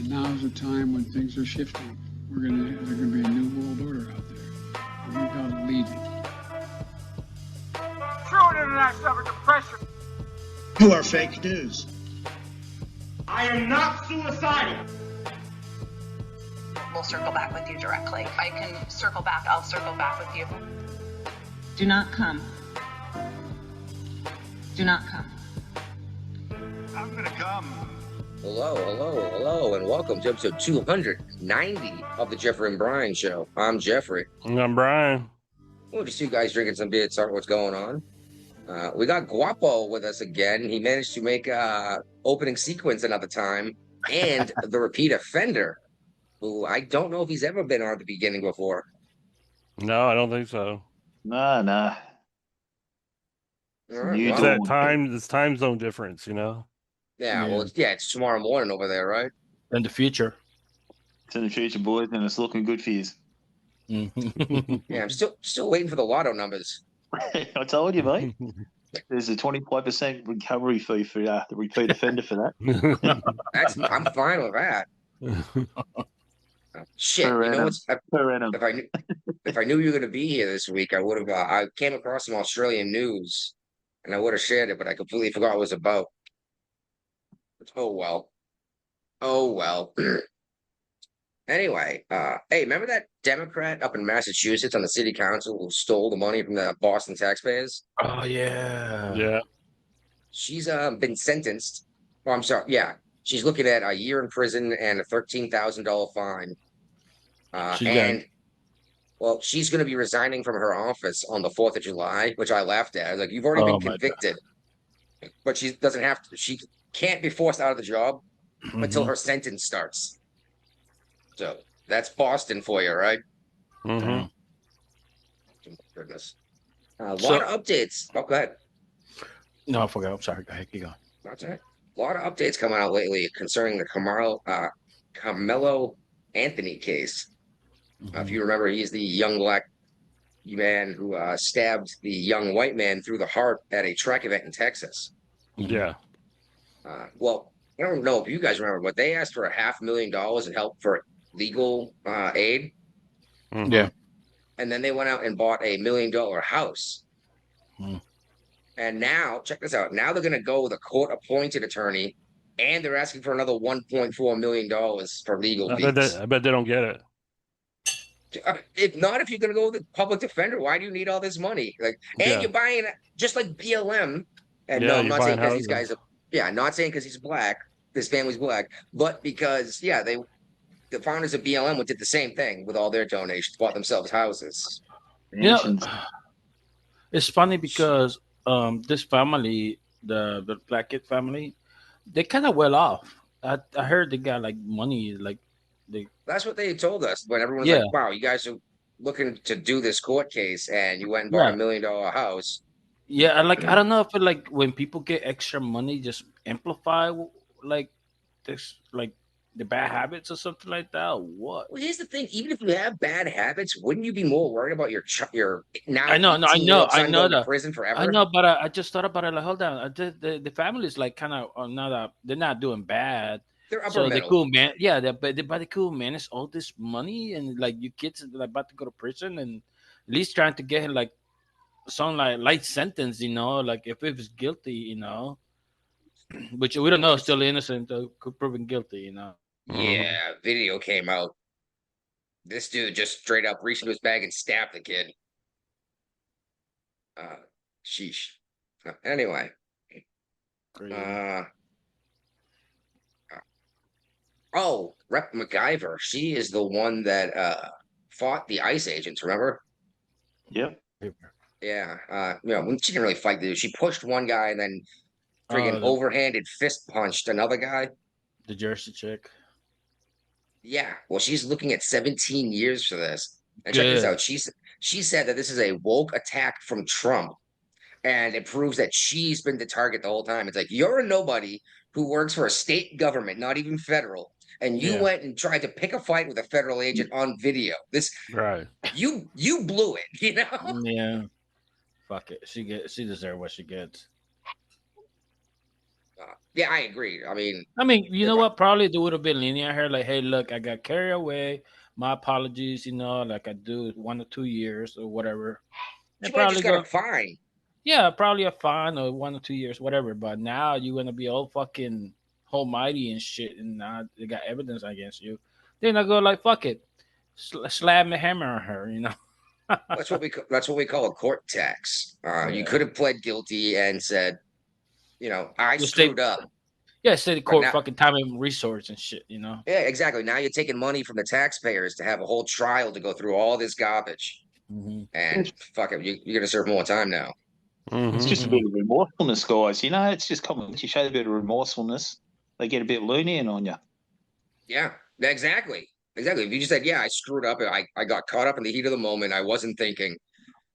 And now's the time when things are shifting. There's gonna be a new world order out there. And we gotta lead it. True internet suffered depression. You are fake news. I am not suicidal. We'll circle back with you directly. I can circle back. I'll circle back with you. Do not come. Do not come. I'm gonna come. Hello, and welcome to episode 290 of the Jeffrey and Brian Show. I'm Jeffrey. And I'm Brian. Well, just you guys drinking some beer, talking what's going on. We got Guapo with us again. He managed to make opening sequence another time, and the repeat offender, who I don't know if he's ever been on at the beginning before. No, I don't think so. Nah. All right, You It's well, that this time zone difference, you know? yeah, well, it's tomorrow morning over there, right? In the future. It's in the future, boys, and it's looking good for you. Yeah, I'm still waiting for the lotto numbers. I told you, mate. There's a 25% recovery fee for the repeat offender for that. I'm fine with that. Shit, Per you know annum. what's Per annum. if I knew you were going to be here this week, I would have. I came across some Australian news, and I would have shared it, but I completely forgot what it was about. Oh well. Anyway, hey, remember that Democrat up in Massachusetts on the city council who stole the money from the Boston taxpayers? Oh yeah. Yeah. She's been sentenced. Oh, I'm sorry. Yeah, she's looking at a year in prison and a $13,000 fine. Well, she's going to be resigning from her office on the 4th of July, which I laughed at. I was like, you've already been convicted, but she doesn't have to. She can't be forced out of the job until her sentence starts. So that's Boston for you, right? Mm-hmm. Goodness. A lot of updates. Oh, go ahead. No, I forgot. I'm sorry. Go ahead. Keep going. That's all right. A lot of updates coming out lately concerning the Carmelo Anthony case. If you remember, he's the young black man who stabbed the young white man through the heart at a track event in Texas. Yeah. Well, I don't know if you guys remember, but they asked for $500,000 in help for legal aid. Mm-hmm. Yeah. And then they went out and bought $1 million house. And now, check this out. Now they're going to go with a court-appointed attorney, and they're asking for another $1.4 million for legal fees. I bet they don't get it. If you're going to go with the public defender, why do you need all this money? And you're buying just like BLM. And no, I'm not saying because these guys are. Not saying because he's black. This family's black, but because the founders of BLM did the same thing with all their donations, bought themselves houses. It's funny because this family, the Black Kid family, they kind of well off. I heard they got like money, like That's what they told us. But everyone's like, "Wow, you guys are looking to do this court case, and you went and bought $1 million house." Yeah, like I don't know if like when people get extra money, just amplify like this, like the bad habits or something like that. Or what? Well, here's the thing: even if you have bad habits, wouldn't you be more worried about your now? I know that prison forever. I know, but I just thought about it. Like, hold on, the family is like kind of they're not doing bad. They're upper middle. They're cool, man. Yeah, but the cool man is all this money and like you kids are like, about to go to prison and at least trying to get him like some like light sentence, you know, like if he was guilty, you know, which we don't know, still innocent, proven guilty, you know. Yeah, video came out. This dude just straight up reached into his bag and stabbed the kid. Sheesh. Anyway. Rep MacGyver. She is the one that fought the ICE agents, remember? Yep. Yeah. She didn't really fight the dude. She pushed one guy and then friggin' overhanded fist punched another guy. The Jersey chick. Yeah. Well, she's looking at 17 years for this. And check this out. She said that this is a woke attack from Trump. And it proves that she's been the target the whole time. It's like, you're a nobody who works for a state government, not even federal. And you went and tried to pick a fight with a federal agent on video. You blew it, you know? Yeah. Fuck it. She deserves what she gets. Yeah, I agree. I mean, I mean, you if know I, what? Probably they would have been lenient here. Like, hey, look, I got carried away. My apologies. You know, like I do 1 or 2 years or whatever. she And might have just probably got a go, fine. yeah, probably a fine or 1 or 2 years, whatever. But now you're gonna be all fucking almighty and shit, and now they got evidence against you. Then I go like, fuck it, slam the hammer on her. You know. That's what we call a court tax. You Yeah. could have pled guilty and said, I You stay. screwed up, Yeah, state but court now, fucking time and resource and shit. You know. yeah, exactly. Now you're taking money from the taxpayers to have a whole trial to go through all this garbage, Hmm. and fuck it, you're gonna serve more time now. It's just a Mm-hmm. bit of remorsefulness, guys. It's just common. You show a bit of remorsefulness, they get a bit lenient on you. Yeah, exactly. Exactly. If you just said, yeah, I screwed up, I got caught up in the heat of the moment, I wasn't thinking,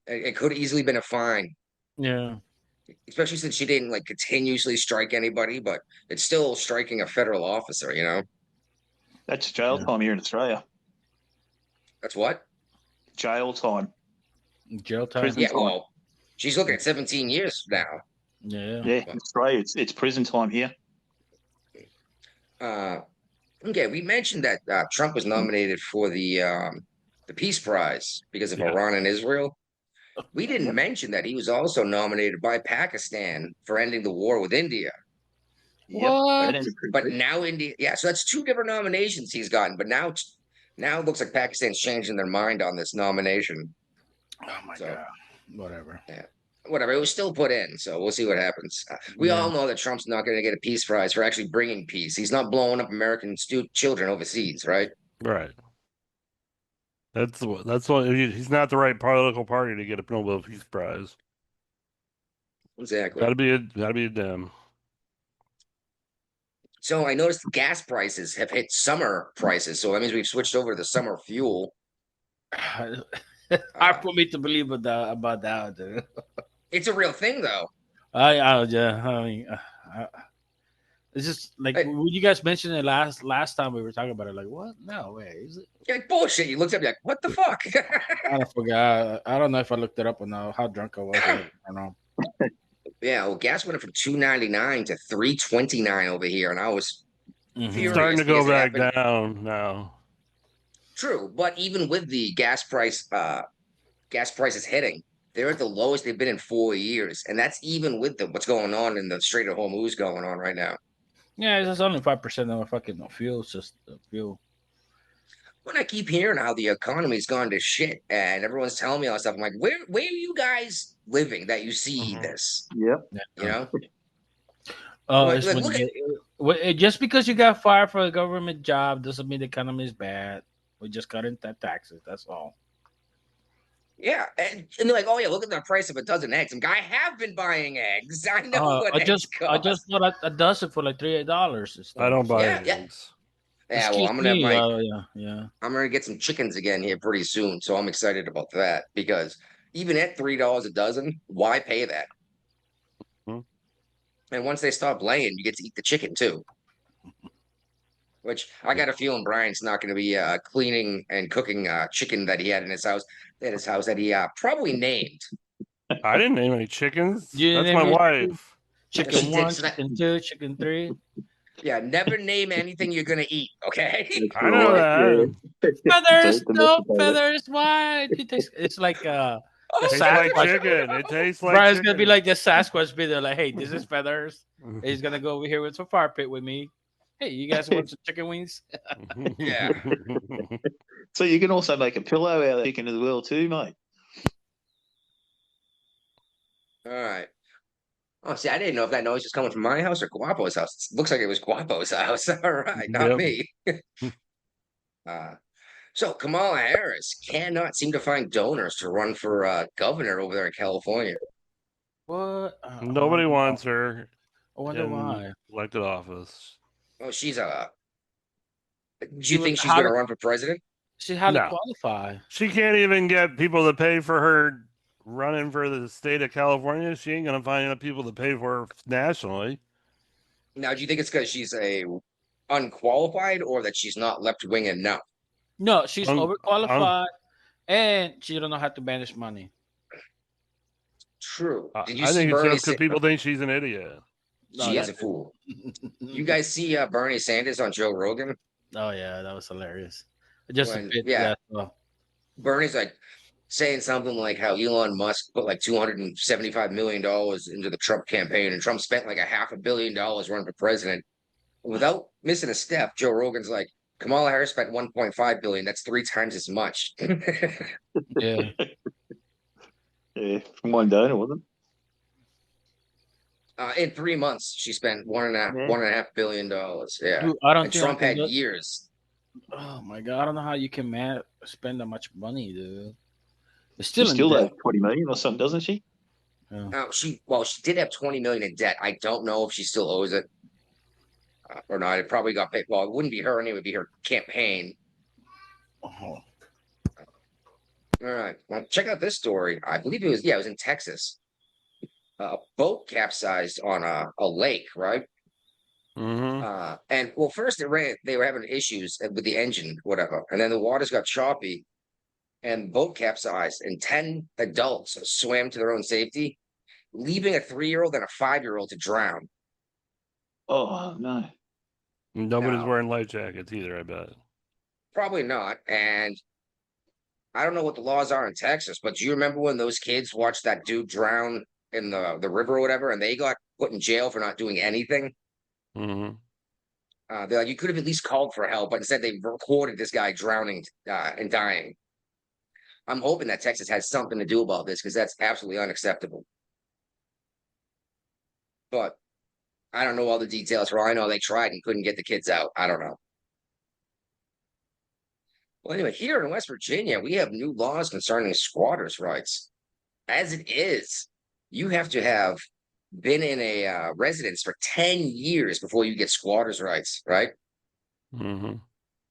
it could have easily been a fine, Yeah. especially since she didn't like continuously strike anybody, but it's still striking a federal officer, That's jail Yeah. time here in Australia. That's what? Jail time, Jail time. prison Yeah, time. well, she's looking at 17 years now. Yeah. Yeah, in Australia, it's prison time here. Uh, okay, we mentioned that Trump was nominated for the Peace Prize because of Yeah. Iran and Israel. We didn't mention that he was also nominated by Pakistan for ending the war with India. Yep, What? that ended pretty But quick. now India, yeah, so that's two different nominations he's gotten. But now it looks like Pakistan's changing their mind on this nomination. Oh my So god. Whatever. yeah, whatever. It was still put in, so we'll see what happens. We Yeah. all know that Trump's not going to get a peace prize for actually bringing peace. He's not blowing up American children overseas, right? Right. That's what he's not the right political party to get a Nobel Peace Prize. Exactly. Gotta be a Dem. So I noticed the gas prices have hit summer prices, so that means we've switched over to the summer fuel. Hard for me to believe about that. Dude. It's a real thing, though. Yeah. I mean, it's just like Hey. when you guys mentioned it last time we were talking about it. Like, what? No way. Is it? You're like bullshit. You looked up, you're like, what the fuck? I forgot. I don't know if I looked it up or not. How drunk I was. I don't know. Yeah, well, gas went from $2.99 to $3.29 over here, and I was Mhm. furious Starting to go because it back happened. down now. True, but even with the gas prices hitting, they're at the lowest they've been in 4 years, and that's even with what's going on in the Strait of Hormuz going on right now. Yeah, it's just only 5% of a fucking fuel system. Fuel. When I keep hearing how the economy's gone to shit, and everyone's telling me all this stuff, I'm like, where are you guys living that you see Mhm. this? Yep. You know, It's when look you at just because you got fired for a government job doesn't mean the economy is bad. We just cut into taxes. That's all. yeah, and they're like, oh yeah, look at the price of a dozen eggs. I'm like, I have been buying eggs. I know what eggs I cost. just bought a dozen for like $3. I don't buy Yeah, yeah. eggs. Yeah, well, Excuse I'm gonna have me. my I'm gonna get some chickens again here pretty soon, so I'm excited about that because even at $3 a dozen, why pay that? Hmm. And once they stop laying, you get to eat the chicken too. Which I got a feeling Brian's not going to be cleaning and cooking chicken that he had in his house. That he probably named. I didn't name any chickens. You That's my name your wife. She chicken did. one, So that, chicken two, chicken three. yeah, never name anything you're gonna eat. Okay. I know that. Feathers, The no domesticated. feathers. Why? It's like the Tastes like Sasquatch. chicken. It tastes like Brian's chicken. gonna be like the Sasquatch video, like, hey, this is feathers. And he's gonna go over here with some fire pit with me. Hey, you guys want some chicken wings? Yeah. So you can also make a pillow out of chicken as well, too, mate. All right. Oh, see, I didn't know if that noise was coming from my house or Guapo's house. It looks like it was Guapo's house. All right, not Yep. me. So Kamala Harris cannot seem to find donors to run for governor over there in California. What? Nobody wants her I wonder in why. elected office. Oh, she's a. Do She you was think she's highly- going to run for president? She highly No. qualified. She can't even get people to pay for her running for the state of California. She ain't gonna find enough people to pay for her nationally. Now, do you think it's because she's a unqualified or that she's not left wing enough? No, she's Un- overqualified, and she don't know how to manage money. True. Did you I see think it's Bernie? just because people think she's an idiot. No, She is that a fool. You guys see Bernie Sanders on Joe Rogan? Oh yeah, that was hilarious. Just a When bit. yeah, Yeah. So, Bernie's like saying something like how Elon Musk put like $275 million into the Trump campaign, and Trump spent like $500 million running for president. Without missing a step, Joe Rogan's like, Kamala Harris spent 1.5 billion. That's 3 times as much. yeah. Yeah, from one donor, wasn't In 3 months, she spent it? $1.5 billion. Yeah, Dude, I don't and think I Trump can had look. years. Oh my god, I don't know how you can spend that much money, dude. It's She still in still debt. has 20 million or something, doesn't she? Yeah. She did have 20 million in debt. I don't know if she still owes it or not. It probably got paid. Well, it wouldn't be her, and it would be her campaign. Oh. All right. Well, check out this story. I believe it was in Texas. A boat capsized on a lake, right? Mm-hmm. And well, first they were having issues with the engine, whatever, and then the waters got choppy, and the boat capsized, and 10 adults swam to their own safety, leaving a 3-year-old and a 5-year-old to drown. Oh, no. Nobody's Now, wearing life jackets either, I bet. probably not. And I don't know what the laws are in Texas, but do you remember when those kids watched that dude drown in the river or whatever, and they got put in jail for not doing anything? Mm-hmm. They're like, you could have at least called for help, but instead they recorded this guy drowning and dying. I'm hoping that Texas has something to do about this because that's absolutely unacceptable. But I don't know all the details. For all I know, they tried and couldn't get the kids out. I don't know. Well, anyway, here in West Virginia, we have new laws concerning squatters' rights. As it is, you have to have been in a residence for 10 years before you get squatters' rights, right? Mm-hmm.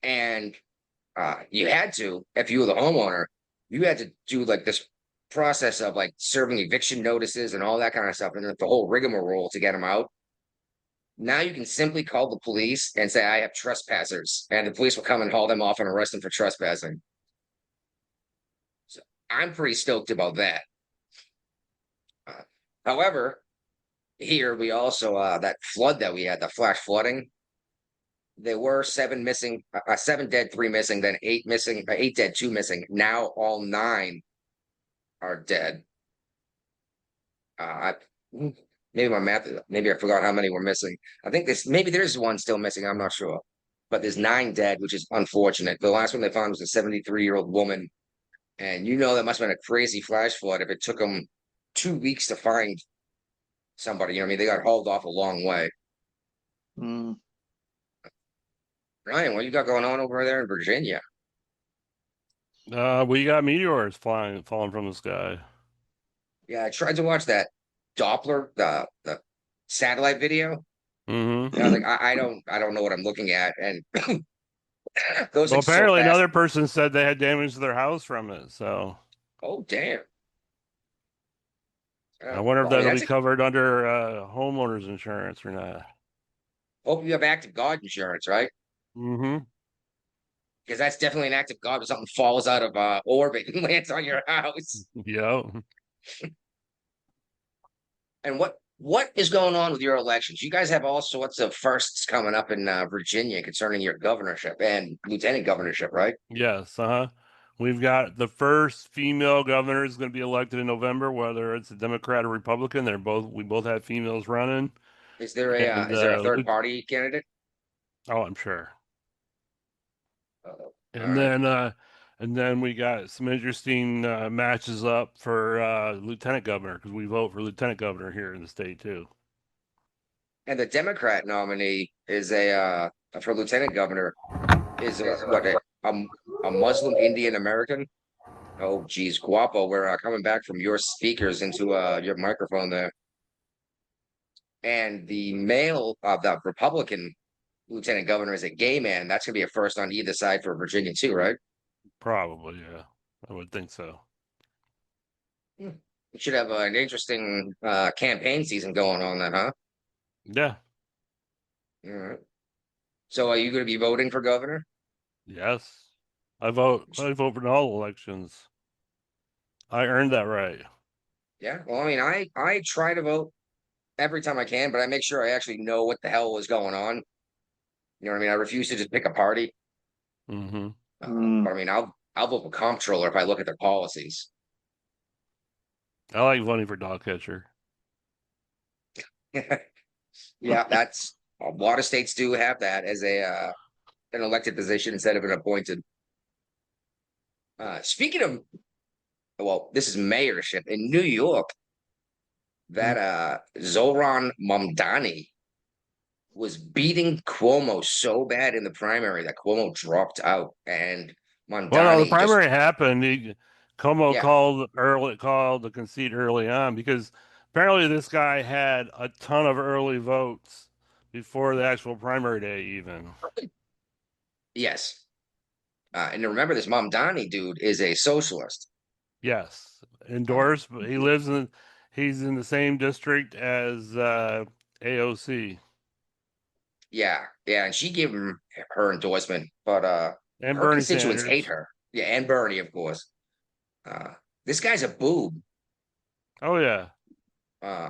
And you had to, if you were the homeowner, you had to do like this process of like serving eviction notices and all that kind of stuff, and the whole rigmarole to get them out. Now you can simply call the police and say, I have trespassers, and the police will come and haul them off and arrest them for trespassing. So I'm pretty stoked about that. However, here we also that flood that we had, the flash flooding. There were 7 dead, 3 missing, then 8 missing, 8 dead, 2 missing. Now all 9 are dead. I maybe my math, maybe I forgot how many were missing. I think maybe there's one still missing. I'm not sure, but there's 9 dead, which is unfortunate. The last one they found was a 73-year-old woman, and that must have been a crazy flash flood if it took them 2 weeks to find somebody. You know what I mean? They got hauled off a long way. Mm. Ryan, what you got going on over there in Virginia? We got meteors falling from the sky. Yeah, I tried to watch that Doppler, the satellite video. Mm-hmm. And I was like, I don't know what I'm looking at, and those Well, are so apparently fast. another person said they had damage to their house from it. So Oh damn! I wonder if Well, I mean, that'll be covered under homeowners insurance or not. hope you have active God insurance, right? Mm-hmm. Because that's definitely an act of God when something falls out of orbit and lands on your house. Yeah. And what is going on with your elections? You guys have all sorts of firsts coming up in Virginia concerning your governorship and lieutenant governorship, right? Yes. Uh-huh. We've got the first female governor is going to be elected in November, whether it's a Democrat or Republican. We both have females running. Is there And a third party candidate? oh, I'm sure. All And right. then we got some interesting matches up for lieutenant governor because we vote for lieutenant governor here in the state too. And the Democrat nominee is for lieutenant governor is a Muslim Indian American. Oh, geez, Guapo, we're coming back from your speakers into your microphone there. And the male of the Republican lieutenant governor is a gay man. That's going to be a first on either side for Virginia too, right? Probably, yeah. I would think so. We should have an interesting campaign season going on then, huh? Yeah. All right. So are you going to be voting for governor? Yes. I vote for all elections. I earned that right. Yeah. Well, I mean, I try to vote every time I can, but I make sure I actually know what the hell is going on. You know what I mean? I refuse to just pick a party. Mm-hmm. But I mean, I'll vote for comptroller if I look at their policies. I like voting for dog catcher. Yeah, that's a lot of states do have that as a an elected position instead of an appointed. Speaking of, well, this is mayorship in New York. That Zoran Mamdani was beating Cuomo so bad in the primary that Cuomo dropped out, and Well, no, the Mamdani primary just happened. Como yeah. called the concede early on because apparently this guy had a ton of early votes before the actual primary day even. Yes. And remember, this Mamdani dude is a socialist. Yes, Uh, endorsed. But he's in the same district as AOC yeah, yeah, and she gave him her endorsement, but and her Bernie constituents hate Sanders. her. Yeah, and Bernie, of course. This guy's a boob. Oh yeah,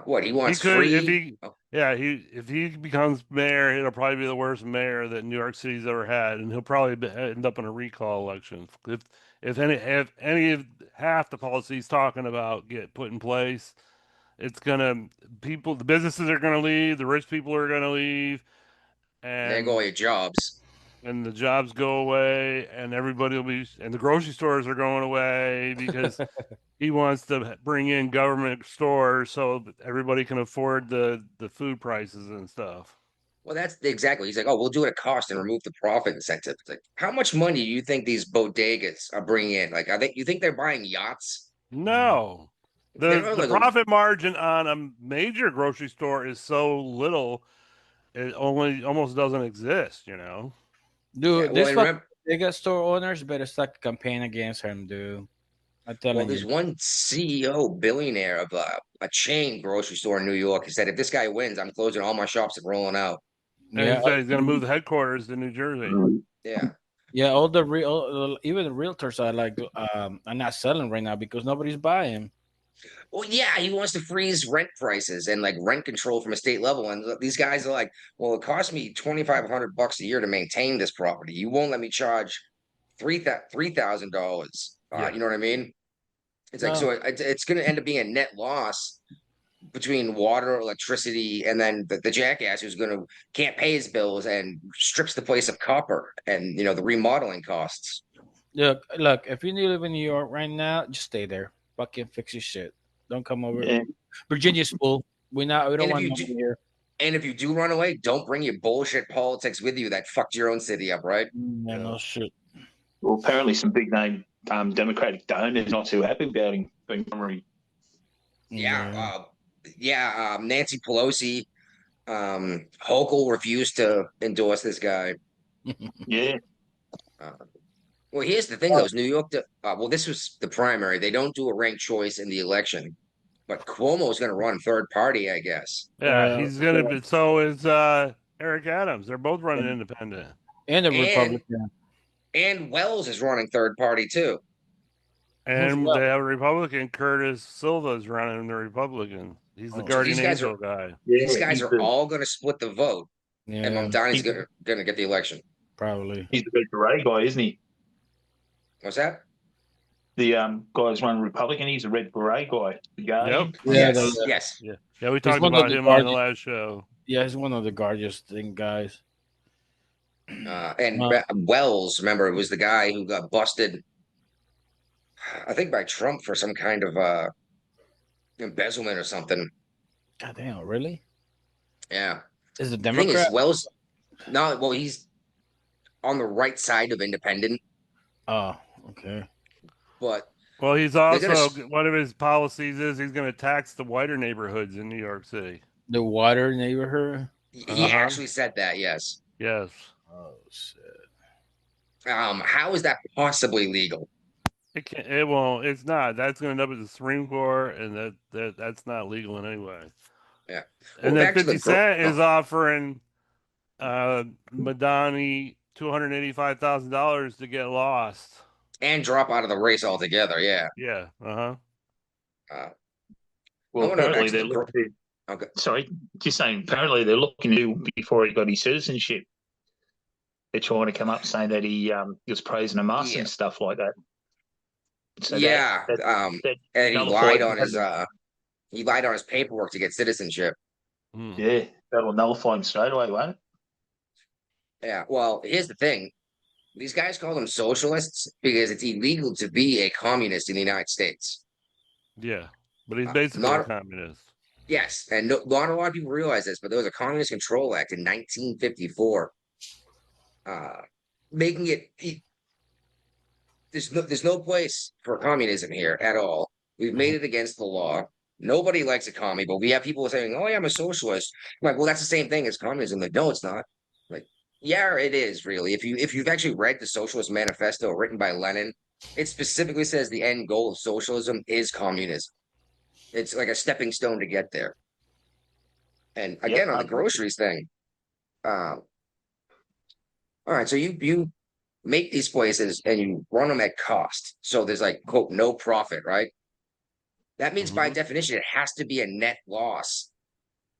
What he he wants could if free. he Oh, yeah he if he becomes mayor, it'll probably be the worst mayor that New York City's ever had, and he'll probably end up in a recall election if any of half the policies he's talking about get put in place. It's gonna the businesses are gonna leave, the rich people are gonna leave, there go all and your jobs. the jobs go away, and and the grocery stores are going away because he wants to bring in government stores so that everybody can afford the food prices and stuff. Well, that's exactly. He's like, oh, we'll do it at cost and remove the profit incentive. It's like, how much money do you think these bodegas are bringing in? Like, you think they're buying yachts? No, They're the like, profit margin on a major grocery store is so little, it only almost doesn't exist. yeah. Dude, Well, this and fucking remember, bigger store owners better start a campaign against him, dude. I'm well, telling there's you. one CEO billionaire of a chain grocery store in New York who said, if this guy wins, I'm closing all my shops and rolling out. And Yeah, he's going to move the headquarters to New Jersey. Yeah. yeah. All the real, even the realtors are like, are not selling right now because nobody's buying. Well, yeah, he wants to freeze rent prices and like rent control from a state level. And these guys are like, well, it costs me $2,500 a year to maintain this property. You won't let me charge $3,000. Yeah. You know what I mean? It's like No, so it's going to end up being a net loss between water, electricity, and then the jackass who's going to can't pay his bills and strips the place of copper and the remodeling costs. look. If you live in New York right now, just stay there. Fucking fix your shit. Don't come over. Yeah. Virginia's full. We don't And if want you do, nobody here. and if you do run away, don't bring your bullshit politics with you that fucked your own city up, right? Yeah, no shit. Well, apparently some big name Democratic donors not too happy about him being primary. Yeah, Nancy Pelosi, Hochul refused to endorse this guy. Yeah. Uh, well, here's the thing, though: is New York. Well, this was the primary. They don't do a ranked choice in the election, but Cuomo is going to run third party, I guess. Yeah, he's going to be. So is Eric Adams. They're both running independent. And the And Republican. and Wells is running third party too. Who's And left? they have a Republican, Curtis Silva's running the Republican. He's the Oh, So guardian these guys angel are guy. Yeah, these guys he's are the all going to split the vote, and yeah, Mamdani's he's, going to get the election. probably. he's the big beret guy, isn't he? What's that? The guy's running Republican. He's a red beret guy. The Guardian. Yep. Yeah, Yes. Yeah, we he's talked one of about the him on the guardians. last show. Yeah, he's one of the guardians thing guys. And Wells, remember, it was the guy who got busted, I think, by Trump for some kind of embezzlement or something. God damn, really? Yeah. Is a The thing is, Democrat? Wells, no, well, he's on the right side of independent, Oh, okay. but Well, he's they're gonna. also one of his policies is he's going to tax the whiter neighborhoods in New York City. The water neighborhood. He actually said that. Yes. Yes. Oh shit. How is that possibly legal? It can It won't. It's not. That's going to end up at the Supreme Court, and that's not legal in any way. Yeah. And Well, then back to 50 the Cent is offering Madani $285,000 to get lost. and drop out of the race altogether. Yeah. Yeah. Uh-huh. Uh, I Well, want to go back apparently to the. Okay. Sorry, just saying. Apparently, they're looking to do before he got his citizenship. They're trying to come up saying that he was praising Hamas Yeah. and stuff like that. So Yeah. that And nullified. he lied on his paperwork to get citizenship. Hmm. Yeah, that'll nullify him straight away, won't it? Yeah. Well, here's the thing. These guys call them socialists because it's illegal to be a communist in the United States. Yeah, but he's basically a Not communist. Yes, and not a lot of people realize this, but there was a Communist Control Act in 1954, uh, making there's no place for communism here at all. We've made it against the law. Nobody likes a commie, but we have people saying, "Oh, yeah, I'm a socialist." I'm like, well, that's the same thing as communism. Like, no, it's not. Like, yeah, it is really. If you've actually read the Socialist Manifesto written by Lenin, it specifically says the end goal of socialism is communism. It's like a stepping stone to get there. And Yep. again, on the groceries thing, all right, so you make these places and you run them at cost. So there's like quote no profit, right? That means by Mhm. definition it has to be a net loss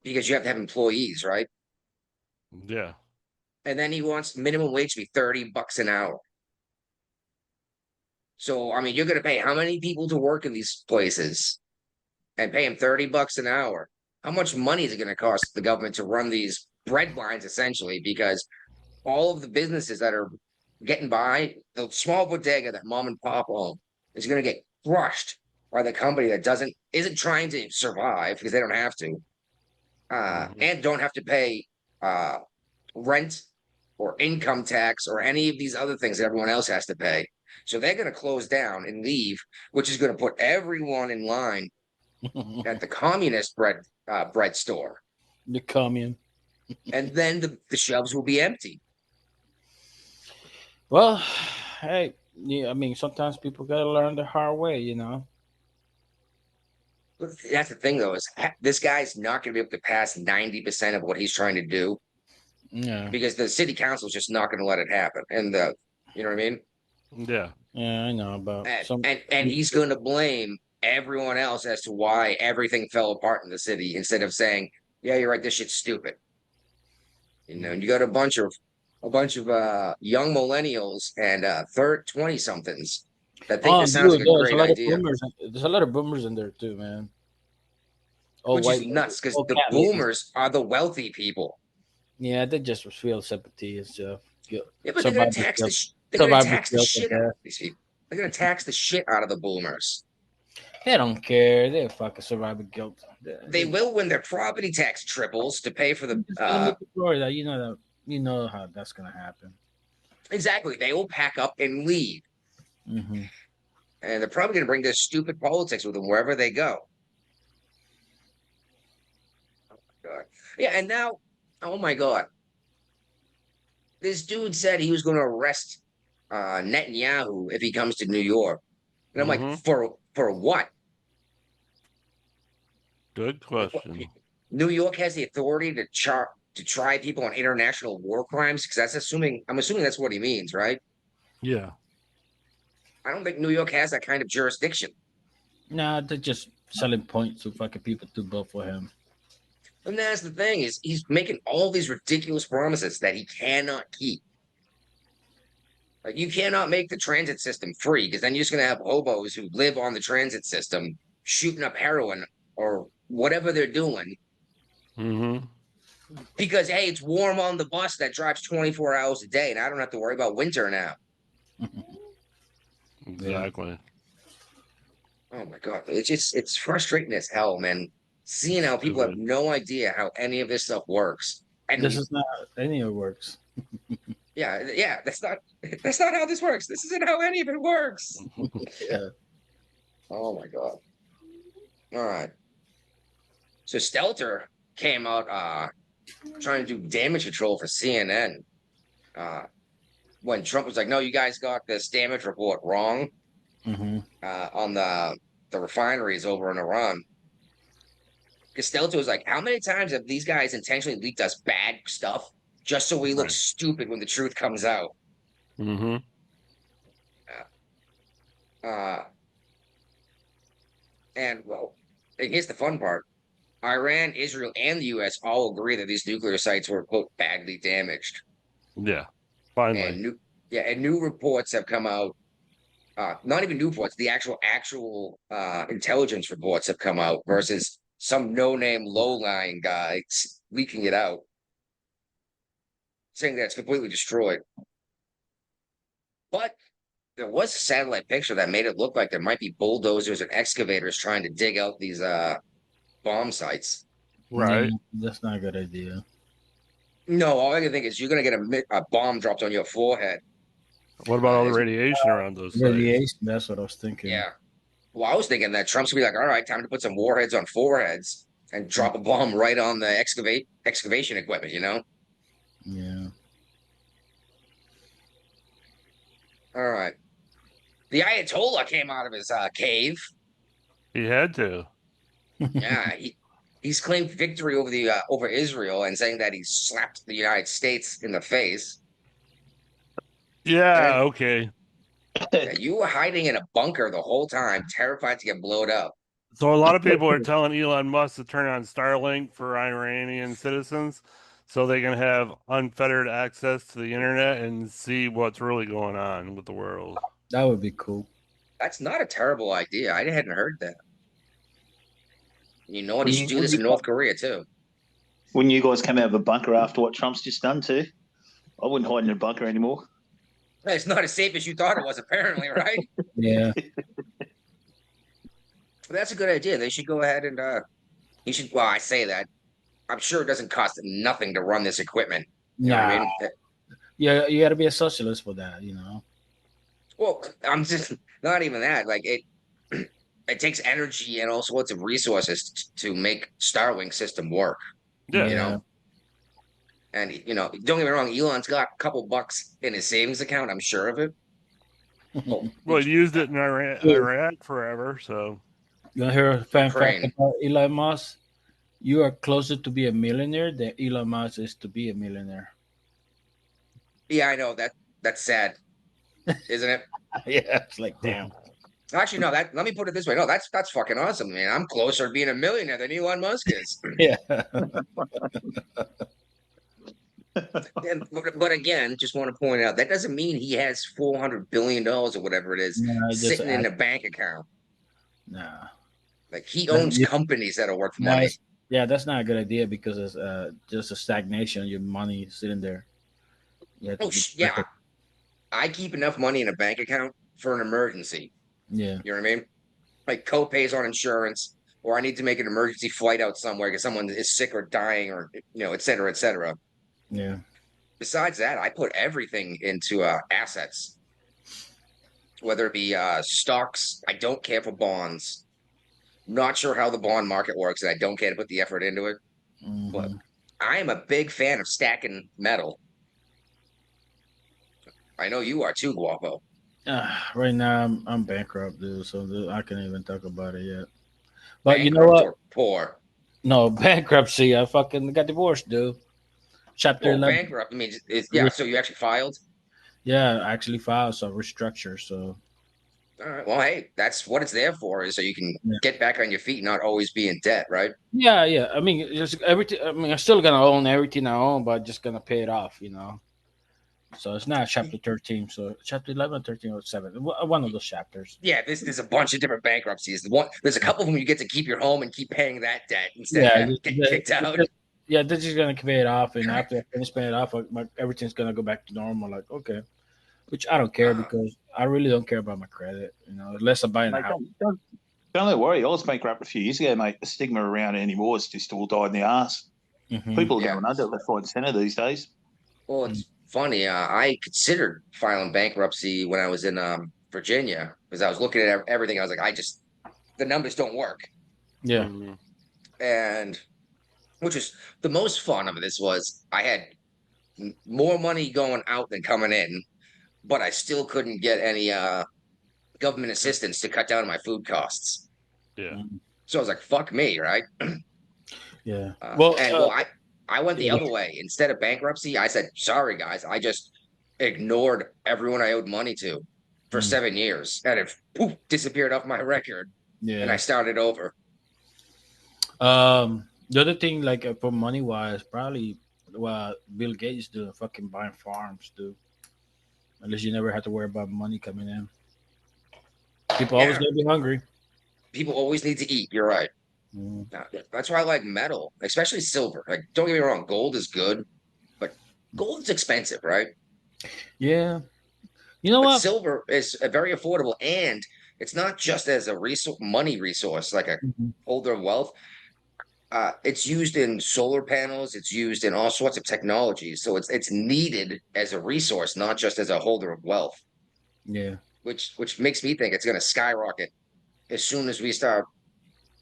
because you have to have employees, right? Yeah. And then he wants minimum wage to be $30 an hour. So I mean, you're going to pay how many people to work in these places and pay them $30 an hour? How much money is it going to cost the government to run these bread lines essentially? Because all of the businesses that are getting by, the small bodega that mom and pop own is going to get crushed by the company that isn't trying to survive because they don't have to, Mhm. and don't have to pay uh, rent or income tax or any of these other things that everyone else has to pay. So they're going to close down and leave, which is going to put everyone in line at the communist bread store, The commune. and then the shelves will be empty. Well, hey, yeah, I mean, sometimes people gotta learn the hard way, you know. That's the thing, though, is this guy's not going to be able to pass 90% of what he's trying to do Yeah, because the city council is just not going to let it happen. And you know what I mean? Yeah. yeah, I know about And some. and he's going to blame everyone else as to why everything fell apart in the city instead of saying, "Yeah, you're right. This shit's stupid." And you got a bunch of young millennials and 20 somethings that think Oh, this sounds like dude, a there's a great lot of idea, boomers. There's a lot of boomers in there too, man. All which is white ladies, nuts because all the cat ladies. boomers are the wealthy people. Yeah, they just feel sympathy and stuff. Guilt, Yeah, but survivor's guilt, they're gonna survivor's tax the guilt, I shit out guess. of these people. They're gonna tax the shit out of the boomers. They don't care. They fucking survivor guilt. They will when their property tax triples to pay for I'm the just gonna move to Florida. You know how that's gonna happen. exactly. They will pack up and leave, Hmm. and they're probably gonna bring their stupid politics with them wherever they go. God. Yeah, and now, oh my god, this dude said he was going to arrest Netanyahu if he comes to New York, and I'm like, Hmm. for what? Good Like, what? question. New York has the authority to try people on international war crimes because I'm assuming that's what he means, right? Yeah. I don't think New York has that kind of jurisdiction. Nah, they're just selling points to fucking people to vote for him. And that's the thing is he's making all these ridiculous promises that he cannot keep. Like you cannot make the transit system free because then you're just gonna have hobos who live on the transit system shooting up heroin or whatever they're doing Hmm. because hey, it's warm on the bus that drives 24 hours a day, and I don't have to worry about winter now. Yeah. Exactly. Oh my god, it's frustrating as hell, man. Seeing how people have Stupid. no idea how any of this stuff works, This and is not how any of it works. yeah, that's not how this works. This isn't how any of it works. Yeah. Oh my god. All right. So Stelter came out trying to do damage control for CNN uh when Trump was like, "No, you guys got this damage report wrong Hmm. on the refineries over in Iran." Stelter was like, "How many times have these guys intentionally leaked us bad stuff just so we look Right. stupid when the truth comes out?" Hmm. Uh, and well, and here's the fun part: Iran, Israel, and the U.S. all agree that these nuclear sites were quote badly damaged, Yeah. Finally. and new reports have come out. Not even new reports, the actual intelligence reports have come out versus some no-name low-lying guy leaking it out, saying that it's completely destroyed. But there was a satellite picture that made it look like there might be bulldozers and excavators trying to dig out these bomb sites. Right. Yeah, that's not a good idea. No, all I can think is you're gonna get a bomb dropped on your forehead. What about all the It's- radiation around those sites? Radiation. That's what I was thinking. yeah. Well, I was thinking that Trump's gonna be like, all right, time to put some warheads on foreheads and drop a bomb right on the excavation equipment, you know? Yeah. All right. The Ayatollah came out of his cave. He had to. Yeah, he's claimed victory over the over Israel and saying that he slapped the United States in the face. Yeah. And Okay. you were hiding in a bunker the whole time, terrified to get blown up. So a lot of people are telling Elon Musk to turn on Starlink for Iranian citizens, so they can have unfettered access to the internet and see what's really going on with the world. That would be cool. That's not a terrible idea. I hadn't heard that. You know what? When He should you, do when this you, in North Korea too. when you guys come out of a bunker after what Trump's just done too, I wouldn't hide in a bunker anymore. It's not as safe as you thought it was, apparently, right? Yeah. But that's a good idea. They should go ahead and you should. Well, I say that. I'm sure it doesn't cost nothing to run this equipment. You know what I Nah. mean? Yeah, you got to be a socialist for that, you know. Well, I'm just not even that. Like it, it takes energy and all sorts of resources to make Starlink system work. Yeah. You know, and don't get me wrong. Elon's got a couple bucks in his savings account. I'm sure of it. Oh, Well, he used it in Iraq forever, so You want to hear a fun fact Ukraine. about Elon Musk? You are closer to be a millionaire than Elon Musk is to be a millionaire. Yeah, I know that. That's sad, isn't it? Yeah, it's like damn. Actually, no. Let me put it this way. No, that's fucking awesome, man. I'm closer to being a millionaire than Elon Musk is. Yeah. But again, just want to point out that doesn't mean he has $400 billion or whatever it is Nah, sitting in a bank account. Nah. Like he owns Yeah, companies that are worth money. yeah, that's not a good idea because it's just a stagnation. Your money sitting there. You have to Oh, be yeah. I keep enough money in a bank account for an emergency. Yeah. You know what I mean? Like co-pays on insurance, or I need to make an emergency flight out somewhere because someone is sick or dying, or et cetera, et cetera. Yeah. Besides that, I put everything into assets, whether it be stocks. I don't care for bonds. Not sure how the bond market works, and I don't care to put the effort into it. But Mhm. I am a big fan of stacking metal. I know you are too, Guapo. Right now, I'm bankrupt, dude. So I can't even talk about it yet. But you know Bankrupt what? or poor? No bankruptcy. I fucking got divorced, dude. Chapter Well, 11. bankrupt. I mean, yeah. So you actually filed. Yeah, I actually filed some restructure. So All right. Well, hey, that's what it's there for, is so you can yeah. get back on your feet, and not always be in debt, right? Yeah, yeah. I mean, just everything. I mean, I'm still gonna own everything I own, but just gonna pay it off, you know. So it's not chapter 13. So chapter 11, 13, or 7. One of those chapters. Yeah. There's a bunch of different bankruptcies. There's a couple of them you get to keep your home and keep paying that debt instead Yeah, of getting kicked out. yeah. They're just gonna pay it off, and after I finish paying it off, everything's gonna go back to normal. Like okay, which I don't care because I really don't care about my credit. You know, unless I'm buying a Mate, house. don't worry. I was bankrupt a few years ago, mate. The stigma around it anymore is just all died in the ass. Mhm. People are Yeah. going under left, right, and centre these days. Well, it's funny. I considered filing bankruptcy when I was in Virginia because I was looking at everything. I was like, the numbers don't work. Yeah. Mhm. And which is the most fun of this was I had more money going out than coming in, but I still couldn't get any government assistance to cut down on my food costs. Yeah. So I was like, "Fuck me," right? Yeah. I went the yeah. other way. Instead of bankruptcy, I said, "Sorry, guys, I just ignored everyone I owed money to for 7 years, and it poof, disappeared off my record, and I Yeah. started over." The other thing, like for money wise, probably what Bill Gates doing, fucking buying farms, dude. Unless you never have to worry about money coming in. People always Yeah, gonna be hungry. people always need to eat. You're right. Mm. That's why I like metal, especially silver. Like, don't get me wrong, gold is good, but gold is expensive, right? Yeah. You know But what? silver is very affordable, and it's not just as a resource, money resource, like a Mhm. holder of wealth. It's used in solar panels. It's used in all sorts of technologies. So it's needed as a resource, not just as a holder of wealth. Yeah. Which makes me think it's going to skyrocket as soon as we start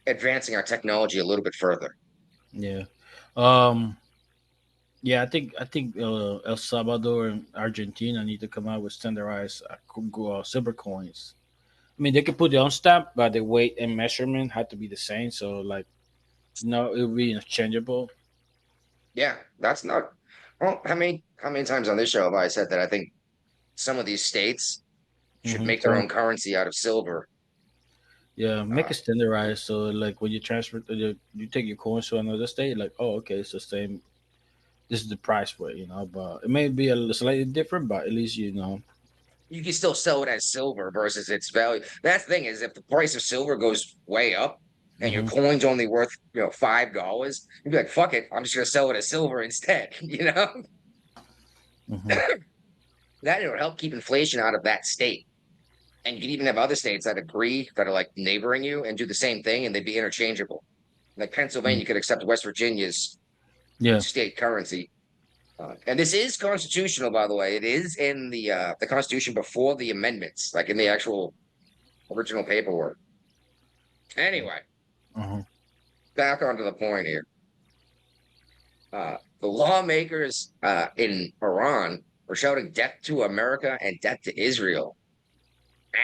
advancing our technology a little bit further. Yeah. Um. Yeah. I think El Salvador and Argentina need to come out with standardized silver coins. I mean, they could put their own stamp, but the weight and measurement had to be the same. So, like, no, it would be interchangeable. Yeah, that's not. Well, how many times on this show have I said that I think some of these states should make their So, own currency out of silver? yeah, make Uh, it standardized. So, like, when you transfer, you take your coins to another state, like, oh, okay, it's the same. This is the price for it, but it may be a slightly different, but at least you know. you can still sell it as silver versus its value. That's the thing is if the price of silver goes way up and your Hmm. coin's only worth, $5, you'd be like, fuck it, I'm just gonna sell it as silver instead. Hmm. That it would help keep inflation out of that state. And you could even have other states that agree that are like neighboring you and do the same thing and they'd be interchangeable. Like Pennsylvania could accept West Virginia's Yeah. state currency. And this is constitutional, by the way. It is in the Constitution before the amendments, like in the actual original paperwork. Anyway, Uh-huh. back onto the point here. The lawmakers in Iran were shouting death to America and death to Israel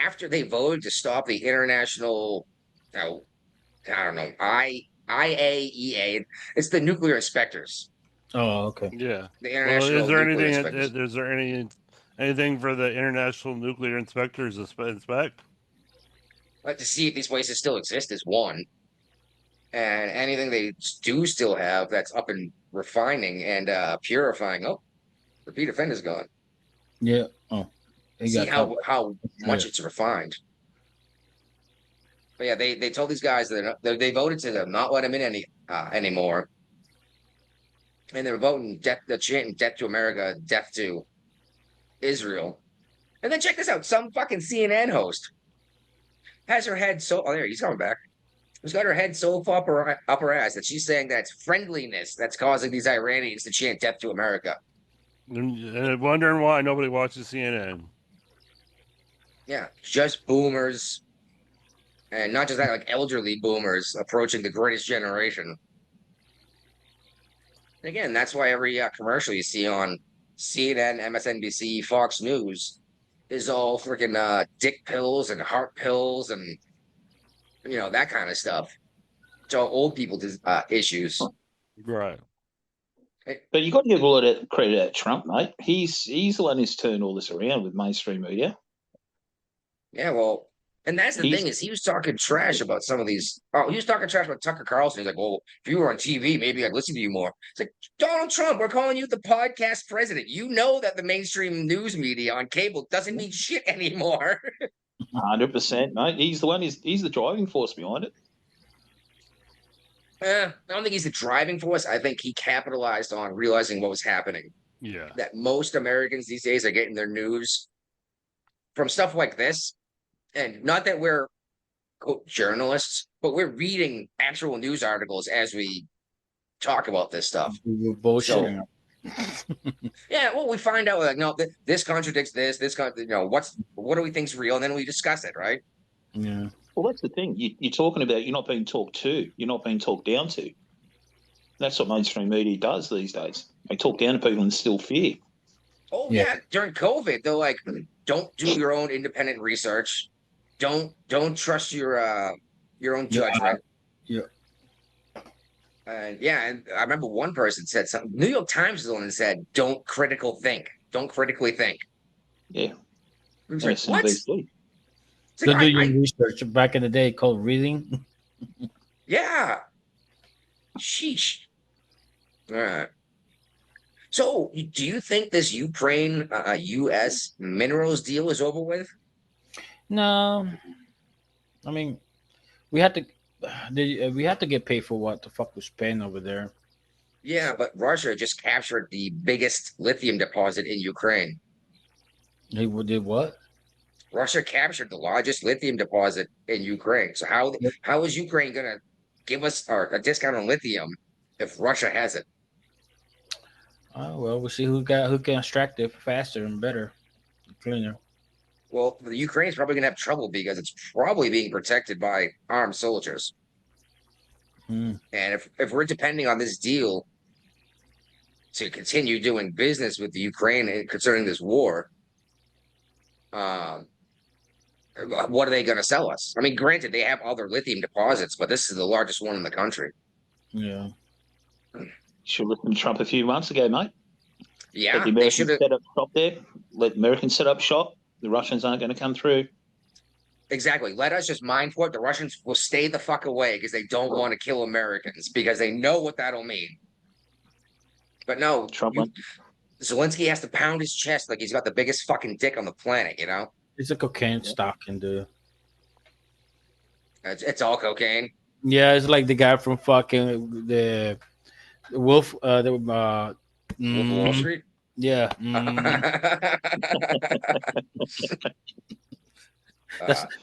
after they voted to stop the international, uh, I don't know, IAEA. It's the nuclear inspectors, Oh, okay. Yeah. the Well, is international there nuclear anything? inspectors. Is there anything for the international nuclear inspectors to inspect? Like to see if these places still exist is one, and anything they do still have that's up and refining and purifying. Oh, repeat offender's gone. Yeah. Oh, he See got caught. how Yeah. much it's refined. But yeah, they told these guys that they voted to not let him in anymore, and they're voting death, the chanting death to America, death to Israel. And then check this out: some fucking CNN host has her head so. Oh, there he's coming back. She's got her head so far up her ass that she's saying that it's friendliness that's causing these Iranians to chant death to America. And wondering why nobody watches CNN. Yeah, just boomers, and not just that, like elderly boomers approaching the greatest generation. Again, that's why every commercial you see on CNN, MSNBC, Fox News is all freaking dick pills and heart pills and that kind of stuff. It's all old people issues. Right. But you got to give a lot of credit to Trump, mate. He's the one who's turned all this around with mainstream media. Yeah, well, and that's the He's thing is he was talking trash about some of these. Oh, he was talking trash about Tucker Carlson. He's like, well, if you were on TV, maybe I'd listen to you more. It's like Donald Trump, we're calling you the podcast president. You know that the mainstream news media on cable doesn't mean shit anymore. 100%, mate. He's the one. He's the driving force behind it. I don't think he's the driving force. I think he capitalized on realizing what was happening. Yeah. That most Americans these days are getting their news from stuff like this. And not that we're quote, journalists, but we're reading actual news articles as we talk about this stuff. We were bullshitting. Yeah, well, we find out like, no, this contradicts this. What do we think's real? And then we discuss it, right? Yeah. Well, that's the thing. You're talking about you're not being talked to. You're not being talked down to. That's what mainstream media does these days. They talk down to people and instill fear. Oh Yeah. yeah, during COVID, they're like, don't do your own independent research. Don't trust your own judgment. Yeah. And I remember one person said something. New York Times is the one that said, "Don't critically think." Yeah. It was like, what? It's MSNBC. like, Don't do your research. Back in the day, called reading. yeah. Sheesh. All right. So, do you think this Ukraine U.S. minerals deal is over with? No, I mean we had to. We had to get paid for what the fuck we spent over there. Yeah, but Russia just captured the biggest lithium deposit in Ukraine. They did what? Russia captured the largest lithium deposit in Ukraine. So how is Ukraine gonna give us a discount on lithium if Russia has it? Oh well, we'll see who can extract it faster and better, cleaner. Well, the Ukraine's probably gonna have trouble because it's probably being protected by armed soldiers. Hmm. And if we're depending on this deal to continue doing business with the Ukraine concerning this war, um, what are they going to sell us? I mean, granted, they have other lithium deposits, but this is the largest one in the country. Yeah. Should listen to Trump a few months ago, mate. Let the Yeah, they Americans should have. set up shop there. Let the Americans set up shop. The Russians aren't going to come through. Exactly. Let us just mine for it. The Russians will stay the fuck away because they don't want to kill Americans because they know what that'll mean. But no, Trump went, Zelensky has to pound his chest like he's got the biggest fucking dick on the planet, you know? It's a cocaine stock and the It's all cocaine. yeah, it's like the guy from fucking the Wolf. Wolf of Wall mm, Street. yeah.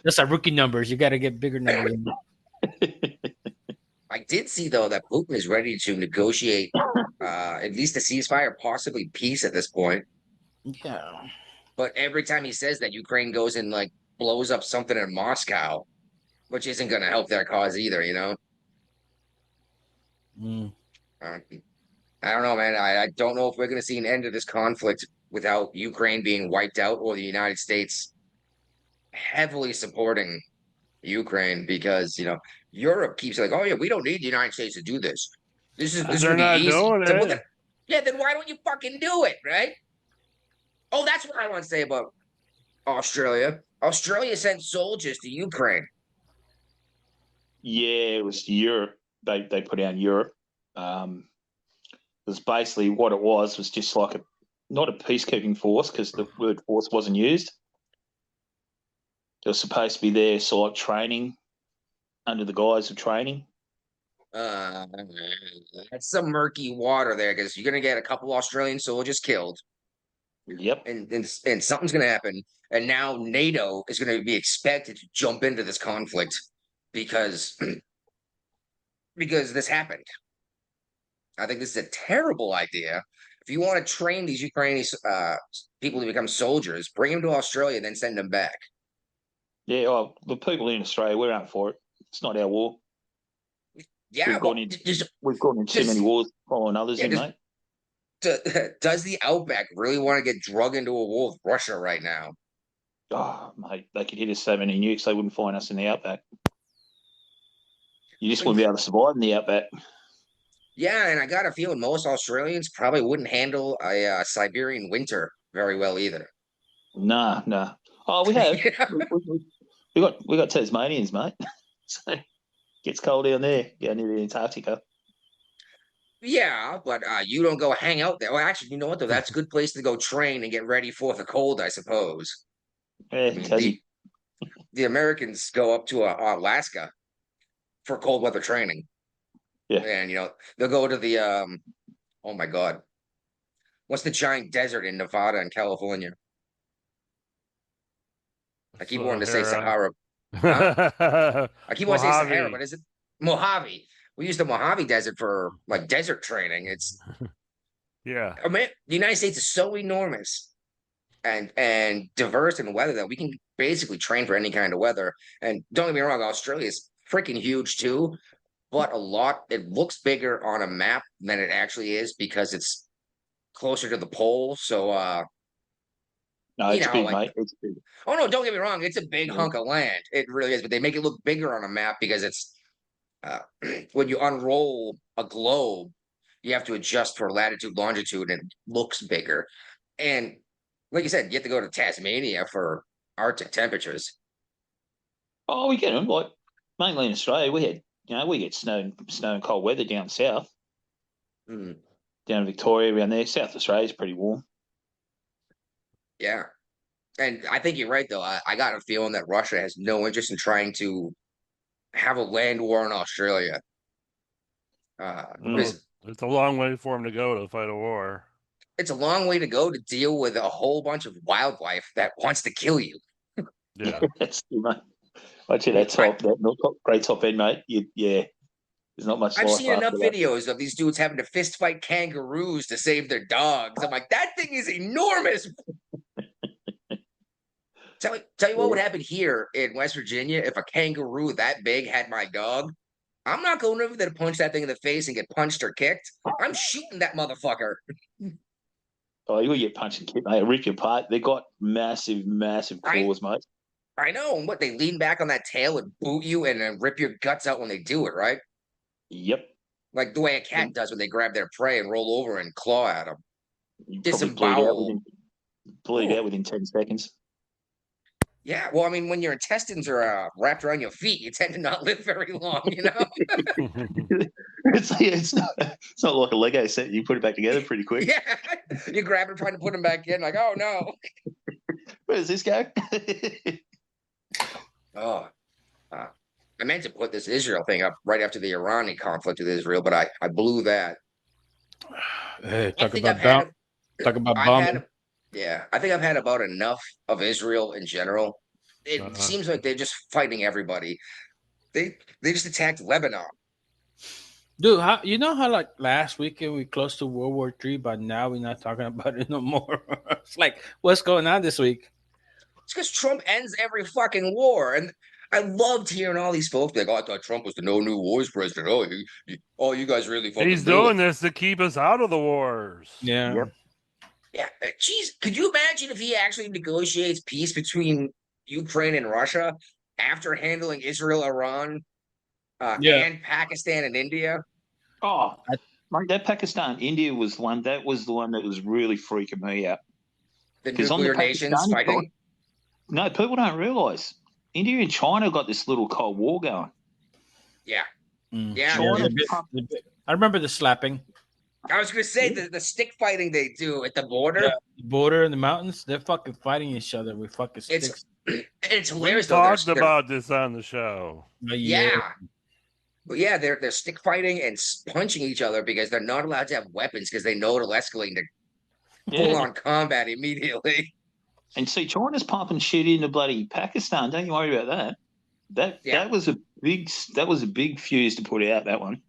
That's our rookie numbers. You got to get bigger numbers. I did see though that Putin is ready to negotiate at least a ceasefire, possibly peace at this point. Yeah. But every time he says that, Ukraine goes and like blows up something in Moscow, which isn't going to help their cause either. You know, Mm. uh, I don't know, man. I don't know if we're going to see an end to this conflict without Ukraine being wiped out or the United States heavily supporting Ukraine because Europe keeps like, oh yeah, we don't need the United States to do this. This They're would be not easy. doing Well, it. yeah, then why don't you fucking do it, right? Oh, that's what I want to say about Australia. Australia sent soldiers to Ukraine. yeah, it was Europe. They put out Europe. It was basically what it was just like not a peacekeeping force because the word force wasn't used. They were supposed to be there, so like training under the guise of training. Uh, that's some murky water there because you're gonna get a couple Australian soldiers killed, Yep. and something's gonna happen. And now NATO is gonna be expected to jump into this conflict because because this happened. I think this is a terrible idea. If you want to train these Ukrainian people to become soldiers, bring them to Australia, then send them back. Yeah. Oh, the people in Australia, we're out for it. It's not our war. Yeah, well, We've gone in too many wars following others yeah, in, mate. does the Outback really want to get drug into a war with Russia right now? Oh, mate, they could hit us so many nukes, they wouldn't find us in the outback. You just wouldn't be able to survive in the outback. Yeah, and I got a feeling most Australians probably wouldn't handle a Siberian winter very well either. Nah, nah. Oh, we have. We got Tasmanians, mate. So it gets cold down there, down near the Antarctica. Yeah, but you don't go hang out there. Well, actually, you know what though? That's a good place to go train and get ready for the cold, I suppose. Yeah, I mean, Tassie. the Americans go up to Alaska for cold weather training. Yeah. And they'll go to the oh my God. What's the giant desert in Nevada and California? I keep wanting to say Sahara. Huh? I keep wanting to say Sahara, but is it Mojave? We use the Mojave Desert for like desert training. It's Yeah. I mean, the United States is so enormous and diverse in weather that we can basically train for any kind of weather. And don't get me wrong, Australia is freaking huge too, but it looks bigger on a map than it actually is because it's closer to the pole. So No, it's big, like mate. It's big. oh no, don't get me wrong, it's a big Yeah. hunk of land. It really is, but they make it look bigger on a map because it's when you unroll a globe, you have to adjust for latitude, longitude, and it looks bigger. And like you said, you have to go to Tasmania for Arctic temperatures. Oh, we get them. Like, mainly in Australia, we had we get snow and cold weather down south, Mm, down in Victoria, around there. South Australia's pretty warm. yeah. And I think you're right, though. I got a feeling that Russia has no interest in trying to have a land war in Australia. Well, Because it's a long way for him to go to fight a war. it's a long way to go to deal with a whole bunch of wildlife that wants to kill you. Yeah. That's mate. Watch it, that great top end, mate. Yeah, there's not much I've life seen enough after that. videos of these dudes having to fist fight kangaroos to save their dogs. I'm like, that thing is enormous. Tell you what would happen here in West Virginia if a kangaroo that big had my dog. I'm not going over there to punch that thing in the face and get punched or kicked. I'm shooting that motherfucker. Oh, you'll get punched and kicked, mate. Rip you apart. They got massive claws, mate. I know. And what, they lean back on that tail and boot you and then rip your guts out when they do it, right? Yep. Like the way a cat does when they grab their prey and roll over and claw at them. You probably Disembowel. bleed out within 10 seconds. Yeah, well, I mean, when your intestines are wrapped around your feet, you tend to not live very long, you know? It's not like a Lego set. You put it back together pretty quick. Yeah, you grab it trying to put them back in, like, oh no. Where does this go? Oh, I meant to put this Israel thing up right after the Iranian conflict with Israel, but I blew that. Hey, I talk think about I've bombing. had, yeah, I think I've had about enough of Israel in general. It seems like they're just fighting everybody. They just attacked Lebanon. Dude, you know how like last weekend we close to World War III, but now we're not talking about it no more. It's like, what's going on this week? It's because Trump ends every fucking war. And I loved hearing all these folks be like, oh, I thought Trump was the no new wars president. Oh, you guys really fucking He's blew doing it. this to keep us out of the wars. Yeah. Yep. Yeah, geez, could you imagine if he actually negotiates peace between Ukraine and Russia after handling Israel, Iran, Yeah. and Pakistan and India? Oh, mate, that Pakistan India was the one that was really freaking me out. The 'Cause on the nuclear nations Pakistani fighting? side- No, people don't realise India and China got this little Cold War going. Yeah. Mm. Yeah, China I remember the slapping. I was going to say the stick fighting they do at the border. Yeah, the border and the mountains, they're fucking fighting each other with fucking sticks. It's We hilarious though. talked about this on the show. Yeah. But yeah, they're stick fighting and punching each other because they're not allowed to have weapons because they know it'll escalate into full on combat immediately. And see, China's pumping shit into bloody Pakistan. Don't you worry about that. That was a big fuse to put out, that one.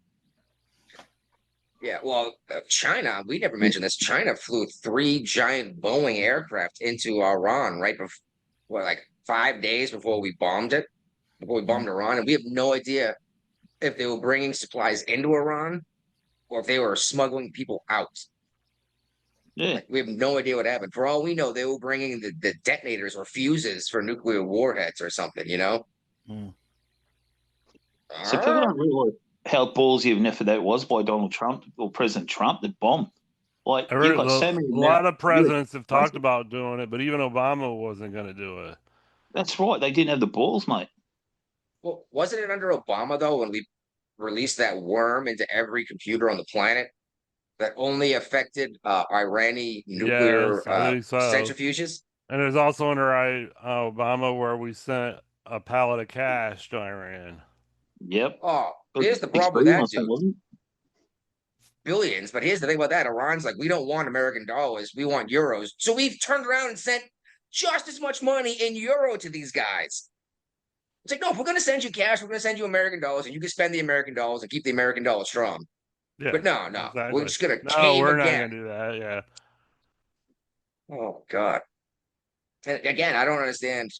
Yeah, well, China, we never mentioned this. China flew 3 giant Boeing aircraft into Iran right before, like 5 days before we bombed Iran. And we have no idea if they were bringing supplies into Iran or if they were smuggling people out. Yeah. Like, we have no idea what happened. For all we know, they were bringing the detonators or fuses for nuclear warheads or something, you know? Mm. So people don't realize how ballsy of an effort that was by Donald Trump or President Trump that bombed. Like, you've got so many. A lot of presidents have talked about doing it, but even Obama wasn't going to do it. That's right. They didn't have the balls, mate. Well, wasn't it under Obama, though, when we released that worm into every computer on the planet that only affected Iranian nuclear Yes, I think so. centrifuges? And there's also under Obama where we sent a pallet of cash to Iran. Yep. Oh, here's the problem with that, dude. Wasn't Billions, but here's the thing about that. Iran's like, we don't want American dollars, we want euros. So we've turned around and sent just as much money in euro to these guys. It's like, no, if we're going to send you cash, we're going to send you American dollars, and you can spend the American dollars and keep the American dollar strong. Yeah, but no, exactly. We're just going to No, we're not again. going to do that. Yeah. Oh God. And again, I don't understand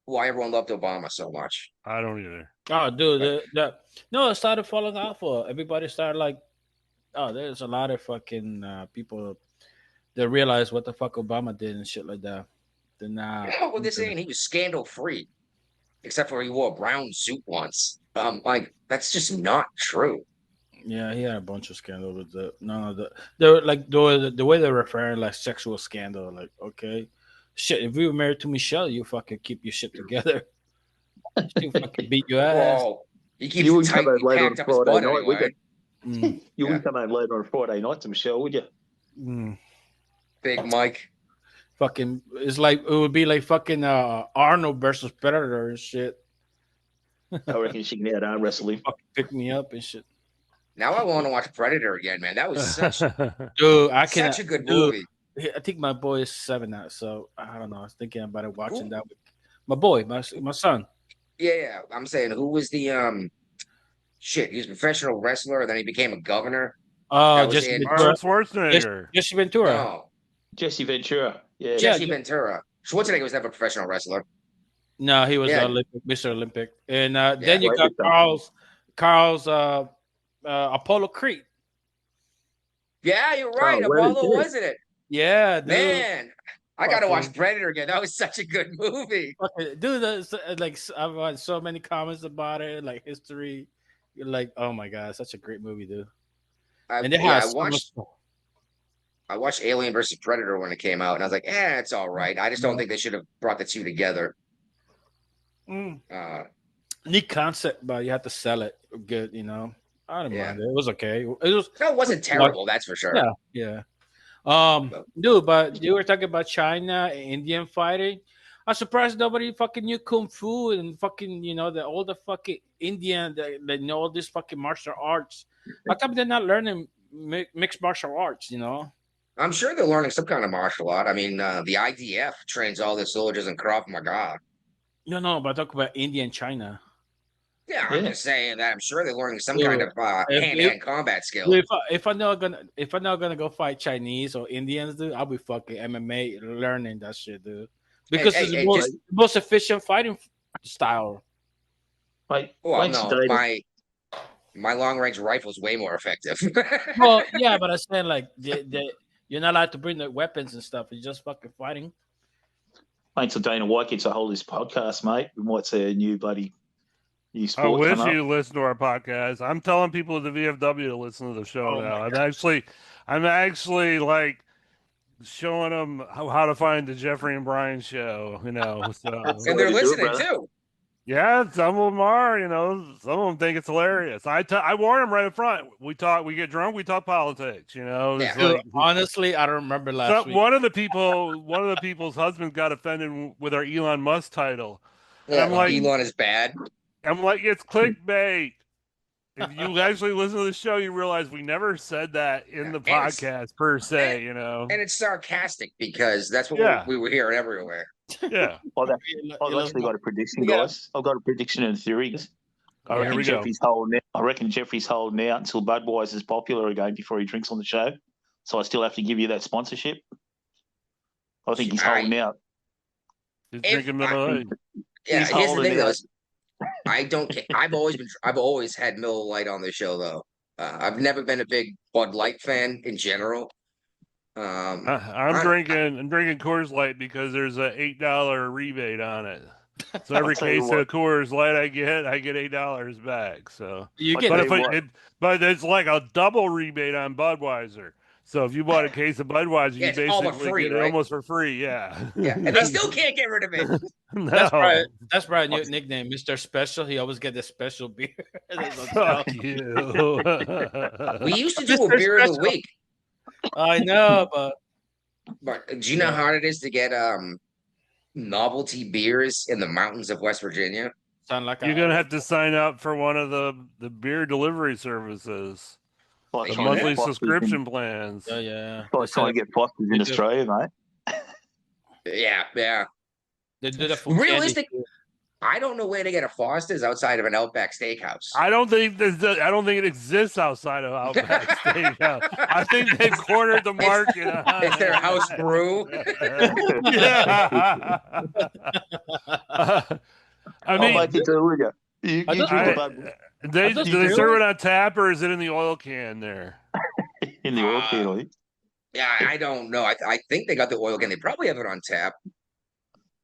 why everyone loved Obama so much. I don't either. Oh, dude, no, it started falling off. Everybody started like, oh, there's a lot of fucking people that realize what the fuck Obama did and shit like that. Then now, Well, they're saying he was scandal free, except for he wore a brown suit once. Like that's just not true. Yeah, he had a bunch of scandal with the way they're referring like sexual scandal. Like, okay, shit, if you were married to Michelle, you fucking keep your shit together. She fucking beat your ass. Well, He You keeps it wouldn't come tight. He home late on packed a up his Friday butt night, would anyway. you? Mm. You Yeah. wouldn't come home late on a Friday night to Michelle, would you? Mm. Big Mike. Fucking, it's like it would be like fucking Arnold versus Predator and shit. I reckon she can out arm wrestle him. Fucking pick me up and shit. Now I want to watch Predator again, man. That was such Dude, I can such a good dude, movie. I think my boy is 7 now, so I don't know. I was thinking about it watching Who? that with my boy, my son. Yeah. I'm saying who was the shit? He was a professional wrestler, and then he became a governor. That was Jesse in Ventura. Arnold Schwarzenegger. Jesse Ventura. no Jesse Ventura. Yeah. Yeah, Jesse Ventura. Schwarzenegger was never a professional wrestler. No, he was Yeah. Olympic, Mr. Olympic, and Yeah. then you got Carl's Apollo Creed. Yeah, you're right. Oh, really? Apollo, wasn't it? Yeah, dude. Man, I gotta watch Fucking- Predator again. That was such a good movie. Fucking- dude, that's, like I've had so many comments about it, like history. You're like, oh my god, such a great movie, dude. And it has so much- I watched Alien versus Predator when it came out, and I was like, it's all right. I just don't think they should have brought the two together. Mm. Neat concept, but you have to sell it good, you know. I don't Yeah. mind it. It was okay. It was No, it wasn't terrible, that's for sure. yeah. Dude, but you were talking about China and Indian fighting. I'm surprised nobody fucking knew kung fu and fucking, you know, all the fucking Indian that know all these fucking martial arts. How come they're not learning mixed martial arts, you know? I'm sure they're learning some kind of martial art. I mean, the IDF trains all their soldiers in Krav Maga. No, but I talk about India and China. Yeah, I'm Yeah. just saying that I'm sure they're learning some Dude, kind of if- hand-to-hand combat skill. If I'm not gonna go fight Chinese or Indians, dude, I'll be fucking MMA learning that shit, dude. Because Hey, it's hey, the most, just- most efficient fighting style. Mate, Well, thanks no, today. my long-range rifle is way more effective. Well, yeah, but I'm saying like you're not allowed to bring the weapons and stuff. You're just fucking fighting. Thanks to Dana White gets a hold of this podcast, mate. We might see a new I sport wish come up. you listen to our podcast. I'm telling people at the VFW to listen to the show Oh now. my I'm actually like showing them how to find the Jeffrey and Brian show. You know, so And they're Way to do it, listening brother. too. yeah, some of them are. You know, some of them think it's hilarious. I warn them right up front. We get drunk, we talk politics. You know, it's Yeah. Dude, like, honestly, I don't remember last week. one of the people's husbands got offended with our Elon Musk title. Yeah, I'm like- Elon is bad. I'm like, it's clickbait. If you actually listen to the show, you realize we never said that in the And it's- podcast per se, you know. And it's sarcastic because that's what Yeah. we were hearing everywhere. Yeah. I've actually got a prediction, We got- guys. I've got a prediction and a theory. Oh, here we go. I reckon Jeffrey's holding out until Budweiser's popular again before he drinks on the show. So I still have to give you that sponsorship. I think he's holding out. He's If drinking Miller Lite. Yeah, He's here's the holding thing though. out. is I don't care. I've always had Miller Lite on the show though. I've never been a big Bud Light fan in general. I'm I- drinking Coors Light because there's a $8 rebate on it. So every I'll tell you case what. of Coors Light I get $8 back. So, You I'll get tell but you if what. but it's like a double rebate on Budweiser. So if you bought a case of Budweiser, Yeah, you it's all but basically free, get it right? almost for free. Yeah. yeah, and they still can't get rid of it. No. That's Brian's new nickname, Mr. Special. He always get the special beer. Fuck you. We used to do a Mr. beer of the Special. week, I know, but but do you know how hard it is to get novelty beers in the mountains of West Virginia? sound like You're gonna have to sign up for one of the beer delivery services, Like The the Yeah. monthly Fosters subscription plans. Oh yeah. Like trying to get Fosters in They do. Australia, mate. Yeah. They do the food Realistic- candy. I don't know where to get a Foster's outside of an Outback Steakhouse. I don't think it exists outside of Outback Steakhouse. I think they've cornered the market. on It's their it. house brew. Yeah. I I'll mean, make it do with you. You I drink don't- the Bud do they serve it on tap or is it in the oil can there? in the oil can, I think. Yeah, I don't know. I think they got the oil can. They probably have it on tap.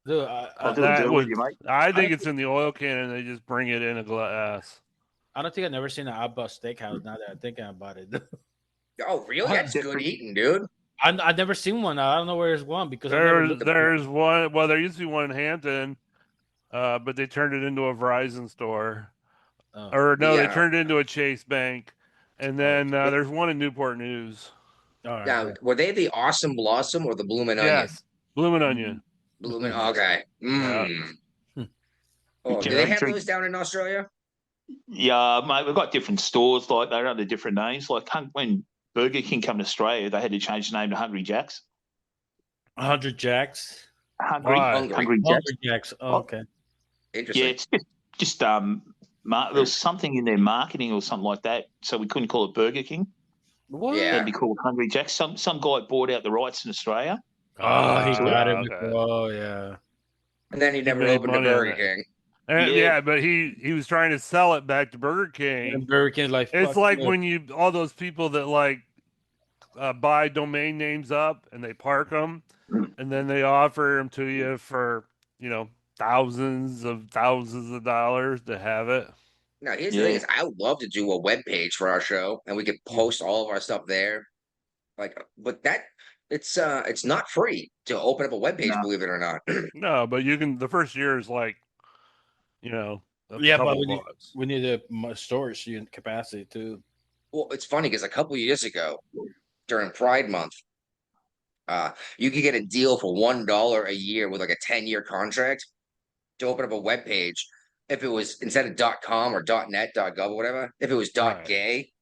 Dude, I'll do that a deal would- with you, mate. I think it's in the oil can and they just bring it in a glass. I don't think I've never seen an Outback Steakhouse. Now that I'm thinking about it, Oh, really? That's good eating, dude. I've never seen one. I don't know where there's one because I never looked at it. There's one. Well, there used to be one in Hampton, but they turned it into a Verizon store. Oh. Or no, they Yeah. turned it into a Chase Bank, and then there's one in Newport News. All right. Now, were they the Awesome Blossom or the Bloomin' Onion? Yes, Bloomin' Onion. Bloomin'. Okay. Yeah. Oh, do they have those down in Australia? Yeah, mate, we've got different stores like they're under different names. Like when Burger King come to Australia, they had to change the name to Hungry Jack's. 100 Jacks. Why? Hungry. Jack's. Jacks. Oh, okay. Yeah, Interesting. it's just there was something in their marketing or something like that, so we couldn't call it Burger King. What? Yeah. It'd be called Hungry Jack's. Some guy bought out the rights in Australia. Oh, he got it okay. before. Oh, yeah. And then he never made opened a money on Burger it. King. And, Yeah. yeah, but he was trying to sell it back to Burger King. And Burger King's like, It's fuck like this. when you all those people that like buy domain names up and they park them, and then they offer them to you for thousands of dollars to have it. Now, here's the thing: is I would love to do a web page for our show, and we could post all of our stuff there. But it's not free to open up a web page, believe it or not. No, but you can. The first year is like, a Yeah, but couple bucks. we need a storage capacity too. Well, it's funny because a couple of years ago, during Pride Month, you could get a deal for $1 a year with like a 10-year contract to open up a web page. If it was instead of .com or .net, .gov or whatever, if it was Right. .gay,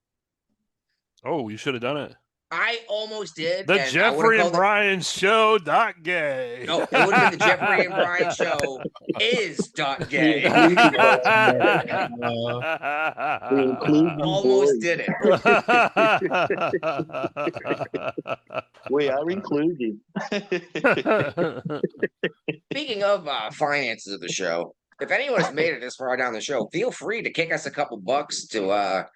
Oh, you should have done it. I almost did. The and I Jeffrey would've and called it- Brian Show .gay. No, it would have been the Jeffrey and Brian Show is .gay. Almost did it. We are inclusive. Speaking of finances of the show, if anyone has made it this far down the show, feel free to kick us a couple bucks to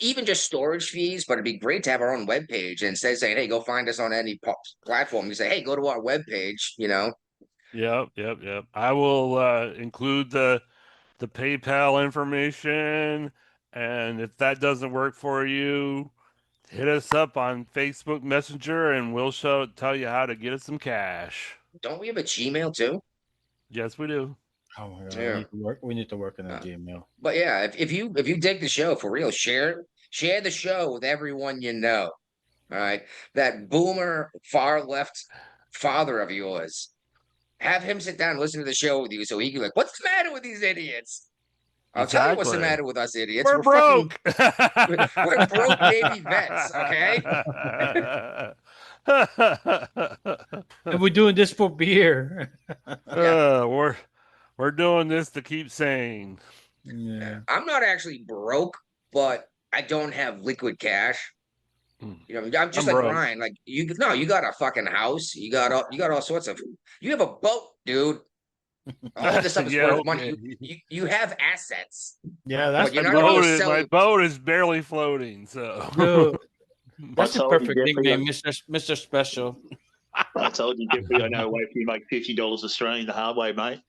even just storage fees, but it'd be great to have our own webpage and instead of saying, hey, go find us on any platform. You say, hey, go to our webpage, Yep. I will include the PayPal information, and if that doesn't work for you, hit us up on Facebook Messenger, and we'll tell you how to get us some cash. Don't we have a Gmail too? Yes, we do. Oh my god, Yeah. we need to work on that Gmail. But yeah, if you dig the show for real, share the show with everyone you know. All right. That boomer far left father of yours. Have him sit down and listen to the show with you so he can be like, what's the matter with these idiots? I'll tell you what's the Exactly. matter with us idiots. We're broke. We're broke Navy vets, okay? And we're doing this for beer. We're doing this to keep sane. Yeah. I'm not actually broke, but I don't have liquid cash. I'm just I'm like broke. Ryan. Like you got a fucking house. You got all sorts of. You have a boat, dude. All this stuff is Yeah, worth money. okay. You have assets. Yeah, that's But you're My not gonna boat, sell my it. boat is barely floating, so Dude, that's I the told you, perfect Jeffrey, nickname, Mr. Special. I told you, Jeffrey, I know a way for you to make $50 Australian the hard way, mate.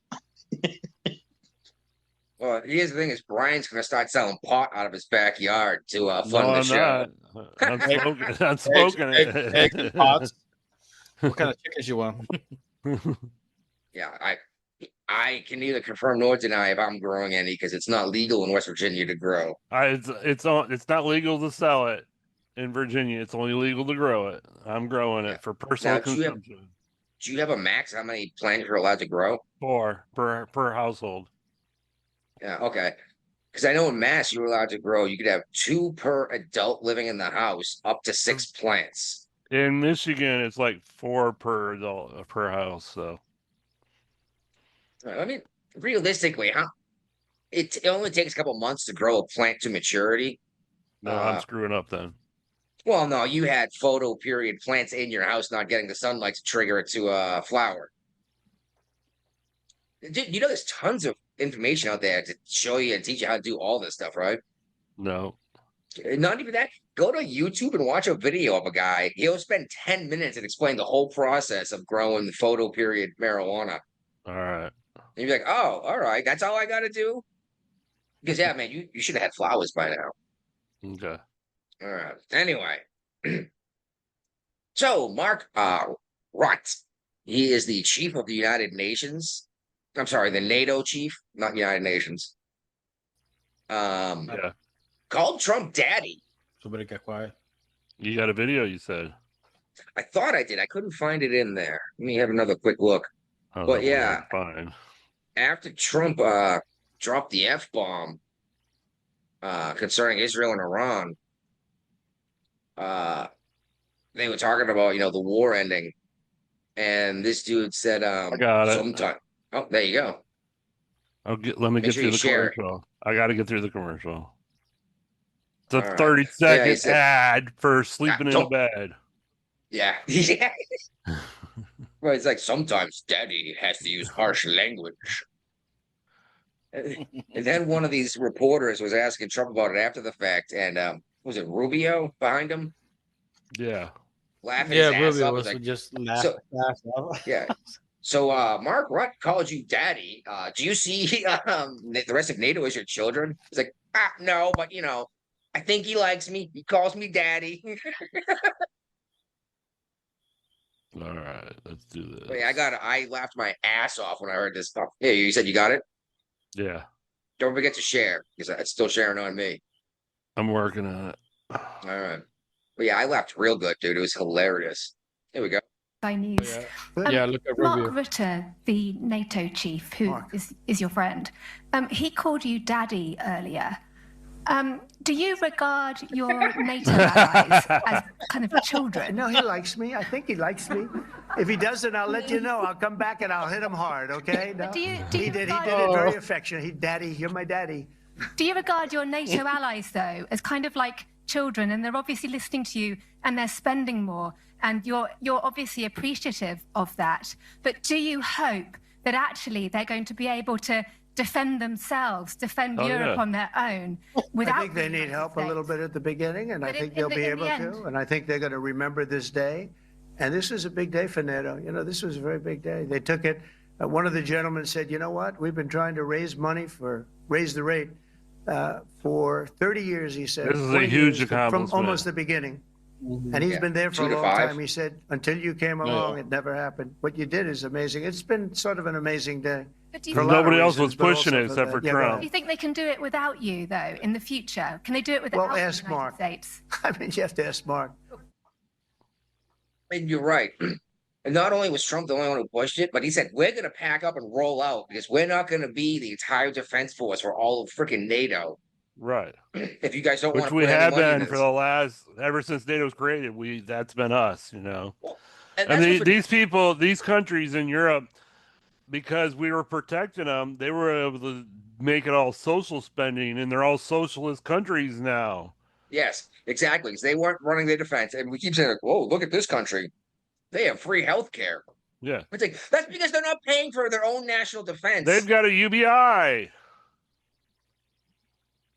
Well, here's the thing: is Brian's gonna start selling pot out of his backyard to fund no, the I'm show. not. I'm smoking Eggs and it. pots. What kind of chickens you want? Yeah, I can neither confirm nor deny if I'm growing any because it's not legal in West Virginia to grow. It's not legal to sell it in Virginia. It's only legal to grow it. I'm growing it for personal Now, consumption. Do you have a max how many plants you're allowed to grow? 4 per household. Yeah, okay. Because I know in Mass you're allowed to grow. You could have 2 per adult living in the house, up to 6 plants. In Michigan, it's like 4 per adult per house. So I mean, realistically, it only takes a couple months to grow a plant to maturity. no, I'm screwing up then. Well, no, you had photo period plants in your house not getting the sunlight to trigger it to flower. Dude, there's tons of information out there to show you and teach you how to do all this stuff, right? No. Not even that. Go to YouTube and watch a video of a guy. He'll spend 10 minutes and explain the whole process of growing the photo period marijuana. All right. And you're like, oh, all right, that's all I got to do? Because, yeah, man, you should have had flowers by now. Okay. All right. Anyway. So, Mark Rutte, he is the chief of the United Nations. I'm sorry, the NATO chief, not United Nations. Yeah. Called Trump daddy. Somebody get quiet. You got a video, you said. I thought I did. I couldn't find it in there. Let me have another quick look. I don't But know yeah, fine. after Trump dropped the F-bomb concerning Israel and Iran, they were talking about, the war ending. And this dude said, I got it. sometime. Oh, there you go. Let me Make get sure through you the share it. commercial. I got to get through the commercial. It's a All right. 30-second Yeah, he said- ad for sleeping in don't- bed. Yeah. Yeah. Well, it's like sometimes daddy has to use harsh language. And then one of these reporters was asking Trump about it after the fact, and was it Rubio behind him Yeah. laughing Yeah, his ass Rubio up? was He's like, just laughing. yeah. So Mark Rutte called you daddy. Do you see the rest of NATO as your children? He's like, no, but I think he likes me. He calls me daddy. All right, let's do this. Wait, I laughed my ass off when I heard this stuff. Yeah, you said you got it? Yeah, Don't forget to share because it's still sharing on me. I'm working on it. All right. But yeah, I laughed real good, dude. It was hilarious. Here we go. News. Yeah, look at Mark Rubio. Rutte, the NATO chief, who is your friend, he called you daddy earlier. Do you regard your NATO allies as kind of children? No, he likes me. I think he likes me. If he doesn't, I'll let you know. I'll come back and I'll hit him hard, okay? No? Do you He did it very affectionate. Daddy, you're my daddy. Do you regard your NATO allies, though, as kind of like children, and they're obviously listening to you and they're spending more, and you're obviously appreciative of that, but do you hope that actually they're going to be able to defend themselves, defend Europe on their own without... I think they need help a little bit at the beginning, and I think they'll be able to, and I think they're going to remember this day. And this is a big day for NATO. This was a very big day. They took it. One of the gentlemen said, you know what? We've been trying to raise the rate for 30 years, he said. This is a huge accomplishment. From almost the beginning. And he's been there for a long time. He said, until you came along, it never happened. What you did is amazing. It's been sort of an amazing day. Nobody else was pushing it except for Trump. Do you think they can do it without you, though, in the future? Can they do it without the ask United Mark. States? I mean, you have to ask Mark. And you're right. And not only was Trump the only one who pushed it, but he said, we're going to pack up and roll out because we're not going to be the entire defense force for all of freaking NATO. Right. If you guys don't want Which to we put any have money in been for this. ever since NATO was created, that's been us, And And these people, these countries in Europe, because we were protecting them, they were able to make it all social spending, and they're all socialist countries now. Yes, exactly. Because they weren't running their defense. And we keep saying, like, whoa, look at this country. They have free health care. Yeah. It's like, that's because they're not paying for their own national defense. They've got a UBI.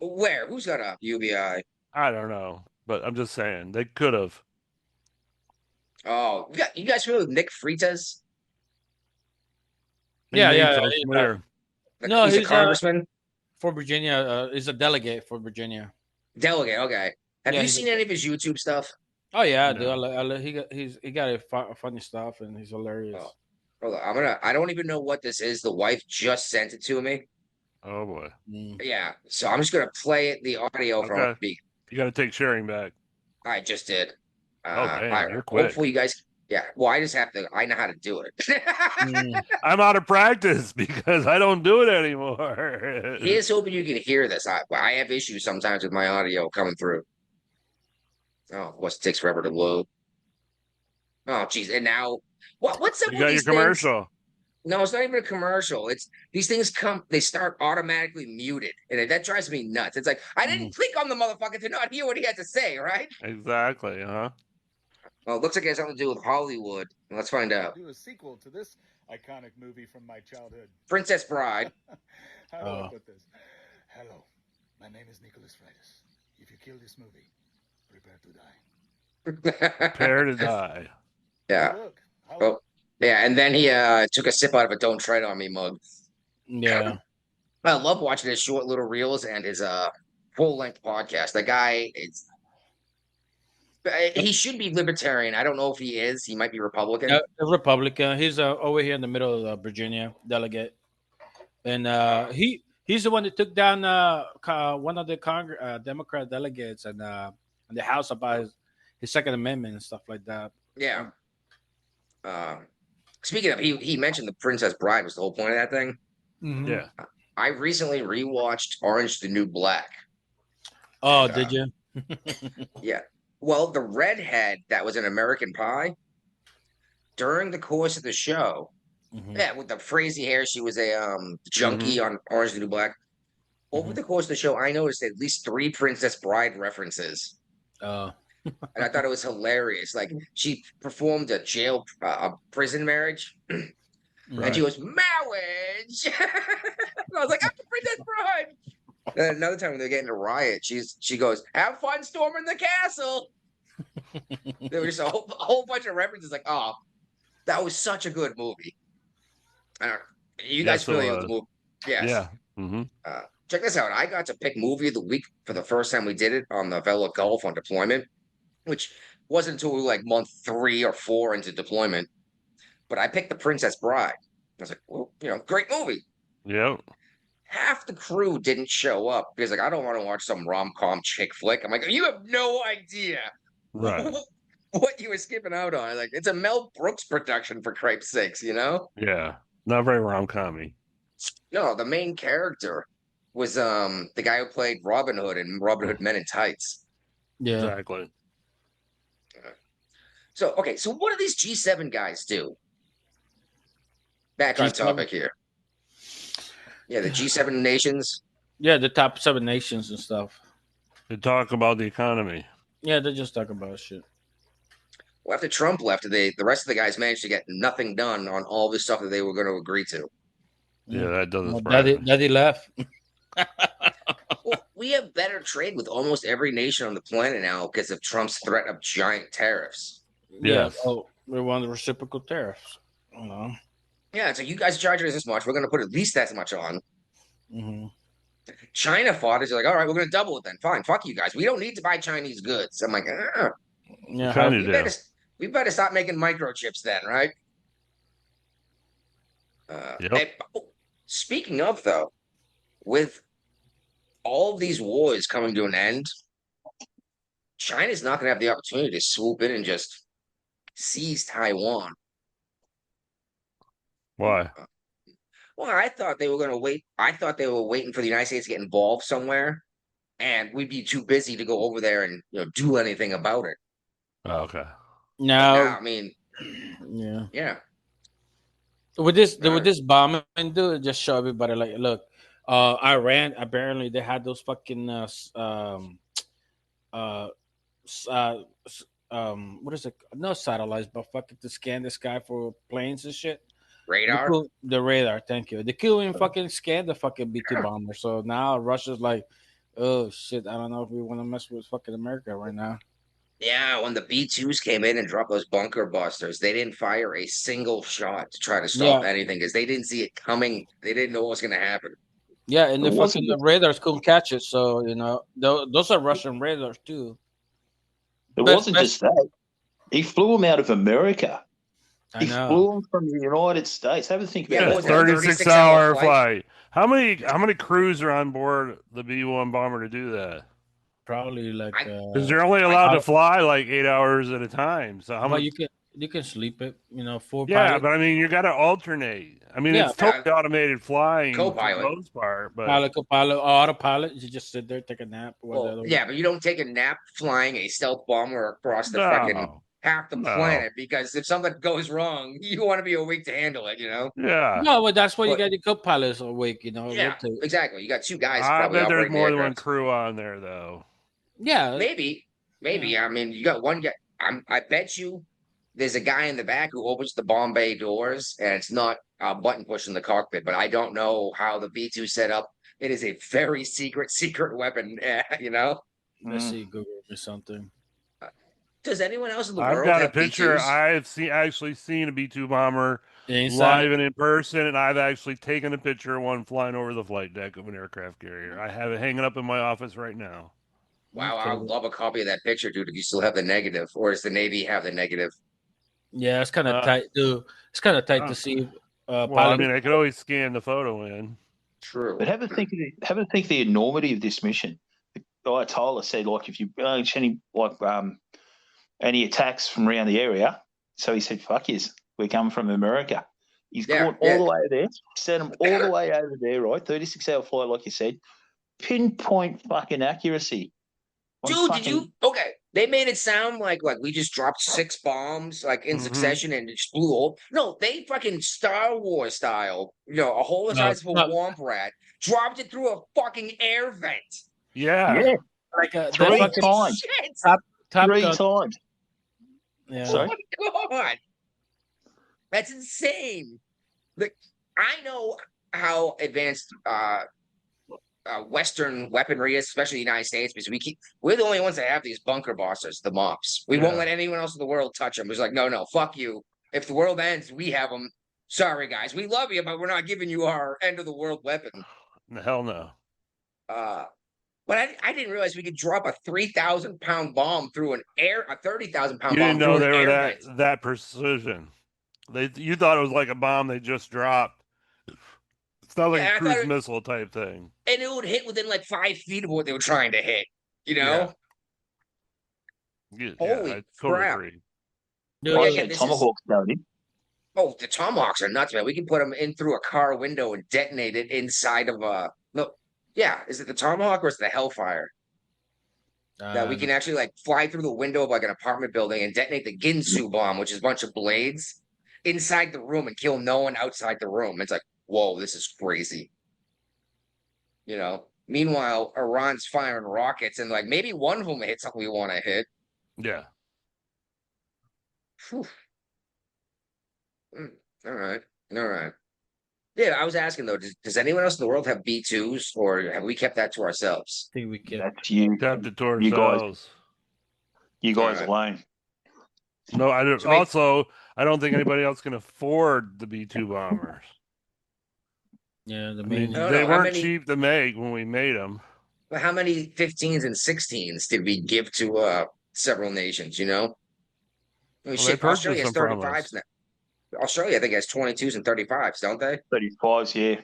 Where? Who's got a UBI? I don't know, but I'm just saying they could have. Oh, you guys familiar with Nick Freitas? Yeah. No, he's a congressman for Virginia. He's a delegate for Virginia. Delegate, okay. Have you seen any of his YouTube stuff? Oh yeah, dude. He got funny stuff and he's hilarious. Oh. Hold on, I don't even know what this is. The wife just sent it to me. Oh boy. Yeah, so I'm just gonna play the audio from me. You got to take sharing back. I just did. You're quick. Hopefully you guys. Yeah, well, I just have to. I know how to do it. I'm out of practice because I don't do it anymore. Here's hoping you can hear this. I have issues sometimes with my audio coming through. Oh, of course, it takes forever to load. Oh, geez, and now what's up You with got these your things? commercial. No, it's not even a commercial. It's these things they start automatically muted, and that drives me nuts. It's like I didn't click on the motherfucker to not hear what he had to say, right? Exactly, huh? Well, it looks like it has something to do with Hollywood. Let's find out. Do a sequel to this iconic movie from my childhood. Princess Bride. How do I put this? Hello, my name is Nicholas Freitas. If you kill this movie, prepare to die. Prepare to die. Yeah. Oh, yeah, and then he took a sip out of a "Don't Tread on Me" mug. Yeah. I love watching his short little reels and his full-length podcast. The guy he should be libertarian. I don't know if he is. He might be Republican. A Republican. He's over here in the middle of Virginia delegate, and he He's the one that took down one of the Democrat delegates and in the House about his Second Amendment and stuff like that. Yeah. Speaking of, he mentioned the Princess Bride was the whole point of that thing. Yeah. I recently rewatched Orange the New Black. Oh, And, did you? Yeah. Well, the redhead that was in American Pie, during the course of the show, yeah, with the crazy hair, she was a junkie on Orange the New Black. Over the course of the show, I noticed at least 3 Princess Bride references. Oh. And I thought it was hilarious. Like, she performed a prison marriage, and she goes, marriage! And I was like, I'm the Princess Bride! And another time when they're getting a riot, she goes, have fun storming the castle! There was just a whole bunch of references, like, oh, that was such a good movie. You guys familiar with the movie? Yes. Yeah. Mm-hmm. Check this out. I got to pick movie of the week for the first time we did it on the Vela Gulf on deployment, which wasn't until like month 3 or 4 into deployment. But I picked The Princess Bride. I was like, well, great movie. Yep. Half the crew didn't show up because, like, I don't want to watch some rom-com chick flick. I'm like, you have no idea Right. what you were skipping out on. Like, it's a Mel Brooks production, for cripe's sakes, Yeah. Not very rom-com-y. No, the main character was the guy who played Robin Hood in Robin Hood Men in Tights. Yeah. Exactly. So, okay, so what do these G7 guys do? Back on G7? topic here. Yeah, the G7 nations. Yeah, the top 7 nations and stuff. They talk about the economy. Yeah, they just talk about shit. Well, after Trump left, the rest of the guys managed to get nothing done on all the stuff that they were going to agree to. Yeah, that doesn't surprise me. Daddy left. Well, we have better trade with almost every nation on the planet now because of Trump's threat of giant tariffs. Yeah. Oh, we want the reciprocal tariffs. Yeah, so you guys charge us this much. We're going to put at least that much on. China fought us. They're like, all right, we're going to double it then. Fine, fuck you guys. We don't need to buy Chinese goods. I'm like, yeah, we better stop making microchips then, right? Speaking of, though, with all these wars coming to an end, China's not going to have the opportunity to swoop in and just seize Taiwan. Why? Well, I thought they were going to wait. I thought they were waiting for the United States to get involved somewhere, and we'd be too busy to go over there and do anything about it. Oh, okay. Now, I mean, yeah. With this bombing, dude, just show everybody like, look, Iran apparently they had those fucking what is it? No satellites, but fucking to scan the sky for planes and shit. Radar. The radar. Thank you. They couldn't even fucking scan the fucking B-2 bomber. So now Russia's like, oh shit, I don't know if we want to mess with fucking America right now. Yeah, when the B-2s came in and dropped those bunker busters, they didn't fire a single shot to try to stop anything because they didn't see it coming. They didn't know what was going to happen. Yeah, and the radars couldn't catch it. So, those are Russian radars too. It wasn't just that. He flew them out of America. I know. Flew them from the United States. Have a think about it. 36-hour flight. How many crews are on board the B-1 bomber to do that? Probably like because they're only allowed to fly like 8 hours at a time. So how much you can sleep it, 4 Yeah, pilots. but I mean you gotta alternate. I mean it's totally automated flying co-pilot. for the most part, but co-pilot, autopilot, you just sit there, take a nap. Yeah, but you don't take a nap flying a stealth bomber across the fucking half the planet because if something goes wrong, you want to be awake to handle it, Yeah. No, but that's why you got your co-pilots awake, Yeah, exactly. You got 2 guys. I probably bet there's operating more the than one aircraft. crew on there though. Yeah. Maybe. I mean, you got one guy. I bet you there's a guy in the back who opens the bomb bay doors, and it's not a button push in the cockpit. But I don't know how the B-2 set up. It is a very secret weapon. Let's see, Google or something. Does anyone else in the world? I've got a have picture. B-2s? I've actually seen a B-2 bomber Inside. live and in person, and I've actually taken a picture of one flying over the flight deck of an aircraft carrier. I have it hanging up in my office right now. Wow, I would love a copy of that picture, dude. If you still have the negative, or does the Navy have the negative? Yeah, it's kind of tight, dude. It's kind of tight to see. Well, I mean, I could always scan the photo in. True. But have a think of the enormity of this mission. The guy Tyler said, like, if you any attacks from around the area, so he said, "Fuck yes, we're coming from America." He's gone all the way there, sent them all the way over there, right? 36-hour flight, like you said, pinpoint fucking accuracy. Dude, did you? Okay, they made it sound like we just dropped 6 bombs like in succession and it just blew up. No, they fucking Star Wars style, a whole the size of a womp rat, dropped it through a fucking air vent. Yeah. Like 3 times. Top 3 Gun. times. Yeah. Sorry? Oh my God. That's insane. Like, I know how advanced Western weaponry is, especially the United States, because we're the only ones that have these bunker busters, the MOPs. We won't let anyone else in the world touch them. It's like, no, fuck you. If the world ends, we have them. Sorry, guys. We love you, but we're not giving you our end of the world weapon. Hell no. But I didn't realize we could drop a 3,000-pound bomb through a 30,000-pound You bomb. didn't know through they an were air vent. that precision. You thought it was like a bomb they just dropped. It's not like a cruise missile type thing. And it would hit within like 5 feet of what they were trying to hit. You know? Yeah, Holy I totally crap. agree. Tomahawks going in. Oh, the Tomahawks are nuts, man. We can put them in through a car window and detonate it inside of a. No, yeah. Is it the Tomahawk or is it the Hellfire? That we can actually like fly through the window of like an apartment building and detonate the Ginsu bomb, which is a bunch of blades inside the room and kill no one outside the room. It's like, whoa, this is crazy. Meanwhile, Iran's firing rockets and like maybe one of them hit something we want to hit. Yeah. Whew. All right. Yeah, I was asking though, does anyone else in the world have B2s, or have we kept that to ourselves? I think we kept. That's you. Kept it to ourselves. You guys alone. No, I don't. Also, I don't think anybody else can afford the B2 bombers. Yeah, they weren't cheap to make when we made them. But how many 15s and 16s did we give to several nations? Shit, Australia has 35s now. Australia, I think, has 22s and 35s, don't they? 35s, yeah.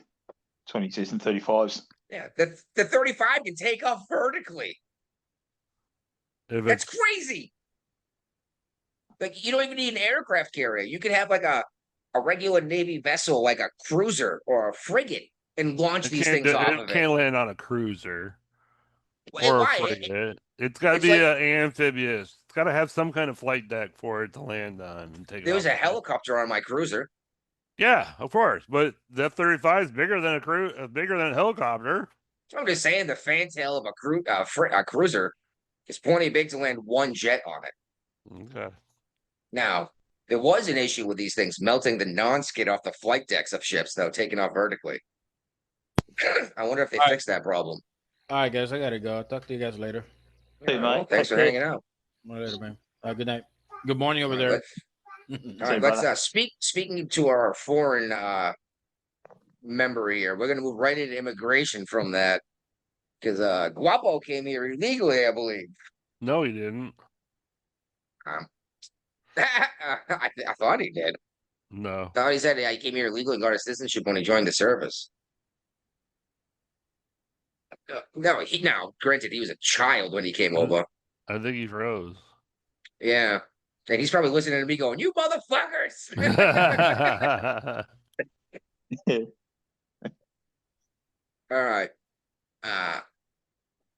22s and 35s. Yeah, the 35 can take off vertically. That's crazy. Like, you don't even need an aircraft carrier. You could have like a regular Navy vessel, like a cruiser or a frigate, and launch these things off of it. It can't land on a cruiser or a frigate. It's got to be an amphibious. It's got to have some kind of flight deck for it to land on and take. There was a helicopter on my cruiser. Yeah, of course, but the F-35 is bigger than a helicopter. So I'm just saying, the fantail of a cruiser is plenty big to land one jet on it. Okay. Now, there was an issue with these things melting the non-skid off the flight decks of ships, though, taking off vertically. I wonder if they fixed that problem. All right, guys, I gotta go. I'll talk to you guys later. Hey, well, thanks for hanging out. Later, man. Good night. Good morning over there. All right, let's speaking to our foreign member here. We're gonna move right into immigration from that, because Guapo came here illegally, I believe. No, he didn't. I thought he did. No. I thought he said he came here illegally and got his citizenship when he joined the service. No, granted, he was a child when he came over. I think he froze. Yeah. And he's probably listening to me going, "You motherfuckers!" All right.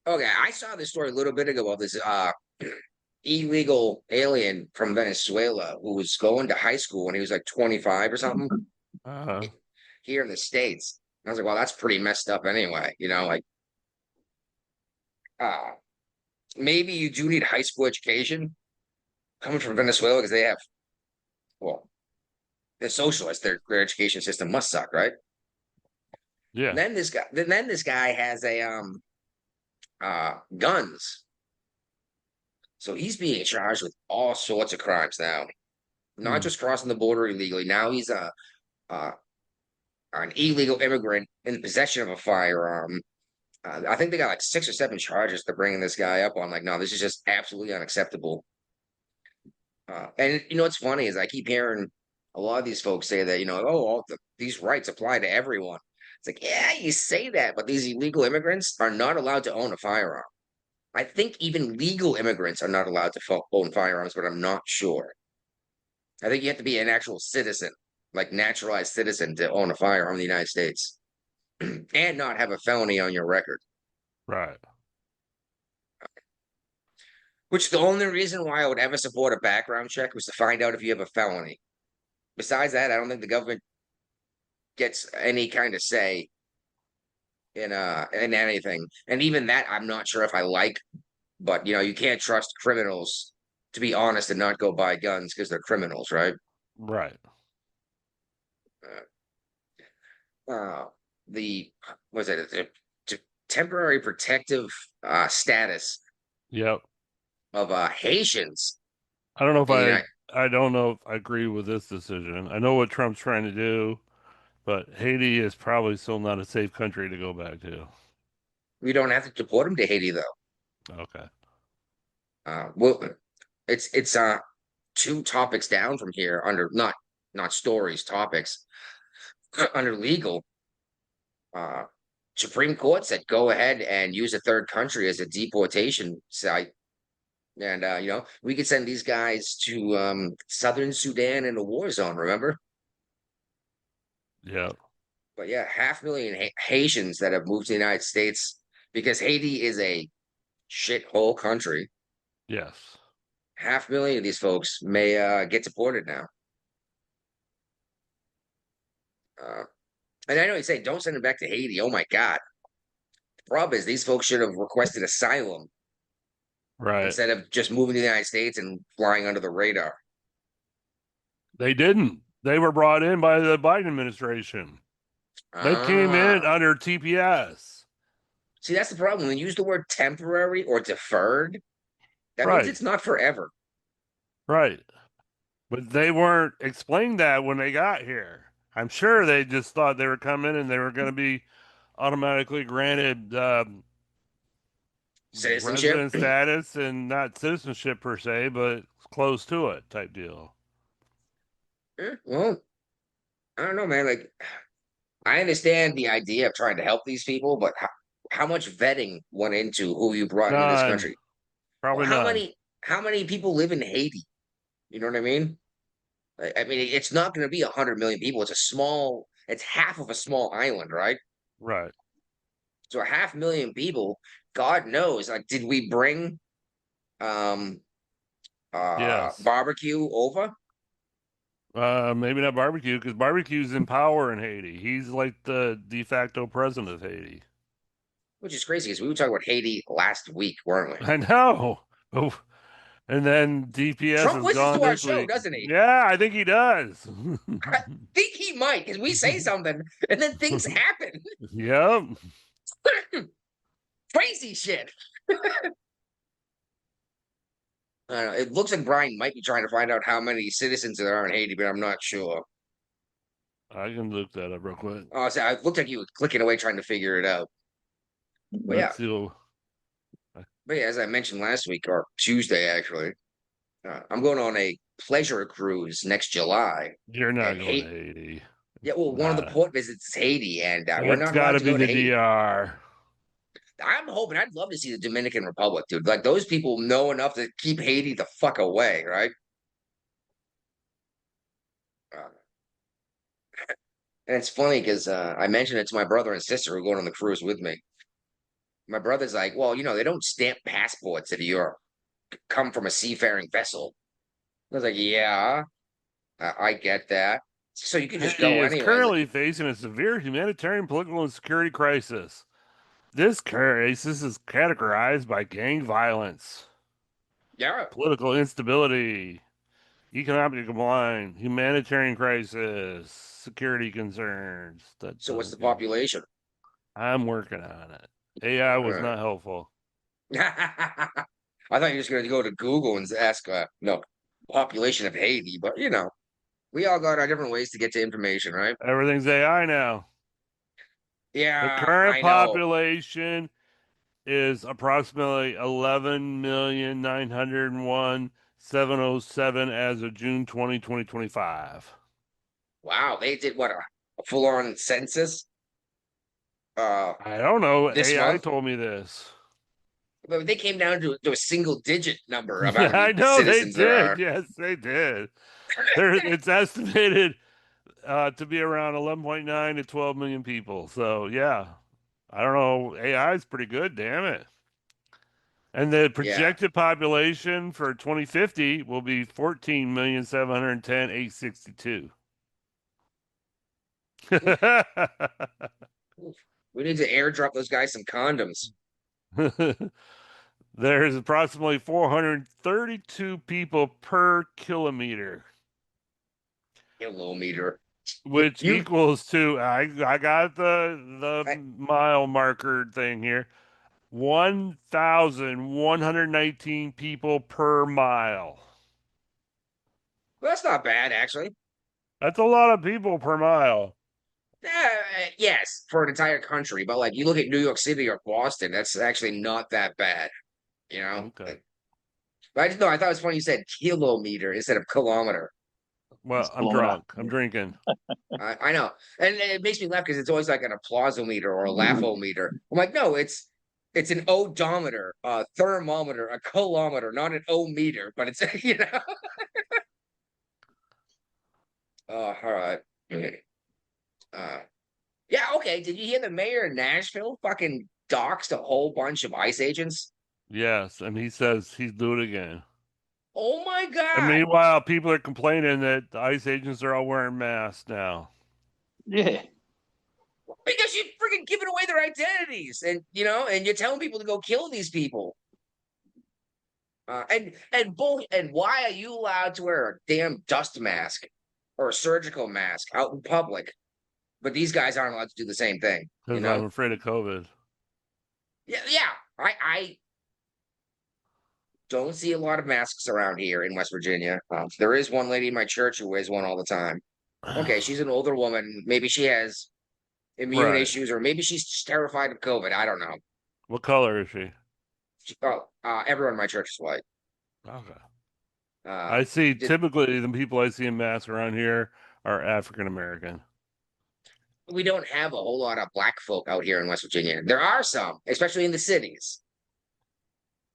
Okay, I saw this story a little bit ago about this illegal alien from Venezuela who was going to high school when he was like 25 or something here in the States. And I was like, well, that's pretty messed up anyway. Maybe you do need high school education coming from Venezuela because they have, they're socialists. Their education system must suck, right? Yeah. And then this guy has guns. So he's being charged with all sorts of crimes now, not just crossing the border illegally. Now he's an illegal immigrant in possession of a firearm. I think they got like 6 or 7 charges to bringing this guy up on. Like, no, this is just absolutely unacceptable. And what's funny is I keep hearing a lot of these folks say that these rights apply to everyone. It's like, yeah, you say that, but these illegal immigrants are not allowed to own a firearm. I think even legal immigrants are not allowed to own firearms, but I'm not sure. I think you have to be an actual citizen, like naturalized citizen, to own a firearm in the United States and not have a felony on your record. Right. Which is the only reason why I would ever support a background check was to find out if you have a felony. Besides that, I don't think the government gets any kind of say in anything. And even that, I'm not sure if I like. But you can't trust criminals to be honest and not go buy guns because they're criminals, right? Right. The was it the temporary protective status Yep. of Haitians. I don't know if in the United- I don't know if I agree with this decision. I know what Trump's trying to do, but Haiti is probably still not a safe country to go back to. We don't have to deport them to Haiti though. Okay. Well, it's two topics down from here under not stories, topics under legal. Supreme Court said go ahead and use a third country as a deportation site. And we could send these guys to southern Sudan in a war zone, remember? Yeah. But yeah, 500,000 Haitians that have moved to the United States because Haiti is a shithole country. Yes. 500,000 of these folks may get deported now. And I know you say don't send them back to Haiti. Oh my God. The problem is these folks should have requested asylum Right. instead of just moving to the United States and flying under the radar. They didn't. They were brought in by the Biden administration. They came in under TPS. See, that's the problem. When you use the word temporary or deferred, that Right. means it's not forever. Right. But they weren't explained that when they got here. I'm sure they just thought they were coming and they were going to be automatically granted Citizenship. resident status and not citizenship per se, but close to it type deal. Well, I don't know, man. Like, I understand the idea of trying to help these people, but how much vetting went into who you brought into this country? Probably how none. how many people live in Haiti? You know what I mean? I mean, it's not going to be 100 million people. It's half of a small island, right? Right. So 500,000 people, God knows. Like, did we bring Yes. barbecue over? Maybe not barbecue, because barbecue's in power in Haiti. He's like the de facto president of Haiti. Which is crazy because we were talking about Haiti last week, weren't we? I know. Oh, and then DPS Trump is listens gone to our this show, week. doesn't he? Yeah, I think he does. I think he might because we say something and then things happen. Yep. Crazy shit. I don't know. It looks like Brian might be trying to find out how many citizens there are in Haiti, but I'm not sure. I can look that up real quick. Oh, so it looked like you were clicking away trying to figure it out. But yeah. But yeah, as I mentioned last week or Tuesday, actually, I'm going on a pleasure cruise next July. You're not going to Haiti. Yeah, well, one of the port visits is Haiti, and we're not got to allowed to be go to the Haiti. DR. I'm hoping. I'd love to see the Dominican Republic, dude. Like those people know enough to keep Haiti the fuck away, right? And it's funny because I mentioned it to my brother and sister who are going on the cruise with me. My brother's like, well, they don't stamp passports if you come from a seafaring vessel. I was like, yeah, I get that. So you can just go Haiti is anyway. currently facing a severe humanitarian, political, and security crisis. This crisis is categorized by gang violence, political instability, economic decline, humanitarian crisis, security concerns. So what's the population? I'm working on it. AI was not helpful. I thought you were just going to go to Google and ask, population of Haiti, but we all got our different ways to get to information, right? Everything's AI now. Yeah, the current I know. population is approximately 11,901,707 as of June 20, 2025. Wow, they did what, a full-on census? I don't know. this AI month. told me this. But they came down to a single digit number of how I many know they citizens there did. are. Yes, they did. It's estimated to be around 11.9 to 12 million people. So yeah, I don't know. AI is pretty good. Damn it. And the Yeah. projected population for 2050 will be 14,710,862. We need to airdrop those guys some condoms. There's approximately 432 people per kilometer, Kilometer. which You equals to I got the I, mile marker thing here. 1,119 people per mile. well, that's not bad actually. That's a lot of people per mile. Yes, for an entire country, but like you look at New York City or Boston, that's actually not that bad, you know. Okay. But I just know I thought it was funny you said kilometer instead of kilometer. Well, I'm kilometer. drunk. I'm drinking. I know, and it makes me laugh because it's always like an applausometer or a laughometer. I'm like, no, it's an odometer, a thermometer, a kilometer, not an o-meter, but it's you know. All right. Yeah, okay. Did you hear the mayor of Nashville fucking doxed a whole bunch of ICE agents? Yes, and he says he's doing it again. Oh my And God. meanwhile, people are complaining that the ICE agents are all wearing masks now. Yeah. Because you're freaking giving away their identities and you know, and you're telling people to go kill these people. And why are you allowed to wear a damn dust mask or a surgical mask out in public, but these guys aren't allowed to do the same thing? You Because I'm know? afraid of COVID. Yeah. I don't see a lot of masks around here in West Virginia. There is one lady in my church who wears one all the time. Okay, she's an older woman. Maybe she has immune Right. issues, or maybe she's just terrified of COVID. I don't know. What color is she? Everyone in my church is white. Okay. Uh, I see just, typically the people I see in masks around here are African American. we don't have a whole lot of black folk out here in West Virginia. There are some, especially in the cities,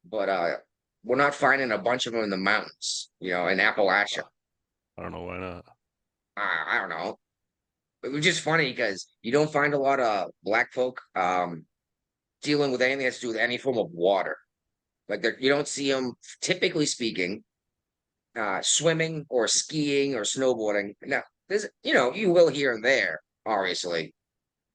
but we're not finding a bunch of them in the mountains. You know, in Appalachia. I don't know why not. I don't know. It was just funny because you don't find a lot of black folk dealing with anything that's to do with any form of water. Like you don't see them, typically speaking, swimming or skiing or snowboarding. Now, there's you will here and there, obviously.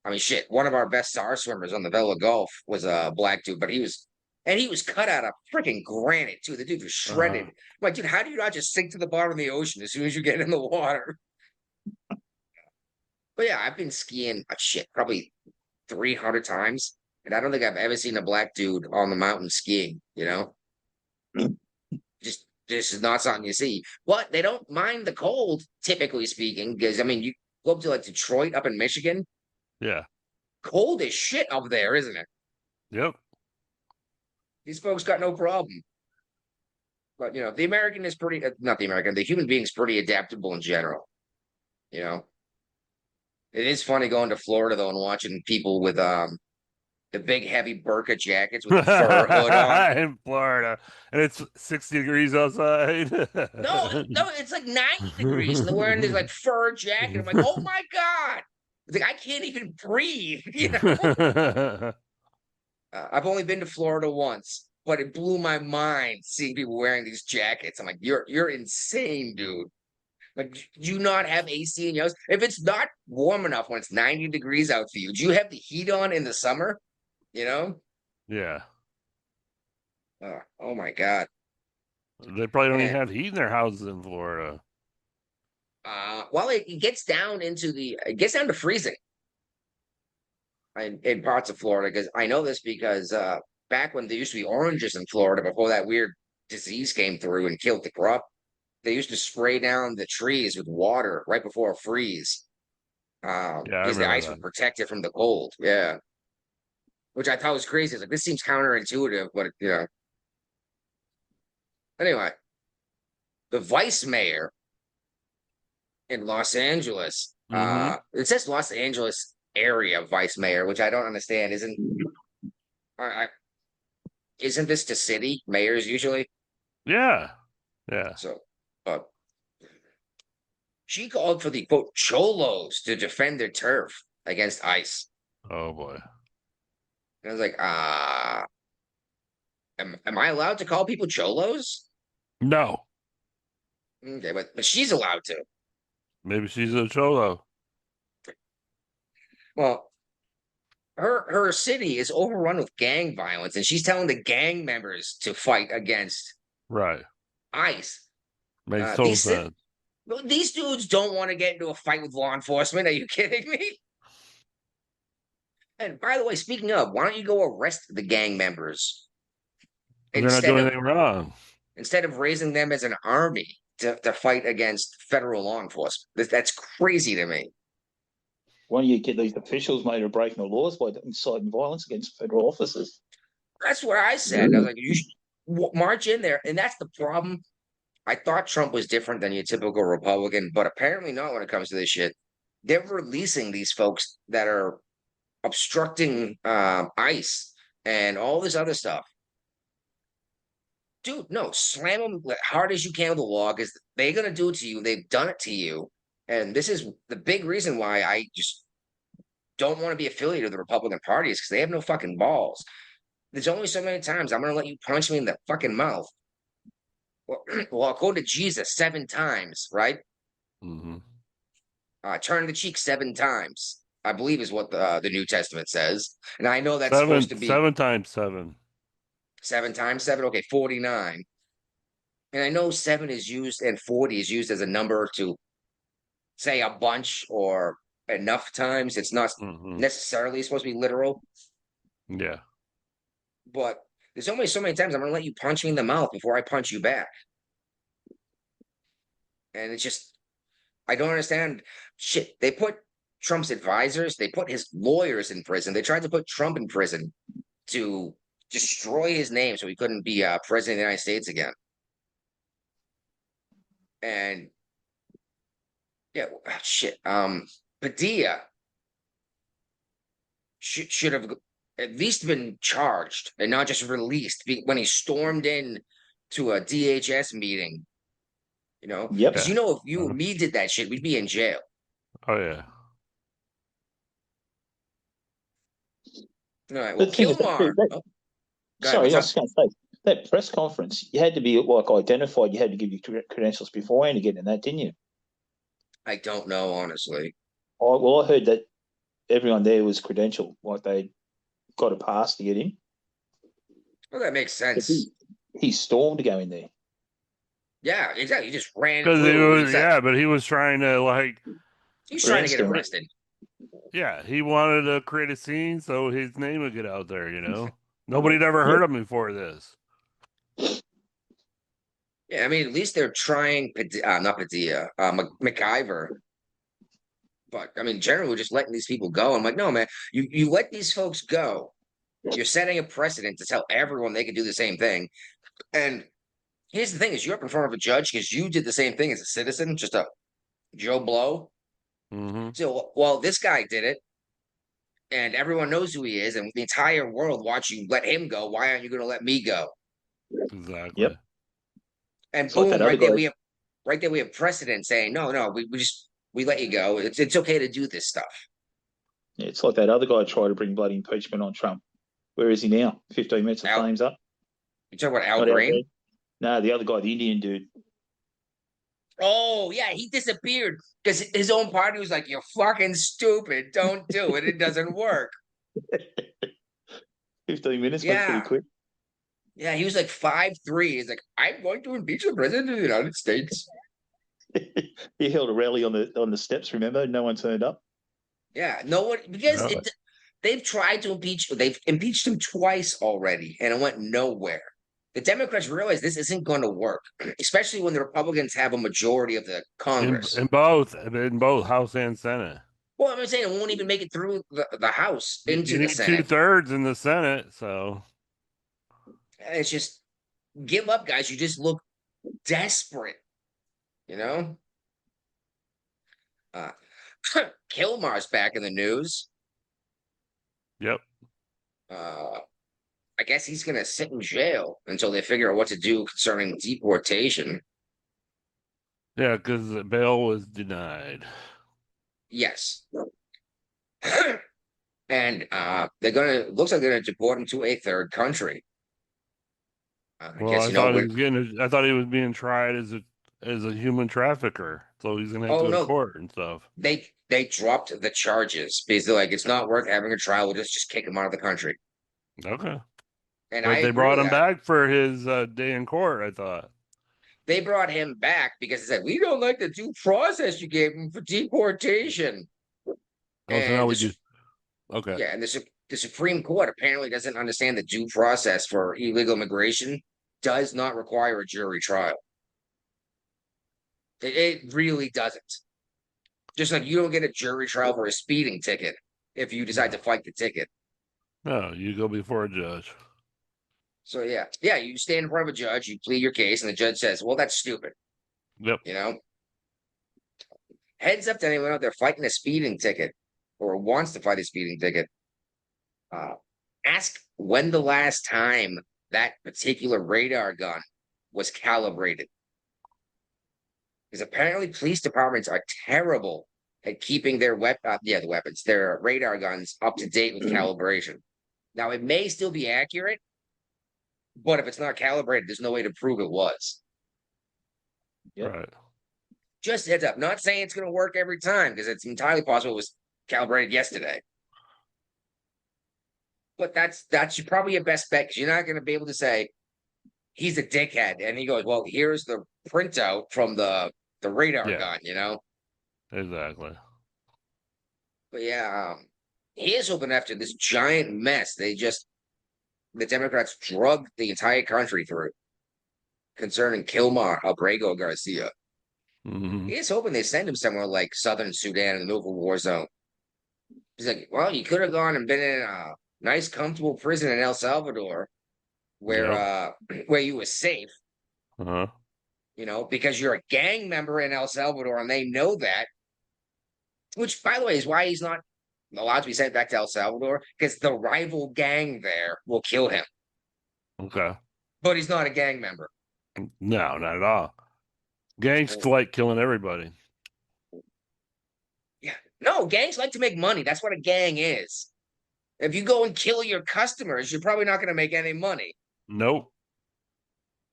I mean, shit. One of our best star swimmers on the Vela Gulf was a black dude, but he was cut out of freaking granite too. The dude was shredded. I'm like, dude, how do you not just sink to the bottom of the ocean as soon as you get in the water? But yeah, I've been skiing probably 300 times. And I don't think I've ever seen a black dude on the mountain skiing, you know? Just this is not something you see. But they don't mind the cold, typically speaking, because I mean you go up to like Detroit up in Michigan, Yeah. cold as shit up there, isn't it? Yep. These folks got no problem. But the American is pretty not the American, the human being's pretty adaptable in general. You know? It is funny going to Florida though and watching people with the big heavy burqa jackets with the fur hood on. In Florida, and it's 60 degrees outside. No, it's like 90 degrees, and they're wearing this like fur jacket. I'm like, oh my God. It's like I can't even breathe, you know. I've only been to Florida once, but it blew my mind seeing people wearing these jackets. I'm like, you're insane, dude. Like, do you not have AC in your house? If it's not warm enough when it's 90 degrees out for you, do you have the heat on in the summer? You know? Yeah. Oh my God. They probably don't even And have heat in their houses in Florida. well, it gets down to freezing in parts of Florida because I know this because back when there used to be oranges in Florida before that weird disease came through and killed the crop, they used to spray down the trees with water right before a freeze Yeah, I because the remember ice would protect it from the cold. Yeah, which I thought was crazy. It's like this seems counterintuitive, but Anyway, the vice mayor in Los Angeles, that. it says Los Angeles area vice mayor, which I don't understand. Isn't this the city mayors usually? Yeah. Yeah. So, she called for the quote cholos to defend their turf against ICE. Oh boy. And I was like, am I allowed to call people cholos? No. Okay, but she's allowed to. Maybe she's a cholo. Well, her city is overrun with gang violence, and she's telling the gang members to fight against Right. ICE. Makes total sense. These dudes don't want to get into a fight with law enforcement. Are you kidding me? And by the way, speaking of, why don't you go arrest the gang members? They're not doing anything wrong. Instead of raising them as an army to fight against federal law enforcement. That's crazy to me. Why don't you get these officials made of breaking the laws by inciting violence against federal officers? That's what I said. I was like, you should march in there. And that's the problem. I thought Trump was different than your typical Republican, but apparently not when it comes to this shit. They're releasing these folks that are obstructing ICE and all this other stuff. Dude, no, slam them as hard as you can with the law because they're going to do it to you. They've done it to you. And this is the big reason why I just don't want to be affiliated with the Republican Party is because they have no fucking balls. There's only so many times I'm going to let you punch me in the fucking mouth. Well, I'll go to Jesus 7 times, right? Mm-hmm. Turn the cheek 7 times, I believe is what the New Testament says. And I know that's supposed to be 7 times 7. 7 times 7. Okay, 49. And I know 7 is used and 40 is used as a number to say a bunch or enough times. It's not necessarily supposed to be literal. Yeah. But there's only so many times I'm going to let you punch me in the mouth before I punch you back. And it's just, I don't understand. Shit, they put Trump's advisors, they put his lawyers in prison. They tried to put Trump in prison to destroy his name so he couldn't be president of the United States again. And yeah, shit. Padilla should have at least been charged and not just released when he stormed in to a DHS meeting. You know, Yep. because you know, if you and me did that shit, we'd be in jail. Oh yeah. All right. Well, Kilmar. Sorry, I was going to say that press conference. You had to be like identified. You had to give your credentials beforehand to get in that, didn't you? I don't know, honestly. I heard that everyone there was credentialed, like they got a pass to get in. Well, that makes sense. He stormed to go in there. Yeah, exactly. He just ran because through. but he was trying to he's trying to get arrested. Yeah, he wanted to create a scene so his name would get out there. You know, nobody'd ever heard of him before this. Yeah, I mean, at least they're trying. Not Padilla, McIver. But I mean, generally, we're just letting these people go. I'm like, no, man, you let these folks go. You're setting a precedent to tell everyone they can do the same thing. And here's the thing: is you're up in front of a judge because you did the same thing as a citizen, just a Joe Blow. Mm-hmm. So, well, this guy did it, and everyone knows who he is, and the entire world wants you let him go. Why aren't you going to let me go? Exactly. Yep. And it's boom, like right there we have precedent saying no, we let you go. It's okay to do this stuff. Yeah, it's like that other guy tried to bring bloody impeachment on Trump. Where is he now? 15 minutes of flame's up. You talking about Al Green? No, the other guy, the Indian dude. Oh, yeah, he disappeared because his own party was like, you're fucking stupid. Don't do it. It doesn't work. 15 minutes went pretty quick. Yeah, he was like 5'3". He's like, I'm going to impeach the president of the United States. He held a rally on the steps, remember? No one turned up. Yeah, no one, because they've tried to impeach, they've impeached him twice already, and it went nowhere. The Democrats realize this isn't going to work, especially when the Republicans have a majority of the Congress. In both House and Senate. Well, I'm saying it won't even make it through the House into the Senate. 2/3 in the Senate, so it's just give up, guys. You just look desperate, you know. Kilmar's back in the news. Yep. I guess he's gonna sit in jail until they figure out what to do concerning deportation. Yeah, because bail was denied. Yes. And they're gonna looks like they're gonna deport him to a third country. I Well, guess I you know thought he what. was getting. I thought he was being tried as a human trafficker, so he's gonna have to Oh go to no, court and stuff. they dropped the charges because they're like it's not worth having a trial. We'll just kick him out of the country. Okay, And I but they agree brought with him that. back for his day in court. I thought. They brought him back because they said we don't like the due process you gave him for deportation. Oh, so now And we do. Okay. yeah, and the Supreme Court apparently doesn't understand the due process for illegal immigration does not require a jury trial. It really doesn't. Just like you don't get a jury trial for a speeding ticket if you decide to fight the ticket. No, you go before a judge. So yeah, you stand in front of a judge, you plead your case, and the judge says, "Well, that's stupid." Yep. You know, heads up to anyone out there fighting a speeding ticket or wants to fight a speeding ticket. Ask when the last time that particular radar gun was calibrated. Because apparently police departments are terrible at keeping their their radar guns up to date with calibration. Now it may still be accurate, but if it's not calibrated, there's no way to prove it was. Yep. Right. Just heads up. Not saying it's going to work every time because it's entirely possible it was calibrated yesterday. But that's probably your best bet because you're not going to be able to say he's a dickhead and he goes, "Well, here's the printout from the radar gun," you know. Exactly. But yeah, here's hoping after this giant mess, the Democrats drugged the entire country through concerning Kilmar Abrego Garcia. Mm-hmm. He's hoping they send him somewhere like Southern Sudan in the middle of a war zone. He's like, well, you could have gone and been in a nice, comfortable prison in El Salvador where where you were safe, Uh-huh. you know, because you're a gang member in El Salvador and they know that. Which, by the way, is why he's not allowed to be sent back to El Salvador because the rival gang there will kill him. Okay. But he's not a gang member. No, not at all. Gangs like killing everybody. Yeah. No, gangs like to make money. That's what a gang is. If you go and kill your customers, you're probably not going to make any money. Nope.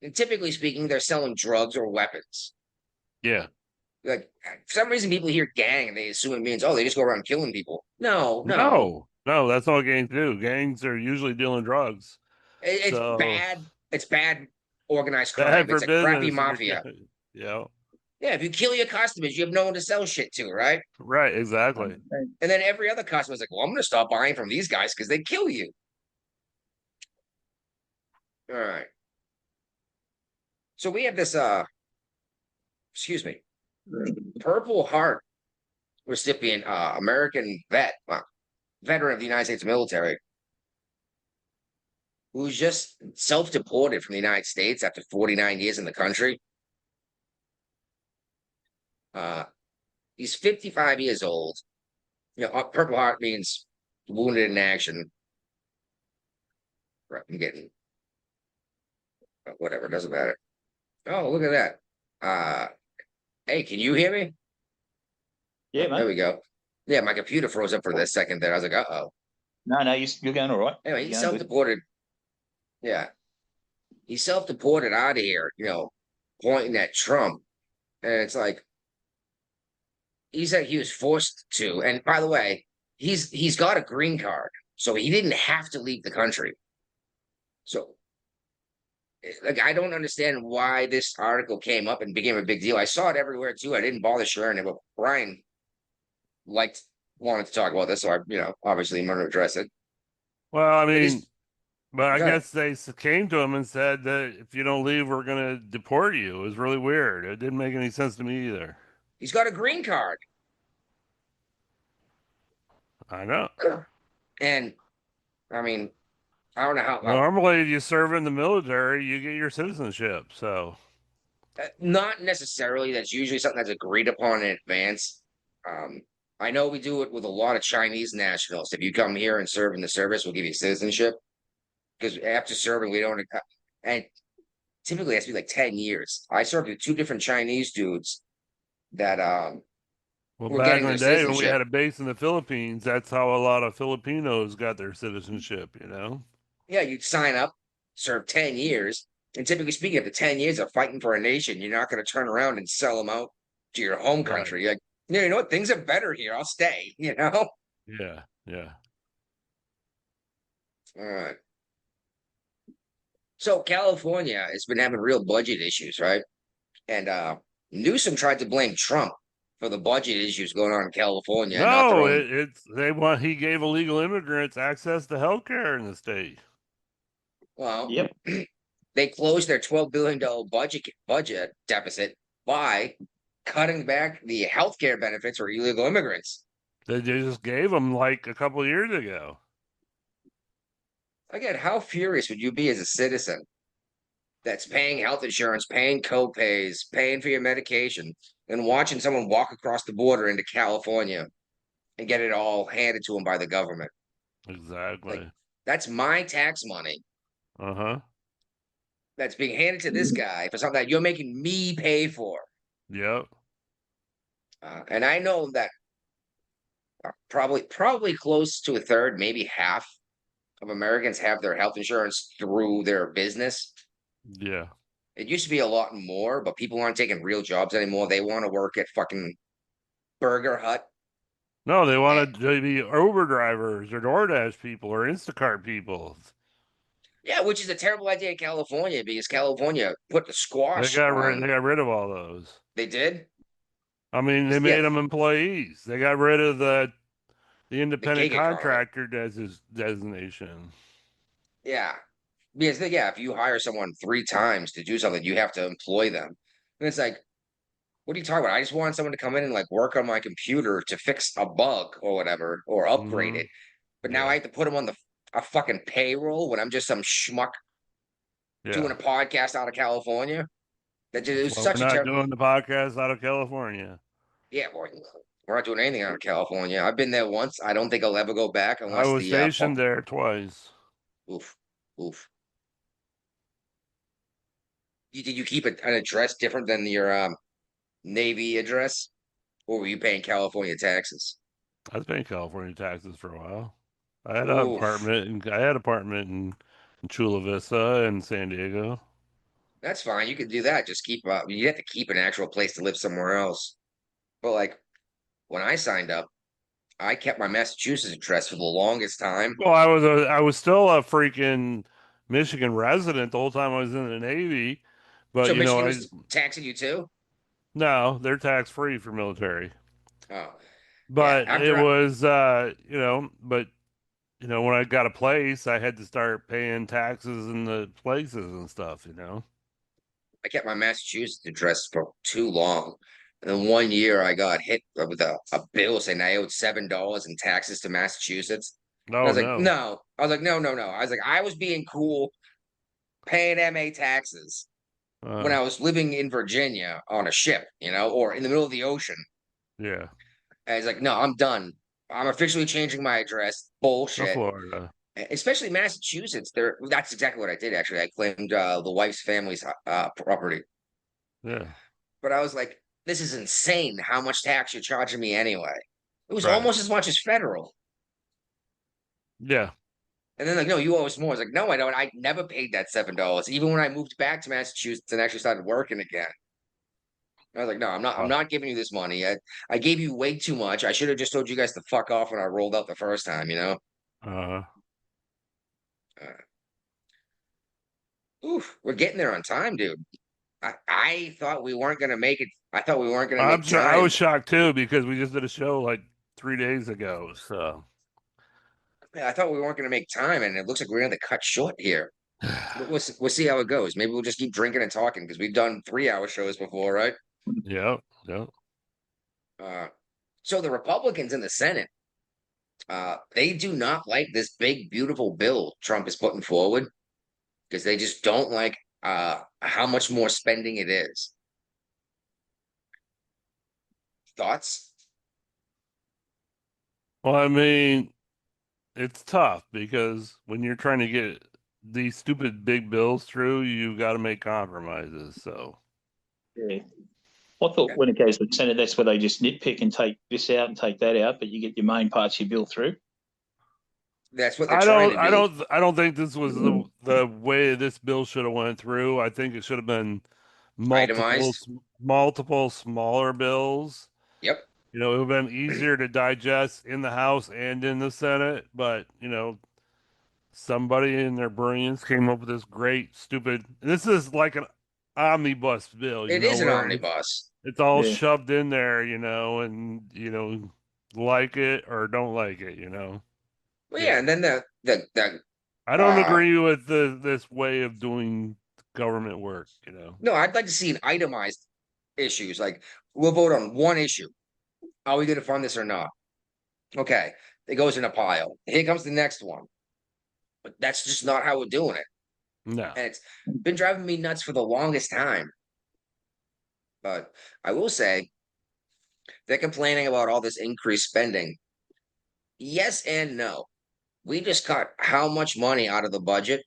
And typically speaking, they're selling drugs or weapons. Yeah. Like for some reason, people hear gang and they assume it means they just go around killing people. No. No, that's not what gangs do. Gangs are usually dealing drugs. It's so, bad. It's bad organized crime. Bad for It's a crappy business. mafia. Yeah. Yeah, if you kill your customers, you have no one to sell shit to, right? Right, exactly. And then every other customer's like, well, I'm going to stop buying from these guys because they kill you. All right. So we have this, Purple Heart recipient, American veteran of the United States military, who's just self-deported from the United States after 49 years in the country. He's 55 years old. You know, Purple Heart means wounded in action. Right, I'm getting whatever, doesn't matter. Oh, look at that. Hey, can you hear me? Yeah, mate. There we go. Yeah, my computer froze up for this second there. I was like, uh-oh. No, you're going all right. Anyway, he's self-deported. Yeah. He's self-deported out of here, you know, pointing at Trump. And it's like, he said he was forced to. And by the way, he's got a green card, so he didn't have to leave the country. So, like, I don't understand why this article came up and became a big deal. I saw it everywhere too. I didn't bother sharing it, but Brian wanted to talk about this, so obviously I'm going to address it. Well, I mean, but I guess they came to him and said that if you don't leave, we're going to deport you. It was really weird. It didn't make any sense to me either. He's got a green card. I know. And I mean, I don't know how. Normally, if you serve in the military, you get your citizenship. So, not necessarily. That's usually something that's agreed upon in advance. I know we do it with a lot of Chinese nationals. If you come here and serve in the service, we'll give you citizenship. Because after serving, we don't, and typically it has to be like 10 years. I served with two different Chinese dudes that Well, were back getting in the their day when we citizenship. had a base in the Philippines, that's how a lot of Filipinos got their citizenship, you know? Yeah, you'd sign up, serve 10 years, and typically speaking, after 10 years of fighting for a nation, you're not going to turn around and sell them out to your home Right. country. Like, yeah, you know what? Things are better here. I'll stay, you know? Yeah, yeah. All right. So California has been having real budget issues, right? And Newsom tried to blame Trump for the budget issues going on in California and not their No, own. he gave illegal immigrants access to health care in the state. Well, Yep. they closed their $12 billion budget deficit by cutting back the health care benefits for illegal immigrants. They just gave them like a couple of years ago. Again, how furious would you be as a citizen that's paying health insurance, paying co-pays, paying for your medication, and watching someone walk across the border into California and get it all handed to them by the government? Like, Exactly. that's my tax money Uh-huh. that's being handed to this guy for something that you're making me pay for. Yep. And I know that probably close to a third, maybe half of Americans have their health insurance through their business. Yeah. It used to be a lot more, but people aren't taking real jobs anymore. They want to work at fucking Burger Hut. No, they And, wanted to be Uber drivers or DoorDash people or Instacart people. yeah, which is a terrible idea in California because California put the They squash got rid on. they got rid of all those. They did? I mean, they Yeah, made them employees. They got rid of the the independent gig economy. contractor designation. Yeah. Because yeah, if you hire someone 3 times to do something, you have to employ them. And it's like, what are you talking about? I just want someone to come in and like work on my computer to fix a bug or whatever, or upgrade Mm-hmm. it. But now Yeah. I have to put them on a fucking payroll when I'm just some schmuck doing a Yeah. podcast out of California. That just, it That's was why such we're a not terrible. doing the podcast out of California. Yeah, boy, we're not doing anything out of California. I've been there once. I don't think I'll ever go back I unless was stationed there twice. oof, oof. Did you keep an address different than your Navy address, or were you paying California taxes? I was paying California taxes for a while. I had an Oof, apartment and I had an apartment in Chula Vista and San Diego. that's fine. You could do that. Just keep you have to keep an actual place to live somewhere else. But like when I signed up, I kept my Massachusetts address for the longest time. Well, I was still a freaking Michigan resident the whole time I was in the Navy, but So you know, Michigan I was taxing you too? no, they're tax free for military. Oh, yeah. But it After I, was when I got a place, I had to start paying taxes in the places and stuff, you know. I kept my Massachusetts address for too long. And then one year I got hit with a bill saying I owed $7 in taxes to Massachusetts. And I Oh was like, no. no. I was like, no, no, no. I was like, I was being cool paying MA taxes when Uh I was living in Virginia on a ship, or in the middle of the ocean. yeah. And he's like, no, I'm done. I'm officially changing my address. Go Bullshit. Florida. Especially Massachusetts. That's exactly what I did, actually. I claimed the wife's family's property. Yeah. But I was like, this is insane how much tax you're charging me anyway. It was Right. almost as much as federal. Yeah. And then like, no, you owe us more. I was like, no, I don't. I never paid that $7. Even when I moved back to Massachusetts and actually started working again. I was like, no, I'm Uh, not giving you this money. I gave you way too much. I should have just told you guys to fuck off when I rolled out the first time. uh Uh, oof, we're getting there on time, dude. I thought we weren't gonna make it. I thought we weren't gonna I'm make sure I time. was shocked too because we just did a show like 3 days ago. So I thought we weren't gonna make time, and it looks like we're gonna have to cut short here. But we'll see how it goes. Maybe we'll just keep drinking and talking because we've done 3-hour shows before, right? yeah, yeah. Uh, so the Republicans in the Senate, they do not like this big, beautiful bill Trump is putting forward because they just don't like how much more spending it is. Thoughts? Well, I mean, it's tough because when you're trying to get these stupid big bills through, you got to make compromises. So, Yeah. I thought when it goes to the Senate, that's where they just nitpick and take this out and take that out, but you get your main parts of your bill through. That's what they're trying to do. I don't think this was the way this bill should have went through. I think it should have been Itemized. multiple smaller bills. Yep. You know, it would have been easier to digest in the House and in the Senate, but you know, somebody in their brilliance came up with this great, stupid. This is like an omnibus bill, you It know, is an where omnibus. it's all Yeah. shoved in there, you know, and you know, like it or don't like it, you know. Well, yeah, and then the I don't agree with this way of doing government work, you know. no, I'd like to see an itemized issues. Like we'll vote on one issue. Are we going to fund this or not? Okay, it goes in a pile. Here comes the next one. But that's just not how we're doing it. No. And it's been driving me nuts for the longest time. But I will say they're complaining about all this increased spending. Yes and no. We just cut how much money out of the budget?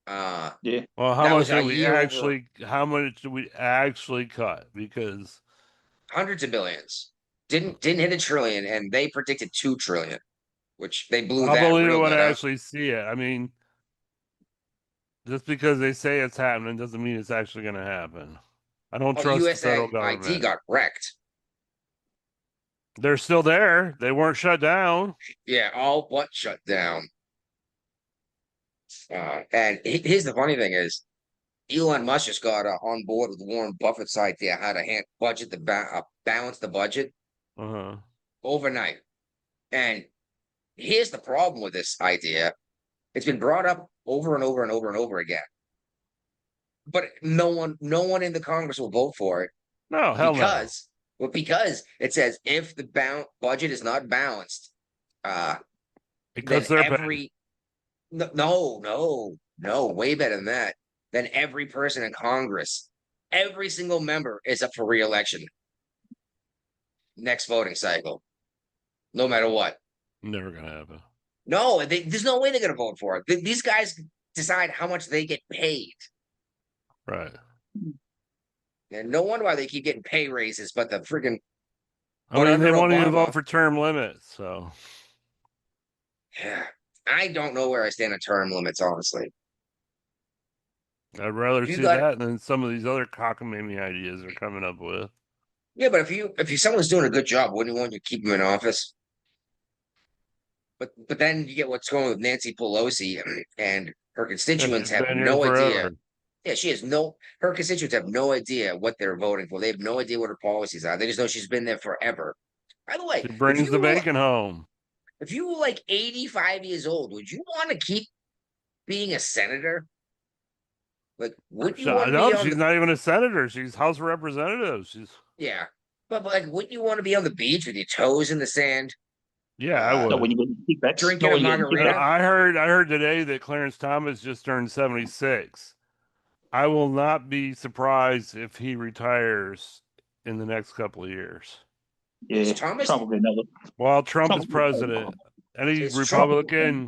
Yeah. Well, That was a year over how much did we actually cut? Because hundreds of billions. Didn't hit a trillion, and they predicted 2 trillion, which they blew I'll that believe it real when I good, huh? actually see it. I mean, just because they say it's happening doesn't mean it's actually going to happen. I don't Oh, trust the federal USAID government. got wrecked. They're still there. They weren't shut down. Yeah, all but shut down. And here's the funny thing is, Elon Musk just got on board with Warren Buffett's idea how to balance the budget Uh-huh. overnight. And here's the problem with this idea: it's been brought up over and over and over and over again, but no one in the Congress will vote for it No, hell because it says if the budget is not balanced, then because they're every no, way better than that. Then every person in Congress, every single member is up for re-election next voting cycle, no matter what. never gonna happen. No, there's no way they're gonna vote for it. These guys decide how much they get paid, Right. and no wonder why they keep getting pay raises. But the freaking I mean, they won't even Obama, vote for term limits, so yeah, I don't know where I stand on term limits, honestly. I'd rather You see got- that than some of these other cockamamie ideas they're coming up with. Yeah, but if someone's doing a good job, wouldn't you want to keep them in office? But then you get what's going on with Nancy Pelosi and her constituents have Been here no idea. forever. Yeah, her constituents have no idea what they're voting for. They have no idea what her policies are. They just know she's been there forever. By the way, She brings the bacon home. If you were like 85 years old, would you want to keep being a senator? Like, would you want to No, be on she's not even a senator. She's House of Representatives. She's Yeah. But like, wouldn't you want to be on the beach with your toes in the sand? Yeah, I would. No, when you keep that Drinking a margarita. I heard today that Clarence Thomas just turned 76. I will not be surprised if he retires in the next couple of years. Yeah, Thomas? Trump will be another. While Trump is president, any It's Republican,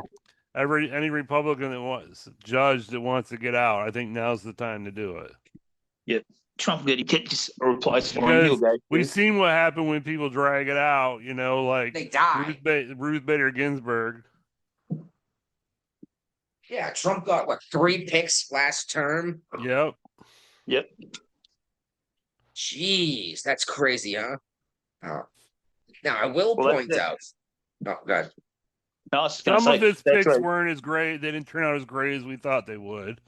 any Republican that wants judge that wants to get out, I think now's the time to do it. Yeah, Trump will get a replacement. Because we've seen what happened when people drag it out, you know, like They die. Ruth Bader Ginsburg. Yeah, Trump got what 3 picks last term. Yep. Jeez, that's crazy, huh? Oh. Now I will point out. Oh, God. No, Some of his picks weren't as great. They didn't turn out as great as we thought they would.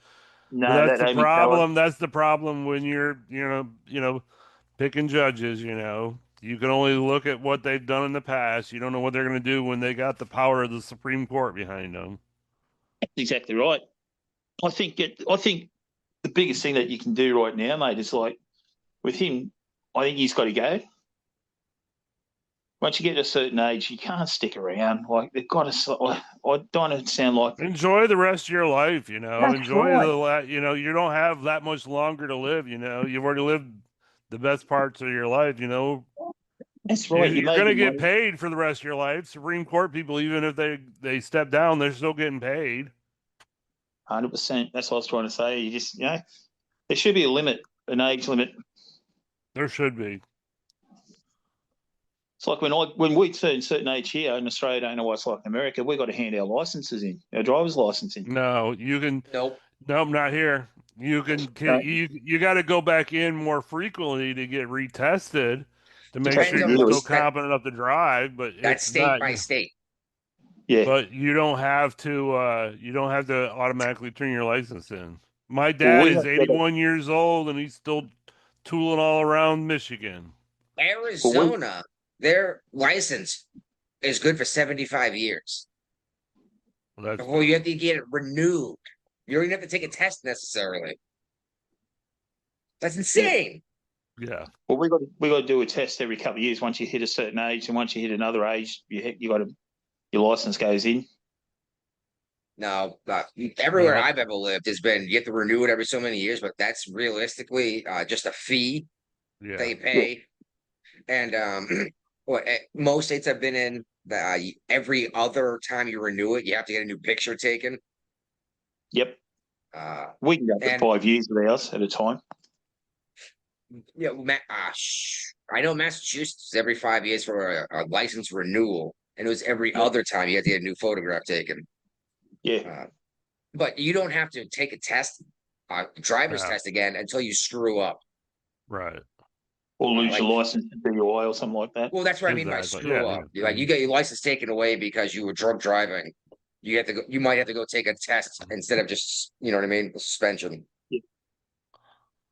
No, but that's the problem. That's the problem when you're, picking judges. You can only look at what they've done in the past. You don't know what they're going to do when they got the power of the Supreme Court behind them. That's exactly right. I think the biggest thing that you can do right now, mate, is like with him. I think he's got to go. Once you get to a certain age, you can't stick around. Like they've got to. I don't understand. Like enjoy the rest of your life. That's Enjoy right. you don't have that much longer to live. You've already lived the best parts of your life. That's right. You're made going to your get money. paid for the rest of your life. Supreme Court people, even if they step down, they're still getting paid. 100%. That's what I was trying to say. You just, there should be a limit, an age limit. There should be. It's like when we turn certain age here in Australia, I don't know what it's like in America, we've got to hand our licenses in, our driver's license in. No, you can. Nope. Nope, not here. You can. You got to go back in more frequently to get retested to make Depends sure on you're what still that- competent enough to drive. But That's it's state not. by state. Yeah. But you don't have to. You don't have to automatically turn your license in. My Well, dad we is have got to- 81 years old and he's still tooling all around Michigan. Arizona, their license is good for 75 years. Well, that's Before you have to get it renewed. You don't even have to take a test necessarily. That's insane. yeah. Well, we got to do a test every couple of years. Once you hit a certain age, and once you hit another age, you got to your license goes in. No, everywhere No. I've ever lived has been you have to renew it every so many years, but that's realistically just a fee Yeah. they pay. And most states I've been in, every other time you renew it, you have to get a new picture taken. Yep. Uh, We can go for and- 5 years with ours at a time. Yeah, I know Massachusetts is every 5 years for a license renewal, and it was every other time you had to get a new photograph taken. Yeah. But you don't have to take a test, driver's Yeah. test again until you screw up. Right. Or lose like- your license to DUI or something like that. Well, that's what I mean by Exactly. screw Yeah, up. yeah. Like you get your license taken away because you were drunk driving. You have to go. You might have to go take a test instead of just, you know what I mean, suspension.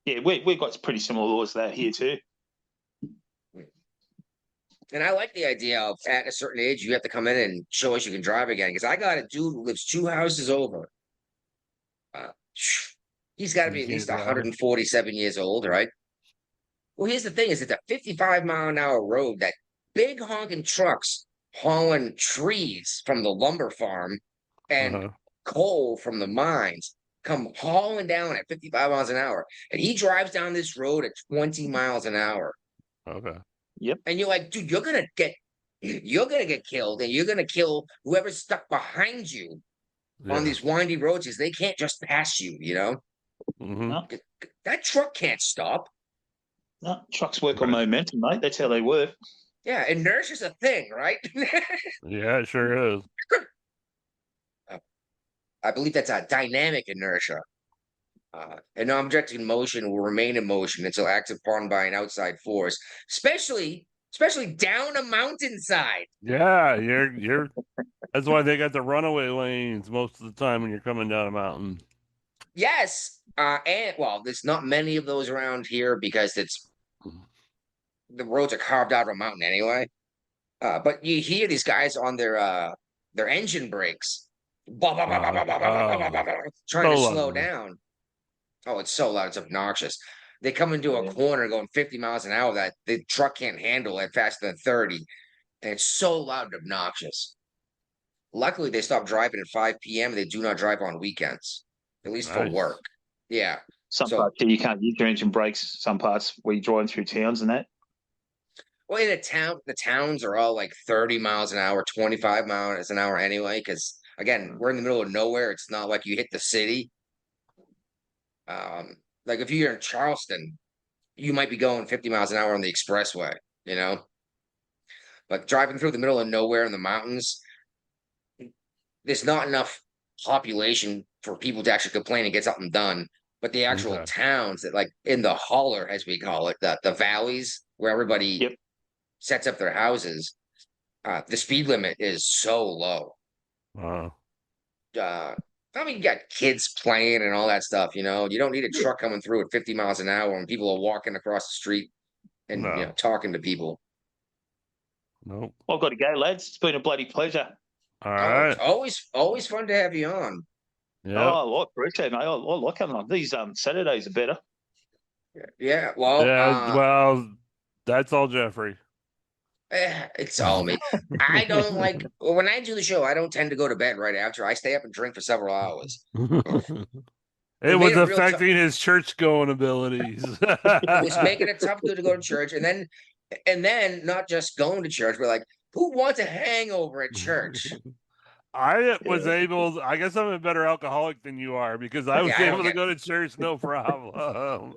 Yeah, we've got pretty similar laws to that here too. And I like the idea of at a certain age you have to come in and show us you can drive again. Because I got a dude who lives 2 houses over. He's got to be You at can't least drive. 147 years old, right? Well, here's the thing: is it's a 55-mile-an-hour road that big honking trucks hauling trees from the lumber farm and Uh-huh. coal from the mines come hauling down at 55 miles an hour, and he drives down this road at 20 miles an hour. Okay. And you're like, dude, you're gonna get killed, and you're gonna kill whoever's stuck behind you on Yeah. these windy roads, because they can't just pass you, you know? Mhm. No, That truck can't stop. no, trucks work on momentum, mate. That's how they work. Yeah, inertia's a thing, right? Yeah, it sure is. I believe that's a dynamic inertia. An object in motion will remain in motion until acted upon by an outside force, especially down a mountainside. Yeah, you're that's why they got the runaway lanes most of the time when you're coming down a mountain. Yes, and well, there's not many of those around here because the roads are carved out of a mountain anyway. But you hear these guys on their engine brakes, trying to So slow loud. down. Oh, it's so loud, it's obnoxious. They come into a corner going 50 miles an hour that the truck can't handle at faster than 30, and it's so loud and obnoxious. Luckily, they stop driving at 5 p.m. They do not drive on weekends, at least for Nice. work. Yeah. Some So- parts you can't use your engine brakes. Some parts where you're driving through towns and that. Well, in a town, the towns are all like 30 miles an hour, 25 miles an hour anyway. Because again, we're in the middle of nowhere. It's not like you hit the city. Like if you're in Charleston, you might be going 50 miles an hour on the expressway, you know. But driving through the middle of nowhere in the mountains, there's not enough population for people to actually complain and get something done. But the actual Okay. towns that, like in the holler, as we call it, the valleys where everybody Yep. sets up their houses, the speed limit is so low. I mean, you got kids playing and all that stuff, you know. You don't need a truck coming through at 50 miles an hour when people are walking across the street and No. you know, talking to people. Nope. I've got to go, lads. It's been a bloody pleasure. All Oh, right. it's always fun to have you on. Yeah. Oh, I appreciate it, mate. I like coming on. These Saturdays are better. Yeah, well, Yeah. Well, that's all, Jeffrey. it's all me. I don't like when I do the show. I don't tend to go to bed right after. I stay up and drink for several hours. It was made it real affecting his church going abilities. It was making it tough to go to church, and then And then not just going to church, but like, who wants a hangover at church? I was Yeah. able. I guess I'm a better alcoholic than you are because I Okay, was I don't able to get. go to church no problem.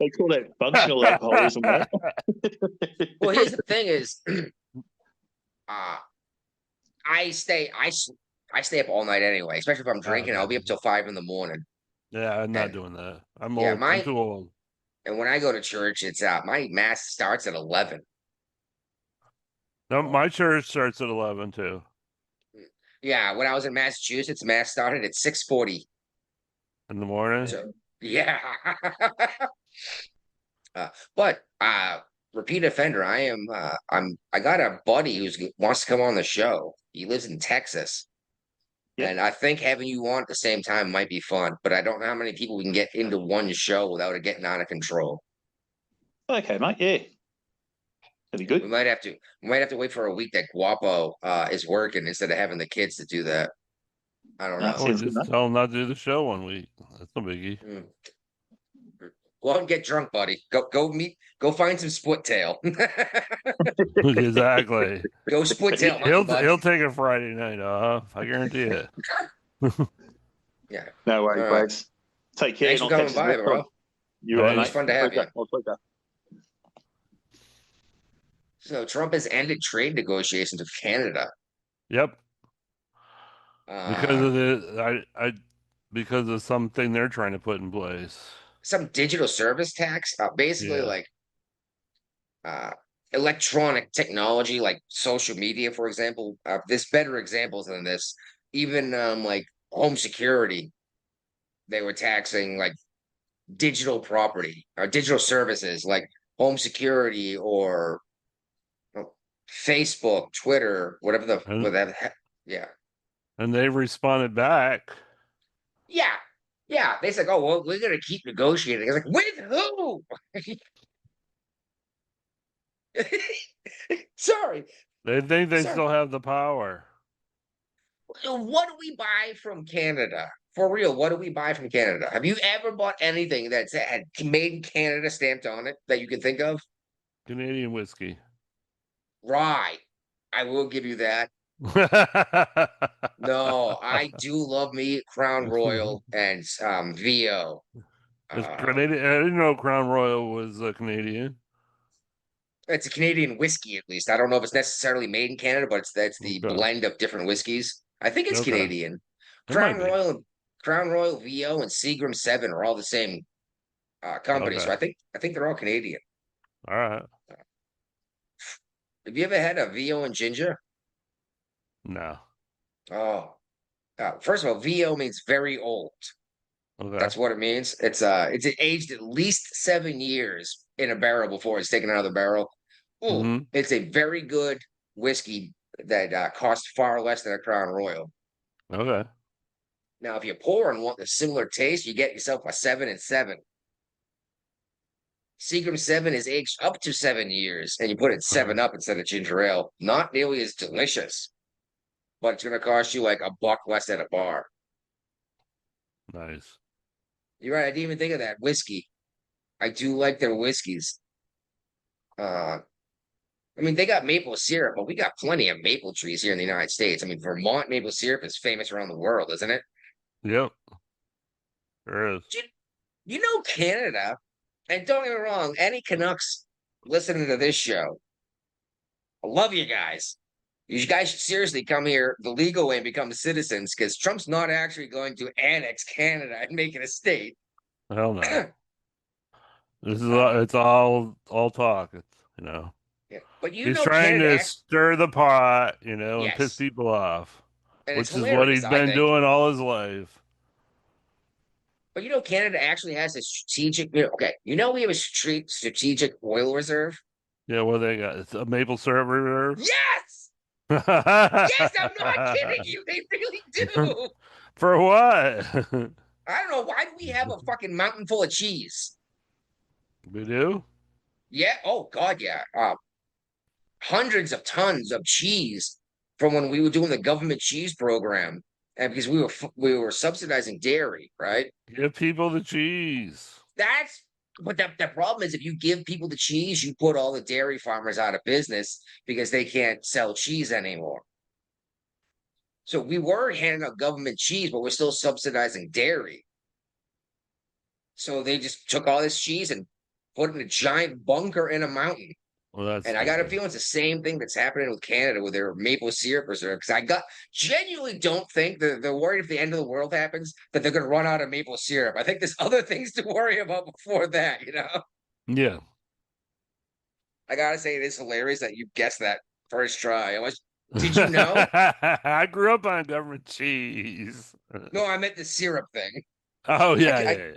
They call that functional alcoholism, mate. Well, here's the thing: is uh I stay I stay up all night anyway, especially if I'm drinking. Okay. I'll be up till 5 in the morning. Yeah, I'm not And doing that. I'm yeah, old. I'm my too old. and when I go to church, it's my mass starts at 11. No, my church starts at 11 too. Yeah, when I was in Massachusetts, mass started at 6:40. In the morning. So yeah. But repeat offender, I got a buddy who's wants to come on the show. He lives in Texas. Yeah. And I think having you on at the same time might be fun, but I don't know how many people we can get into one show without it getting out of control. Okay, mate. Yeah, that'd be We good. might have to wait for a week that Guapo is working instead of having the kids to do that. I don't No, know. Oh, sounds good, just mate. tell them not to do the show 1 week. That's no biggie. Mm. Go out and get drunk, buddy. Go find some split tail. Exactly. Go split tail He'll hunting, bud. he'll take a Friday night off. I guarantee it. Yeah. No worries, All right. Braggs. Take care. Thanks and for I'll coming catch you by, next bro. time. You're right, Hey, mate. It's fun to have you. My pleasure. So Trump has ended trade negotiations with Canada. Yep. Because Uh, of because of something they're trying to put in place. some digital service tax, basically Yeah. like electronic technology, like social media, for example. There's better examples than this. Even like home security, they were taxing like digital property or digital services like home security or Facebook, Twitter, And whatever. Yeah. and they've responded back. Yeah. Yeah. They said, oh, well, we're going to keep negotiating. It's like, with who? Sorry. They think they Sorry. still have the power. What do we buy from Canada? For real, what do we buy from Canada? Have you ever bought anything that's had made in Canada stamped on it that you can think of? Canadian whiskey. Right. I will give you that. No, I do love me Crown Royal and VO. It's Canadian. I didn't know Crown Royal was Canadian. It's a Canadian whiskey, at least. I don't know if it's necessarily made in Canada, but that's the Okay. blend of different whiskeys. I think it's Okay. Canadian. It might be. Crown Royal, VO, and Seagram 7 are all the same company. Okay. So I think they're all Canadian. All right. Have you ever had a VO and ginger? No. Oh, first of all, VO means very old. Okay. That's what it means. It's aged at least 7 years in a barrel before it's taken out of the barrel. Mm-hmm. It's a very good whiskey that costs far less than a Crown Royal. Okay. Now, if you're poor and want a similar taste, you get yourself a 7 and 7. Seagram 7 is aged up to 7 years, and you put it 7 up instead of ginger ale. Not nearly as delicious, but it's going to cost you like $1 less at a bar. Nice. You're right. I didn't even think of that. Whiskey. I do like their whiskeys. I mean, they got maple syrup, but we got plenty of maple trees here in the United States. I mean, Vermont maple syrup is famous around the world, isn't it? Yep. There is. You know, Canada, and don't get me wrong, any Canucks listening to this show, I love you guys. You guys should seriously come here the legal way and become citizens because Trump's not actually going to annex Canada and make it a state. Hell no. This is it's all talk. It's Yeah. But he's trying to stir the pot, and piss people off, and which it's is what he's been doing all his life. But Canada actually has a strategic. Okay, we have a strategic oil reserve. Yeah, what they got? It's a maple syrup reserve. Yes. Yes, I'm not kidding you. They really do. For what? I don't know. Why do we have a fucking mountain full of cheese? We do? Yeah. Oh, God, yeah. Hundreds of tons of cheese from when we were doing the government cheese program. And because we were subsidizing dairy, right? Give people the cheese. That's But the problem is if you give people the cheese, you put all the dairy farmers out of business because they can't sell cheese anymore. So we were handing out government cheese, but we're still subsidizing dairy. So they just took all this cheese and put it in a giant bunker in a mountain. Well, that's And I got a stupid. feeling it's the same thing that's happening with Canada with their maple syrup reserve. Because I genuinely don't think that they're worried if the end of the world happens that they're going to run out of maple syrup. I think there's other things to worry about before that, you know? Yeah. I gotta say, it is hilarious that you guessed that first try. Did you know? I grew up on government cheese. No, I meant the syrup thing. Oh yeah, yeah.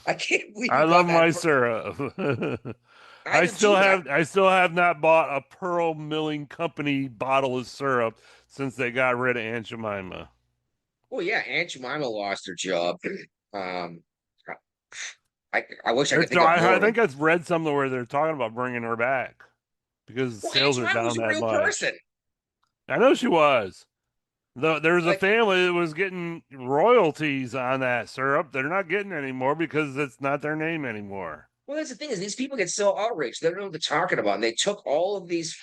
I can't believe I you love got my that. syrup. I do still too, have I still have not bought a Pearl Milling Company bottle of syrup since they got rid of Aunt Jemima. Well, yeah, Aunt Jemima lost her job. Um, I wish I could There's think of more I of them. think I've read something where they're talking about bringing her back because Well, Aunt sales are Jemima was down a that real much. person. I know she was. There's a Like, family that was getting royalties on that syrup. They're not getting anymore because it's not their name anymore. well, that's the thing is these people get so outraged. They don't know what they're talking about. And they took all of these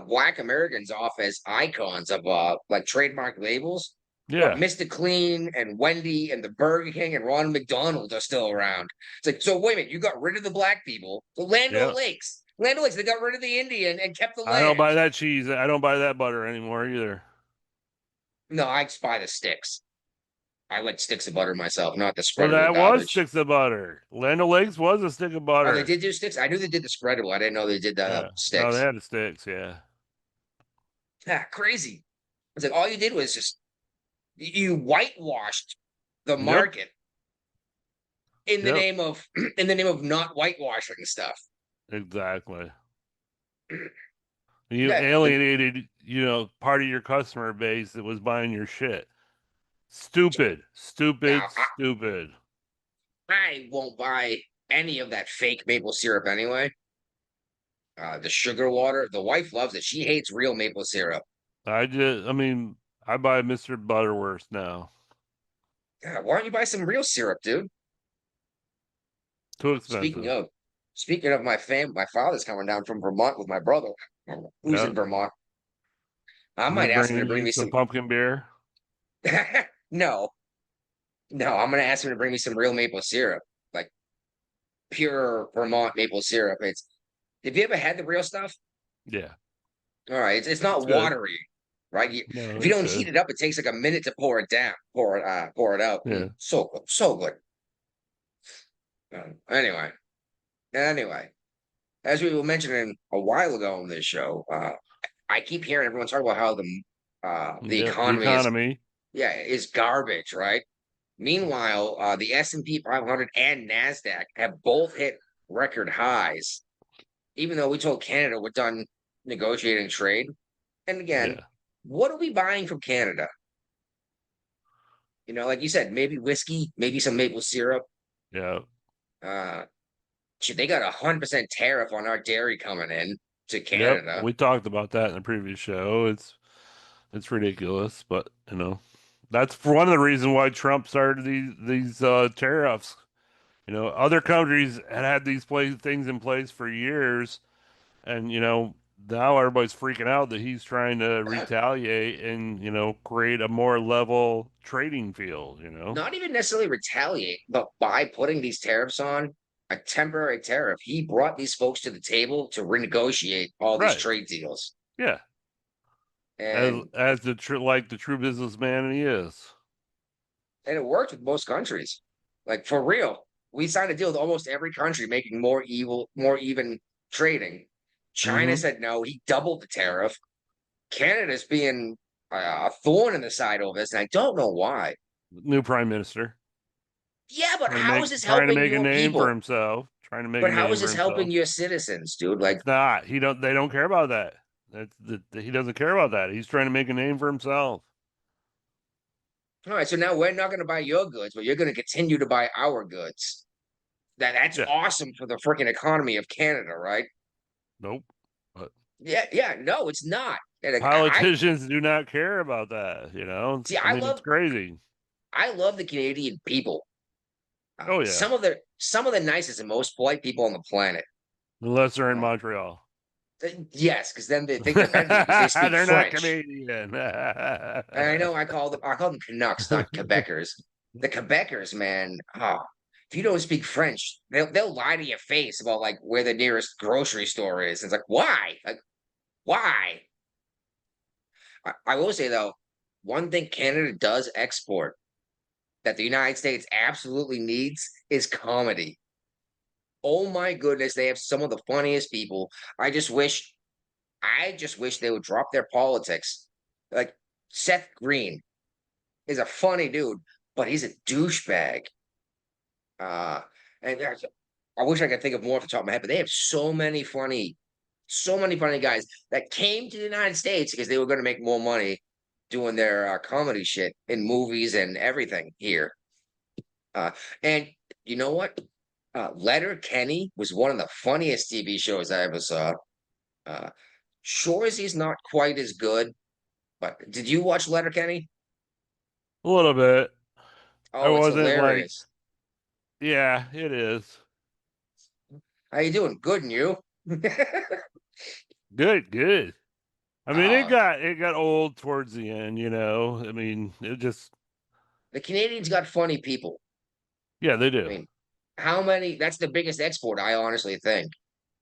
Black Americans off as icons of like trademark labels. But Yeah. Mr. Clean and Wendy and the Burger King and Ronald McDonald are still around. It's like, so wait a minute, you got rid of the black people. So Land Yep. O'Lakes. Land O'Lakes, they got rid of the Indian and kept the land. I don't buy that cheese. I don't buy that butter anymore either. No, I just buy the sticks. I like sticks of butter myself, not the Well, spreadable that was garbage. sticks of butter. Land O'Lakes was a stick of butter. Oh, they did do sticks? I knew they did the spreadable. I didn't know they did the Yeah. sticks. No, they had the sticks, yeah. Yeah, crazy. It's like all you did was just you whitewashed the market in the name of not whitewashing stuff. Exactly. You alienated, part of your customer base that was buying your shit. Stupid. I won't buy any of that fake maple syrup anyway. The sugar water, the wife loves it. She hates real maple syrup. I buy Mr. Butterworth now. God, why don't you buy some real syrup, dude? Too expensive. Speaking of my father's coming down from Vermont with my brother, who's in Vermont. I might ask him to bring me some pumpkin beer. No, I'm gonna ask him to bring me some real maple syrup, like pure Vermont maple syrup. Have you ever had the real stuff? Yeah. All right, it's not watery, right? If you don't heat it up, it takes like a minute to pour it out. Yeah. So good. Anyway, as we were mentioning a while ago on this show, I keep hearing everyone talk about how the economy is garbage, right? Meanwhile, the S&P 500 and NASDAQ have both hit record highs, even though we told Canada we're done negotiating trade. And again, what are we buying from Canada? Like you said, maybe whiskey, maybe some maple syrup. Yeah. They got 100% tariff on our dairy coming in to Canada. Yep. We talked about that in the previous show. It's ridiculous, but that's one of the reasons why Trump started these tariffs. Other countries had these things in place for years, and now everybody's freaking out that he's trying to retaliate and create a more level trading field. Not even necessarily retaliate, but by putting these tariffs on, a temporary tariff, he brought these folks to the table to renegotiate all these trade deals. Yeah. And as the true businessman he is. And it worked with most countries. Like for real. We signed a deal with almost every country making more even trading. China said no. He doubled the tariff. Canada's being a thorn in the side over this, and I don't know why. New prime minister. Yeah, but how is this helping trying to make your a name people? for himself? Trying to make. But how is this helping your citizens, dude? Like, it's not. They don't care about that. He doesn't care about that. He's trying to make a name for himself. All right, so now we're not going to buy your goods, but you're going to continue to buy our goods. That's awesome for the freaking economy of Canada, right? Nope. But no, it's not. Politicians do not care about that. See, it's crazy. I love the Canadian people. Oh yeah. Some some of the nicest and most polite people on the planet. Unless they're in Montreal. Yes, because then they think they're better because they speak They're not French. Canadian. And I know I call them Canucks, not Quebecers. The Quebecers, man. Oh, if you don't speak French, they'll lie to your face about like where the nearest grocery store is. It's like, why? Like, why? I will say though, one thing Canada does export that the United States absolutely needs is comedy. Oh my goodness, they have some of the funniest people. I just wish they would drop their politics. Like Seth Green is a funny dude, but he's a douchebag. And I wish I could think of more off the top of my head, but they have so many funny guys that came to the United States because they were going to make more money doing their comedy shit in movies and everything here. And you know what? Letterkenny was one of the funniest TV shows I ever saw. Sure as he's not quite as good, but did you watch Letterkenny? A little bit. I Oh, it's wasn't like, hilarious. yeah, it is. How you doing? Good, and you? Good. I mean, Uh, it got old towards the end, you know. I mean, it just, the Canadians got funny people. yeah, they I do. mean, how many? That's the biggest export, I honestly think.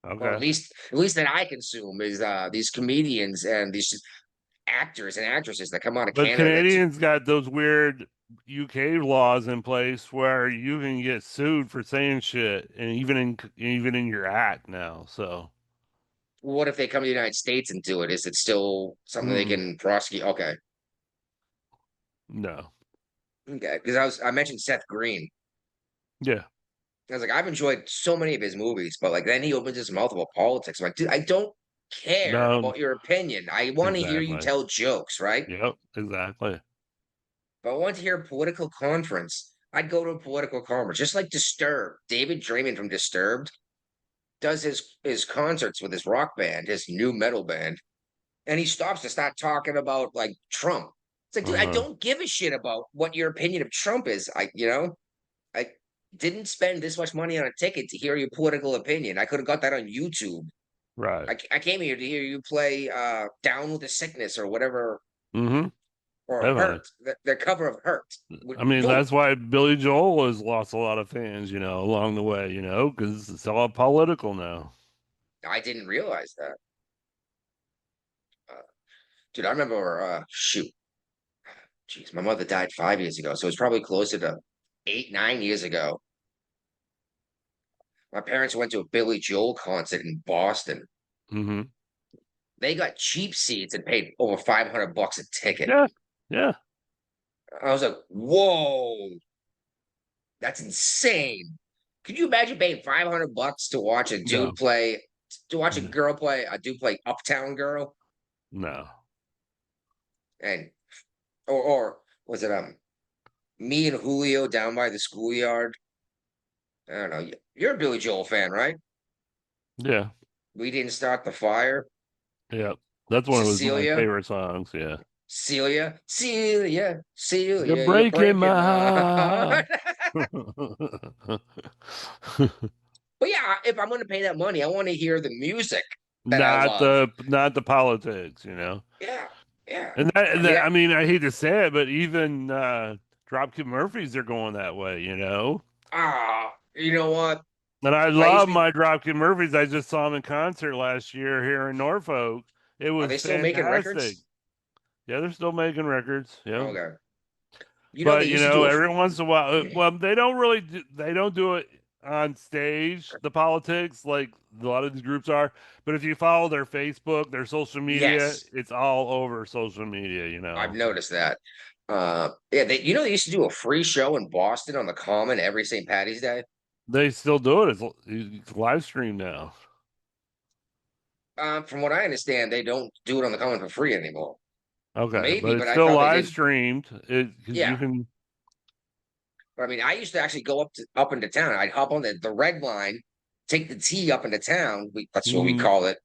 Or Okay. at least that I consume is these comedians and these actors and actresses that come out of But Canada. Canadians got those weird UK laws in place where you can get sued for saying shit, and even in your act now. So What if they come to the United States and do it? Is it still something they mm, can prosecute? Okay, no, okay. Because I mentioned Seth Green. yeah, I was like, I've enjoyed so many of his movies, but like then he opens his mouth about politics. I'm like, dude, I don't care no, about your opinion. I want to hear you exactly. tell jokes, right? Yep, exactly. If I want to hear a political conference, I'd go to a political conference, just like Disturbed. David Draymond from Disturbed does his concerts with his rock band, his new metal band, and he stops to start talking about like Trump. It's like, dude, I Uh-huh. don't give a shit about what your opinion of Trump is. I didn't spend this much money on a ticket to hear your political opinion. I could have got that on YouTube. Right. I came here to hear you play Down with the Sickness or whatever, Mm-hmm. or Definitely. Hurt, their cover of Hurt. I mean, Vote. that's why Billy Joel has lost a lot of fans, you know, along the way, you know, because it's all political now. I didn't realize that. Dude, I remember, shoot, geez, my mother died 5 years ago, so it's probably closer to 8, 9 years ago. My parents went to a Billy Joel concert in Boston. Mm-hmm. They got cheap seats and paid over $500 a ticket. Yeah. Yeah. I was like, whoa, that's insane. Could you imagine paying $500 to watch a No. girl play a dude play Uptown Girl? No. And or was it me and Julio down by the schoolyard? I don't know. You're a Billy Joel fan, right? Yeah. We didn't start the fire. Yeah. That's one of my Cecilia, favorite songs. Yeah. Celia, You're you're breaking breaking my my heart. heart. But yeah, if I'm going to pay that money, I want to hear the music that I love. Not the politics, you know. Yeah, yeah. I mean, I hate to say it, but even Dropkick Murphys are going that way, you know. You know what? And I I used love to be. my Dropkick Murphys. I just saw them in concert last year here in Norfolk. It Are was they still making fantastic. records? Yeah, they're still making records. Yeah. Okay. You know, they But you used to know, do a. every once in a while, well, they don't do it on stage, the politics, like a lot of these groups are. But if you follow their Facebook, their social media, Yes, it's all over social media, you I've know. So noticed that. Yeah, they used to do a free show in Boston on the Common every St. Patty's Day. they still do it. It's live stream now. From what I understand, they don't do it on the Common for free anymore. Okay, Maybe, but but it's I still thought they live did. streamed. It because you Yeah, can. but I mean, I used to actually go up into town. I'd hop on the red line, take the T up into town. That's what we Mhm. call it,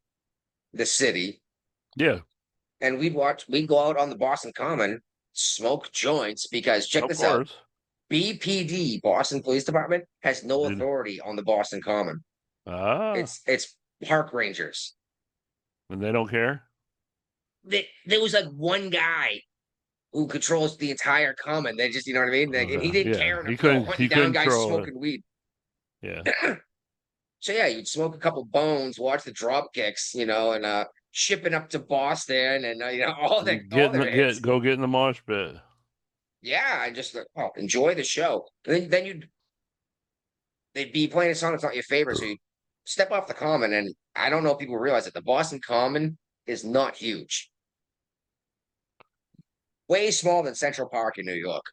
the city, Yeah, and we'd go out on the Boston Common, smoke joints because check of this out. course. BPD, Boston Police Department, has no Dude. authority on the Boston Common. Ah, It's park rangers. and they don't care. There was like one guy who controls the entire common. They just, you know what I mean? Like, and he didn't Yeah, care enough to go he hunting down couldn't guys control it. smoking weed. Yeah, So yeah, you'd smoke a couple bones, watch the drop kicks, you know, and shipping up to Boston and you know all their hits. go get in the mosh pit. Yeah, and just enjoy the show. And then they'd be playing a song that's not your favorite, so you step off the common. And I don't know if people realize that the Boston Common is not huge. Way smaller than Central Park in New York.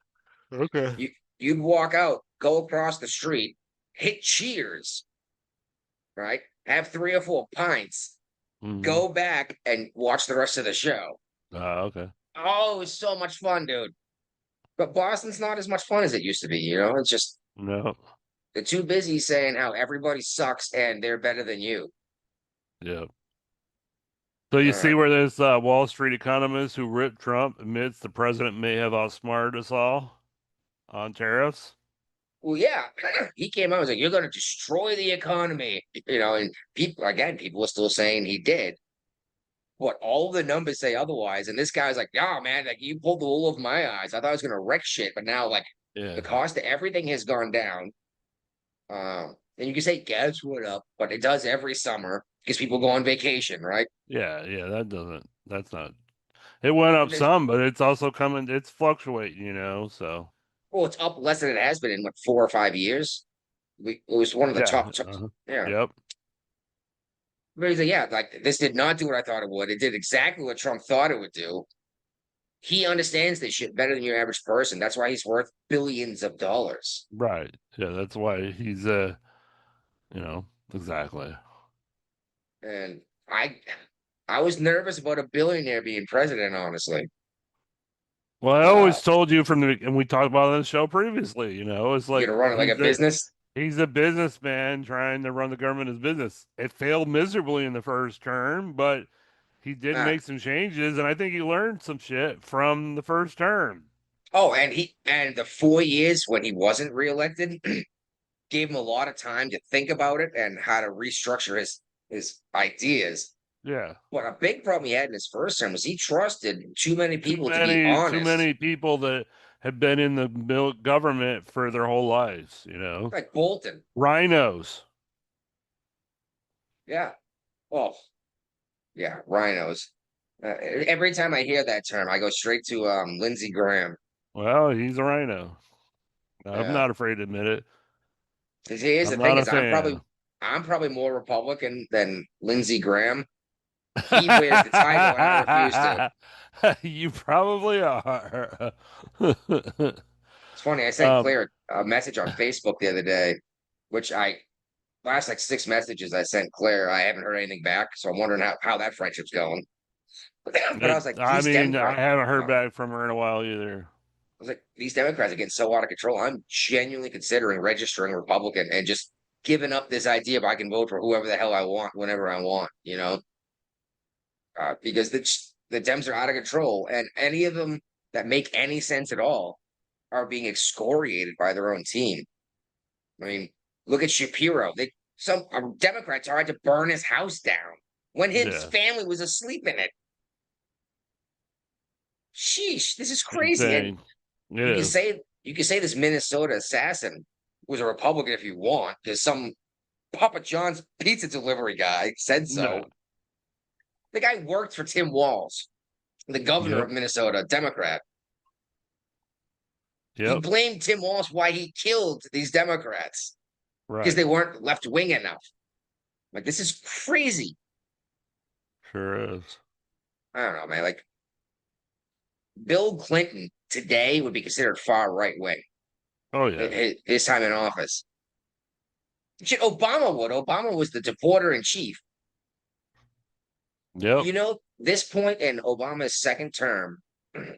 Okay. You'd walk out, go across the street, hit Cheers, right? Have 3 or 4 pints, go back and watch the rest of the show. Okay. Oh, it was so much fun, dude. But Boston's not as much fun as it used to be, you know? It's just No. they're too busy saying how everybody sucks and they're better than you. Yeah. So you see where this Wall Street economist who ripped Trump admits the president may have outsmarted us all on tariffs? Well, yeah, he came out and was like, "You're going to destroy the economy," you know, and people are still saying he did, but all the numbers say otherwise. And this guy's like, "No, man, like you pulled the wool over my eyes. I thought I was going to wreck shit, but now like Yeah. the cost of everything has gone down." And you can say gas went up, but it does every summer because people go on vacation, right? Yeah, that's not. It went up some, but it's also it's fluctuating, you know, so. Well, it's up less than it has been in what 4 or 5 years. It was one of the top. Yeah. Yep. But he's like, yeah, like this did not do what I thought it would. It did exactly what Trump thought it would do. He understands this shit better than your average person. That's why he's worth billions of dollars. Right. Yeah, that's why he's you know, exactly. And I was nervous about a billionaire being president, honestly. Well, I always told you and we talked about it on the show previously, you know, it's like You're gonna run it like a business. He's a businessman trying to run the government as business. It failed miserably in the first term, but he did make some changes, and I think he learned some shit from the first term. Oh, and the 4 years when he wasn't reelected gave him a lot of time to think about it and how to restructure his ideas. Yeah. But a big problem he had in his first term was he trusted too many people to be honest. Too many people that have been in the government for their whole lives, you know? Like Bolton. Rhinos. Yeah. Oh, yeah, rhinos. Every time I hear that term, I go straight to Lindsey Graham. Well, he's a rhino. I'm not afraid to admit it. Here's the thing: is I'm probably more Republican than Lindsey Graham. He wears the title, and I refuse to. You probably are. It's funny. I sent Claire a message on Facebook the other day, which last like 6 messages I sent Claire. I haven't heard anything back, so I'm wondering how that friendship's going. But I was like, I haven't heard back from her in a while either. I was like, these Democrats are getting so out of control. I'm genuinely considering registering Republican and just giving up this idea of I can vote for whoever the hell I want, whenever I want, you know? Because the Dems are out of control, and any of them that make any sense at all are being excoriated by their own team. I mean, look at Shapiro. Some Democrats tried to burn his house down when his family was asleep in it. Sheesh, this is crazy. You can say this Minnesota assassin was a Republican if you want, because some Papa John's pizza delivery guy said so. No. The guy worked for Tim Walz, the governor of Minnesota, Democrat. He blamed Tim Walz why he killed these Democrats. Because they weren't left wing enough. Like, this is crazy. Sure is. I don't know, man. Like, Bill Clinton today would be considered far right wing. Oh, yeah. His time in office. Shit, Obama would. Obama was the deporter in chief. Yep. You know, this point in Obama's second term,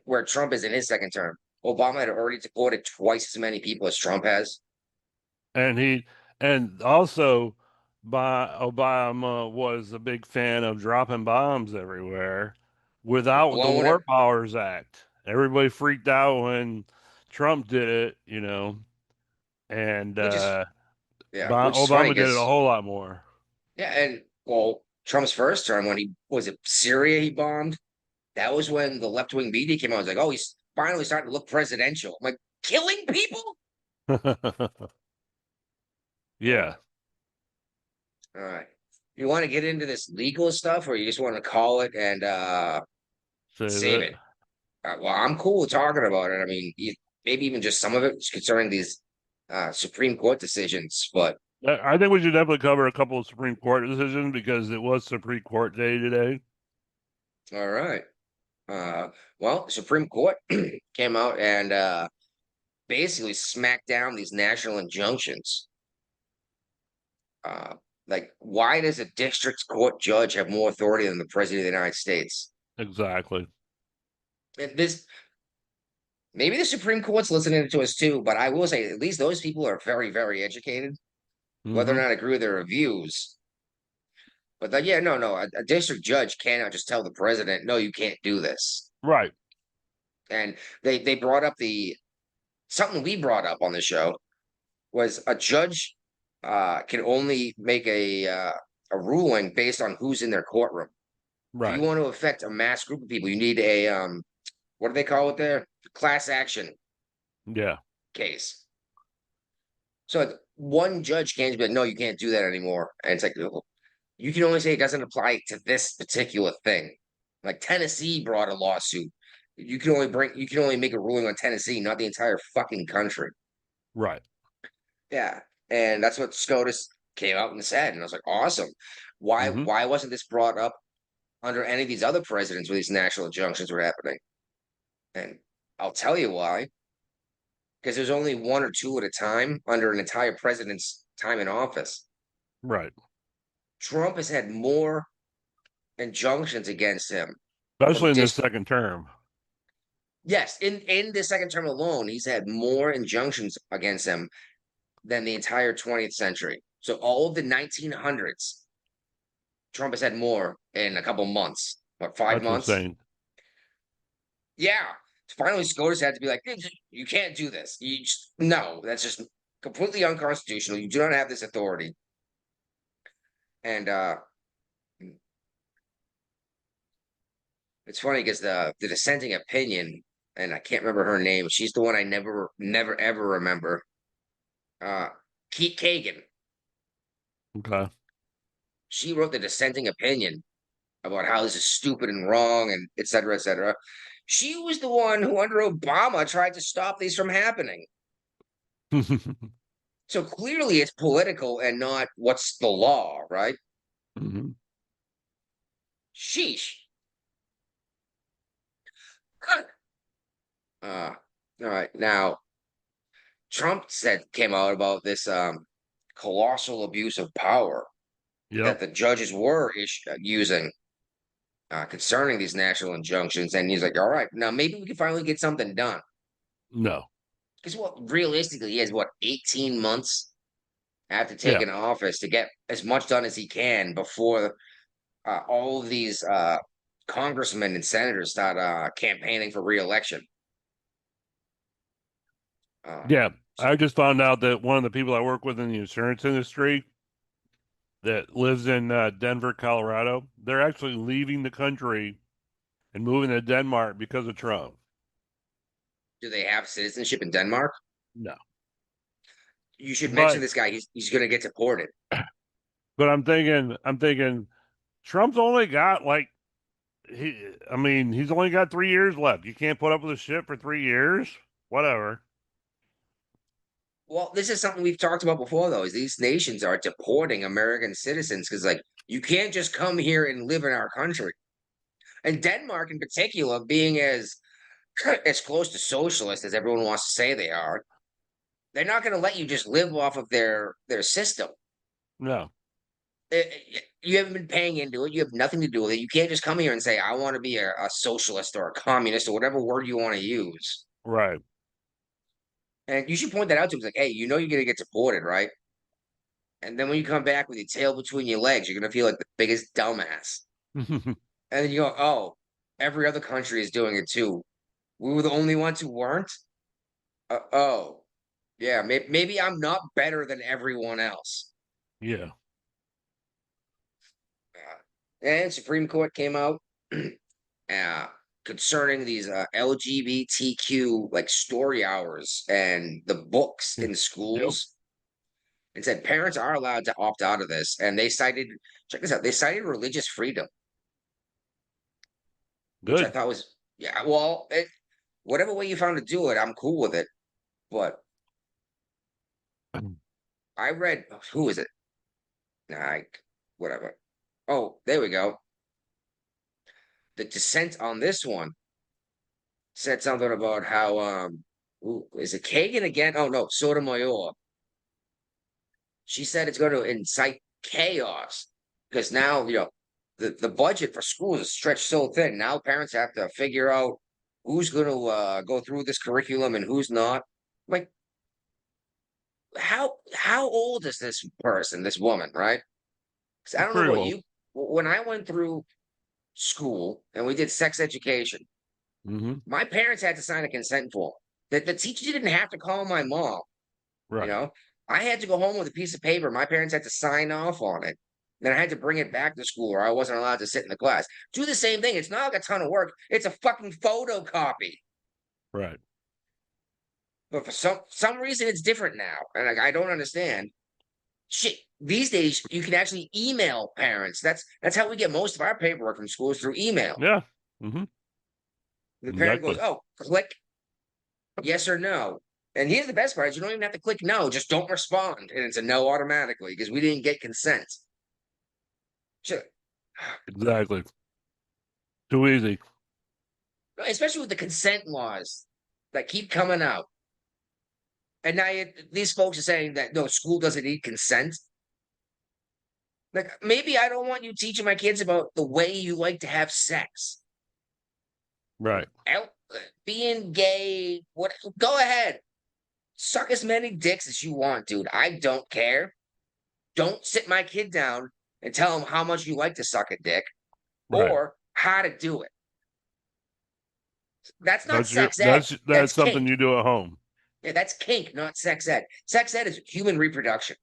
where Trump is in his second term, Obama had already deported twice as many people as Trump has. And also, Obama was a big fan of dropping bombs everywhere without the War Powers Act. Everybody freaked out when Trump did it, and Which is which is funny Obama did it a because whole lot more. yeah, and well, Trump's first term when he was it Syria he bombed. That was when the left wing media came out. I was like, oh, he's finally starting to look presidential. I'm like, killing people? Yeah. All right. You want to get into this legal stuff or you just want to call it and save it? Well, I'm cool with talking about it. I mean, maybe even just some of it concerning these Supreme Court decisions. But I think we should definitely cover a couple of Supreme Court decisions because it was Supreme Court Day today. all right. Well, Supreme Court came out and basically smacked down these national injunctions. Like, why does a district court judge have more authority than the president of the United States? Exactly. And this, maybe the Supreme Court's listening to us too, but I will say at least those people are very, very educated, whether or not I agree with their views. But yeah, no, a district judge cannot just tell the president, no, you can't do this. Right. And they brought up something we brought up on the show was a judge can only make a ruling based on who's in their courtroom. Right. If you want to affect a mass group of people, you need a what do they call it there? Class action case. So one judge can't be like, no, you can't do that anymore. And it's like, you can only say it doesn't apply to this particular thing. Like Tennessee brought a lawsuit. You can only make a ruling on Tennessee, not the entire fucking country. Right. Yeah. And that's what SCOTUS came out and said. And I was like, awesome. Why wasn't this brought up under any of these other presidents where these national injunctions were happening? And I'll tell you why. Because there's only one or two at a time under an entire president's time in office. Right. Trump has had more injunctions against him. Especially in this second term. Yes, in this second term alone, he's had more injunctions against him than the entire 20th century. So all of the 1900s, Trump has had more in a couple months. What, 5 months? Insane. Yeah. Finally, SCOTUS had to be like, you can't do this. No, that's just completely unconstitutional. You do not have this authority. And it's funny because the dissenting opinion, and I can't remember her name. She's the one I never ever remember. Keith Kagan. Okay. She wrote the dissenting opinion about how this is stupid and wrong and et cetera, et cetera. She was the one who under Obama tried to stop these from happening. So clearly it's political and not what's the law, right? Sheesh. All right. Now, Trump came out about this colossal abuse of power that the judges were using concerning these national injunctions. And he's like, all right, now maybe we can finally get something done. No. Because realistically, he has 18 months after taking office to get as much done as he can before all of these congressmen and senators start campaigning for re-election. I just found out that one of the people I work with in the insurance industry that lives in Denver, Colorado, they're actually leaving the country and moving to Denmark because of Trump. Do they have citizenship in Denmark? No. You should mention this guy. He's going to get deported. But I'm thinking, Trump's only got he's only got 3 years left. You can't put up with this shit for 3 years. Whatever. Well, this is something we've talked about before, though, is these nations are deporting American citizens because, you can't just come here and live in our country. And Denmark, in particular, being as close to socialist as everyone wants to say they are, they're not going to let you just live off of their system. No. You haven't been paying into it. You have nothing to do with it. You can't just come here and say, I want to be a socialist or a communist or whatever word you want to use. Right. And you should point that out to him. It's like, hey, you're going to get deported, right? And then when you come back with your tail between your legs, you're going to feel like the biggest dumbass. And then you go, oh, every other country is doing it too. We were the only ones who weren't? Oh, yeah. Maybe I'm not better than everyone else. Yeah. And Supreme Court came out uh, concerning these LGBTQ like story hours and the books in Yep. schools. It said parents are allowed to opt out of this, and they cited, check this out, they cited religious freedom, which I Good. thought was, yeah, well, whatever way you found to do it, I'm cool with it. But I read, who is it? Like, whatever. Oh, there we go. The dissent on this one said something about how, ooh, is it Kagan again? Oh, no, Sotomayor. She said it's going to incite chaos because now, the budget for schools is stretched so thin. Now parents have to figure out who's going to go through this curriculum and who's not. Like, how old is this person, this woman, right? 'Cause I don't know Pretty about well. you. When I went through school and we did sex education, Mm-hmm. my parents had to sign a consent form. That the teacher didn't have to call my mom. Right. You know, I had to go home with a piece of paper. My parents had to sign off on it. Then I had to bring it back to school, or I wasn't allowed to sit in the class. Do the same thing. It's not like a ton of work. It's a fucking photocopy. Right. But for some reason, it's different now, and I don't understand. Shit, these days you can actually email parents. That's how we get most of our paperwork from schools, through email. Yeah. Mm-hmm. The parent goes, Exactly. "Oh, click yes or no." And here's the best part: is you don't even have to click no. Just don't respond, and it's a no automatically because we didn't get consent. Shit. Exactly. Too easy. Especially with the consent laws that keep coming out. And now these folks are saying that no, school doesn't need consent. Like, maybe I don't want you teaching my kids about the way you like to have sex. Right. Being gay, what? Go ahead. Suck as many dicks as you want, dude. I don't care. Don't sit my kid down and tell him how much you like to suck a dick, Right. or how to do it. That's not That's your sex ed. that's something kink. you do at home. Yeah, that's kink, not sex ed. Sex ed is human reproduction.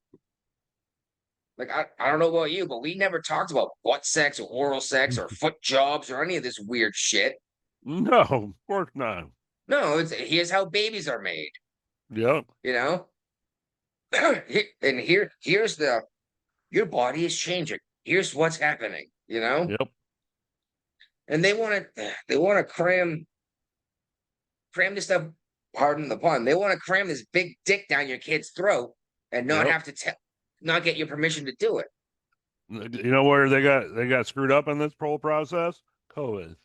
Like, I don't know about you, but we never talked about butt sex or oral sex or foot jobs or any of this weird shit. No, of course not. No, here's how babies are made. Yep. You know? And here's your body is changing. Here's what's happening, you know? Yep. And they want to cram this stuff, pardon the pun. They want to cram this big dick down your kid's throat and not Yep. have to not get your permission to do it. You know where they got screwed up in this whole process? COVID.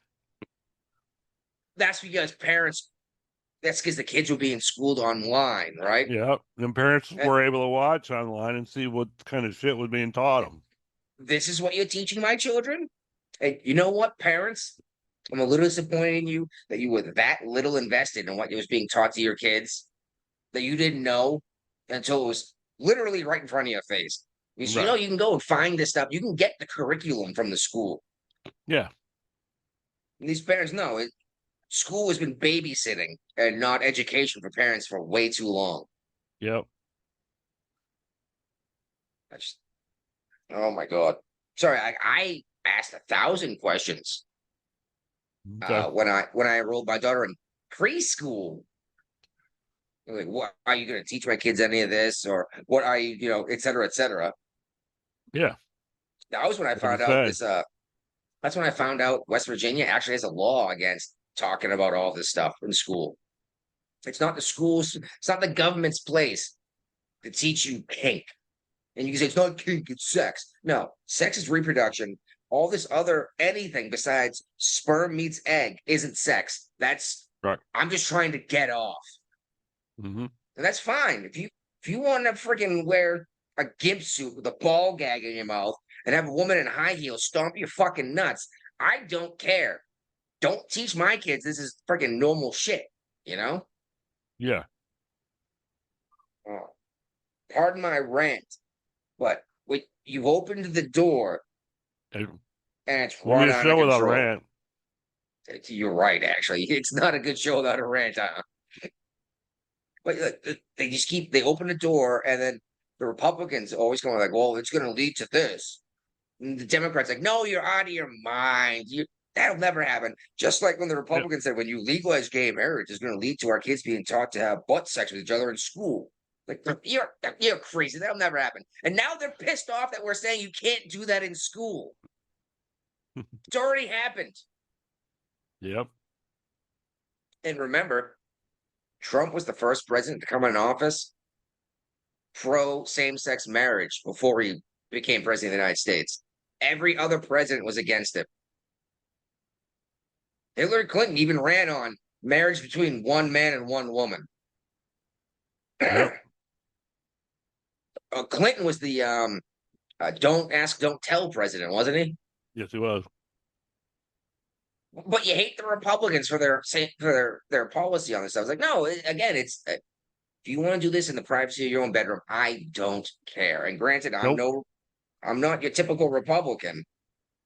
That's because that's because the kids were being schooled online, right? Yeah, and parents were able to watch online and see what kind of shit was being taught them. This is what you're teaching my children? And you know what, parents? I'm a little disappointed in you that you were that little invested in what was being taught to your kids, that you didn't know until it was literally right in front of your face. Because, Right. you can go and find this stuff. You can get the curriculum from the school. Yeah. And these parents know it. School has been babysitting and not education for parents for way too long. Yep. Oh my God. Sorry, I asked 1,000 questions Okay. when I enrolled my daughter in preschool. Like, what are you going to teach my kids any of this, or what are you, et cetera, et cetera. Yeah. That was when I Like found I out said. this. That's when I found out West Virginia actually has a law against talking about all this stuff in school. It's not the schools. It's not the government's place to teach you kink. And you can say it's not kink, it's sex. No, sex is reproduction. All this other anything besides sperm meets egg isn't sex. That's Right. I'm just trying to get off. Mm-hmm. And that's fine. If you want to freaking wear a gimp suit with a ball gag in your mouth and have a woman in high heels stomp your fucking nuts, I don't care. Don't teach my kids this is freaking normal shit, you know? Yeah. Oh, pardon my rant, but you've opened the door Hey, and it's want me run to out show of without a control. rant? You're right, actually. It's not a good show without a rant, huh? But they just they open the door, and then the Republicans always going like, "Well, it's going to lead to this." And the Democrats like, "No, you're out of your mind. That'll never happen." Just like when the Republicans said, "When you legalize gay marriage, it's going to lead to our kids being taught to have butt sex with each other in school." Like you're crazy. That'll never happen. And now they're pissed off that we're saying you can't do that in school. It's already happened. Yep. And remember, Trump was the first president to come in office pro same-sex marriage before he became president of the United States. Every other president was against it. Hillary Clinton even ran on marriage between one man and one woman. Yep. Clinton was the don't ask, don't tell president, wasn't he? Yes, he was. But you hate the Republicans for their policy on this stuff. It's like, no, again, it's if you want to do this in the privacy of your own bedroom, I don't care. And granted, I'm not your typical Republican.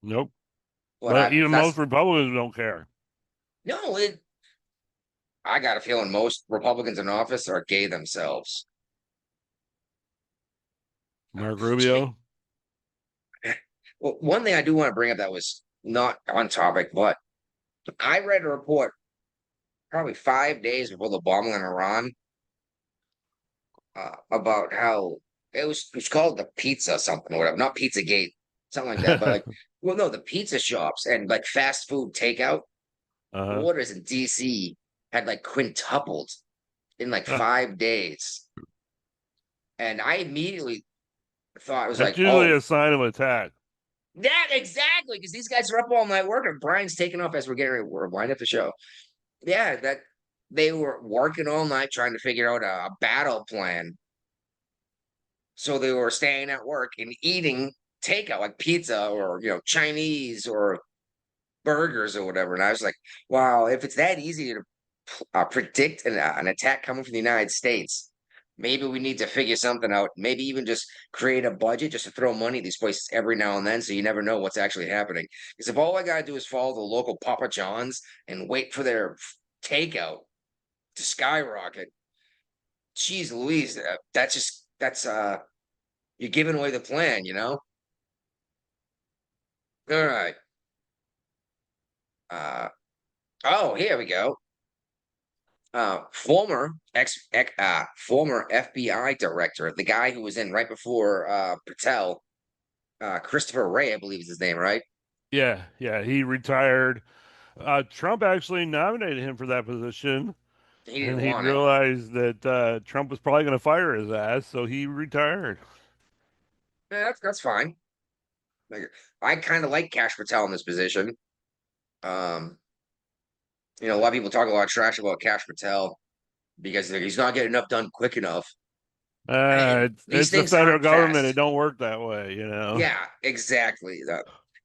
Nope. But But even most Republicans don't care. No, I got a feeling most Republicans in office are gay themselves. Mark Rubio. Well, one thing I do want to bring up that was not on topic, but I read a report probably 5 days before the bombing in Iran about how it's called the pizza something or whatever, not Pizzagate, something like that. But like, well, no, the pizza shops and like fast food takeout orders in DC had like quintupled in like 5 days. And I immediately thought it was That's like, usually a sign of attack. That exactly, because these guys are up all night working. Brian's taking off as we're winding up the show. Yeah, that they were working all night trying to figure out a battle plan. So they were staying at work and eating takeout like pizza or Chinese or burgers or whatever. And I was like, wow, if it's that easy to predict an attack coming from the United States, maybe we need to figure something out. Maybe even just create a budget just to throw money at these places every now and then so you never know what's actually happening. Because if all I got to do is follow the local Papa John's and wait for their takeout to skyrocket, geez Louise, that's you're giving away the plan, All right. Oh, here we go. Former FBI director, the guy who was in right before Patel, Christopher Wray, I believe is his name, right? Yeah, he retired. Trump actually nominated him for that position, and he realized that Trump was probably going to fire his ass, so he retired. Yeah, that's fine. I kind of like Kash Patel in this position. A lot of people talk a lot of trash about Kash Patel because he's not getting enough done quick enough. It's the federal government. It don't work that way, Yeah, exactly.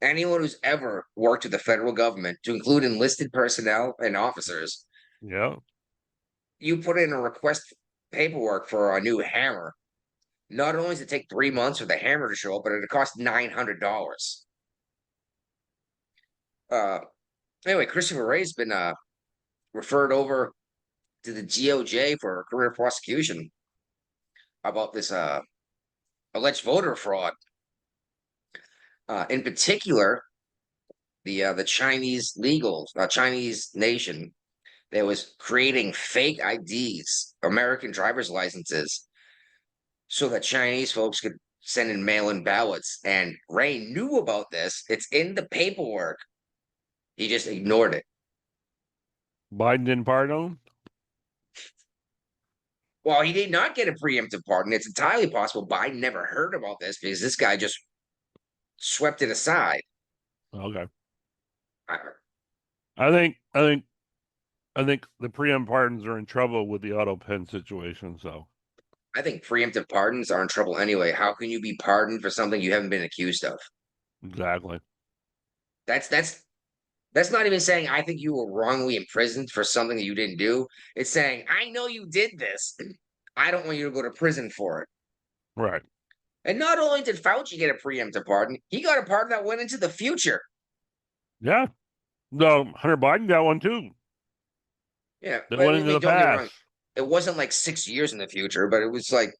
Anyone who's ever worked with the federal government, to include enlisted personnel and officers, you put in a request paperwork for a new hammer. Not only does it take 3 months for the hammer to show up, but it costs $900. Anyway, Christopher Wray's been referred over to the DOJ for career prosecution about this alleged voter fraud. In particular, the Chinese Chinese nation that was creating fake IDs, American driver's licenses, so that Chinese folks could send in mail-in ballots. And Ray knew about this. It's in the paperwork. He just ignored it. Biden didn't pardon him? Well, he did not get a preemptive pardon. It's entirely possible Biden never heard about this because this guy just swept it aside. Okay. I think the preemptive pardons are in trouble with the auto pen situation. So I think preemptive pardons are in trouble anyway. How can you be pardoned for something you haven't been accused of? Exactly. That's not even saying I think you were wrongly imprisoned for something that you didn't do. It's saying I know you did this. I don't want you to go to prison for it. Right. And not only did Fauci get a preemptive pardon, he got a pardon that went into the future. Yeah. No, Hunter Biden got one too. Yeah. That went into the past. it wasn't like 6 years in the future, but it was like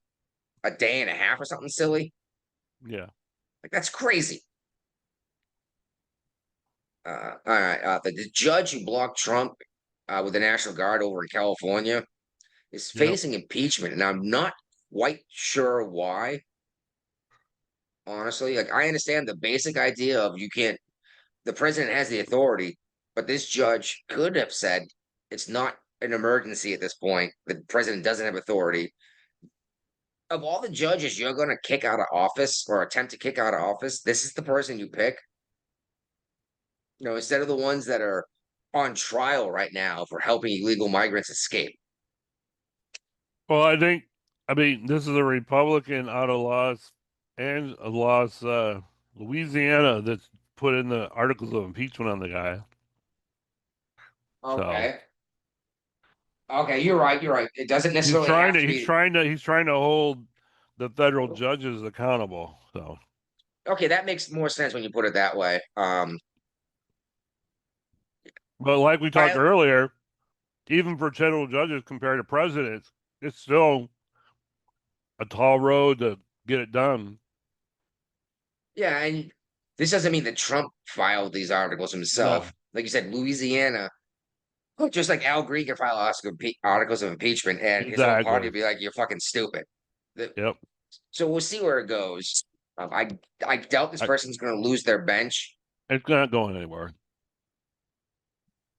a day and a half or something silly. Yeah. Like that's crazy. All right. The judge who blocked Trump with the National Guard over in California is Yep. facing impeachment, and I'm not quite sure why. Honestly, like I understand the basic idea of you can't. The president has the authority, but this judge could have said it's not an emergency at this point. The president doesn't have authority. Of all the judges you're going to kick out of office or attempt to kick out of office, this is the person you pick. You know, instead of the ones that are on trial right now for helping illegal migrants escape. Well, I mean, this is a Republican out of Louisiana that's put in the articles of impeachment on the guy. Okay. Okay, you're right. You're right. It doesn't necessarily have to be. He's trying to hold the federal judges accountable. So Okay, that makes more sense when you put it that way. but like we talked I- earlier, even for federal judges compared to presidents, it's still a tall road to get it done. Yeah, and this doesn't mean that Trump filed these articles himself. No. Like you said, Louisiana, just like Al Green can file articles of impeachment, and his own party Exactly. would be like, "You're fucking stupid." Yep. So we'll see where it goes. I doubt this person's going to lose their bench, It's not going anywhere.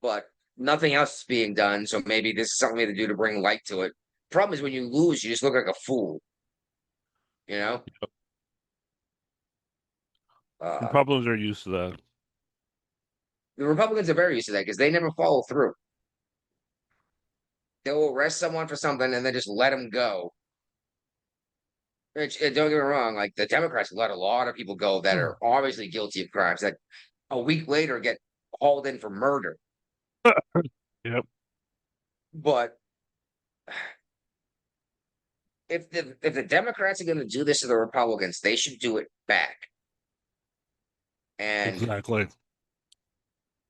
but nothing else is being done. So maybe this is something we have to do to bring light to it. Problem is, when you lose, you just look like a fool. You know. Republicans are used to that. The Republicans are very used to that because they never follow through. They'll arrest someone for something and then just let them go. Which, don't get me wrong, like the Democrats let a lot of people go that are obviously guilty of crimes that a week later get hauled in for murder. Yep. But if the Democrats are going to do this to the Republicans, they should do it back. And exactly.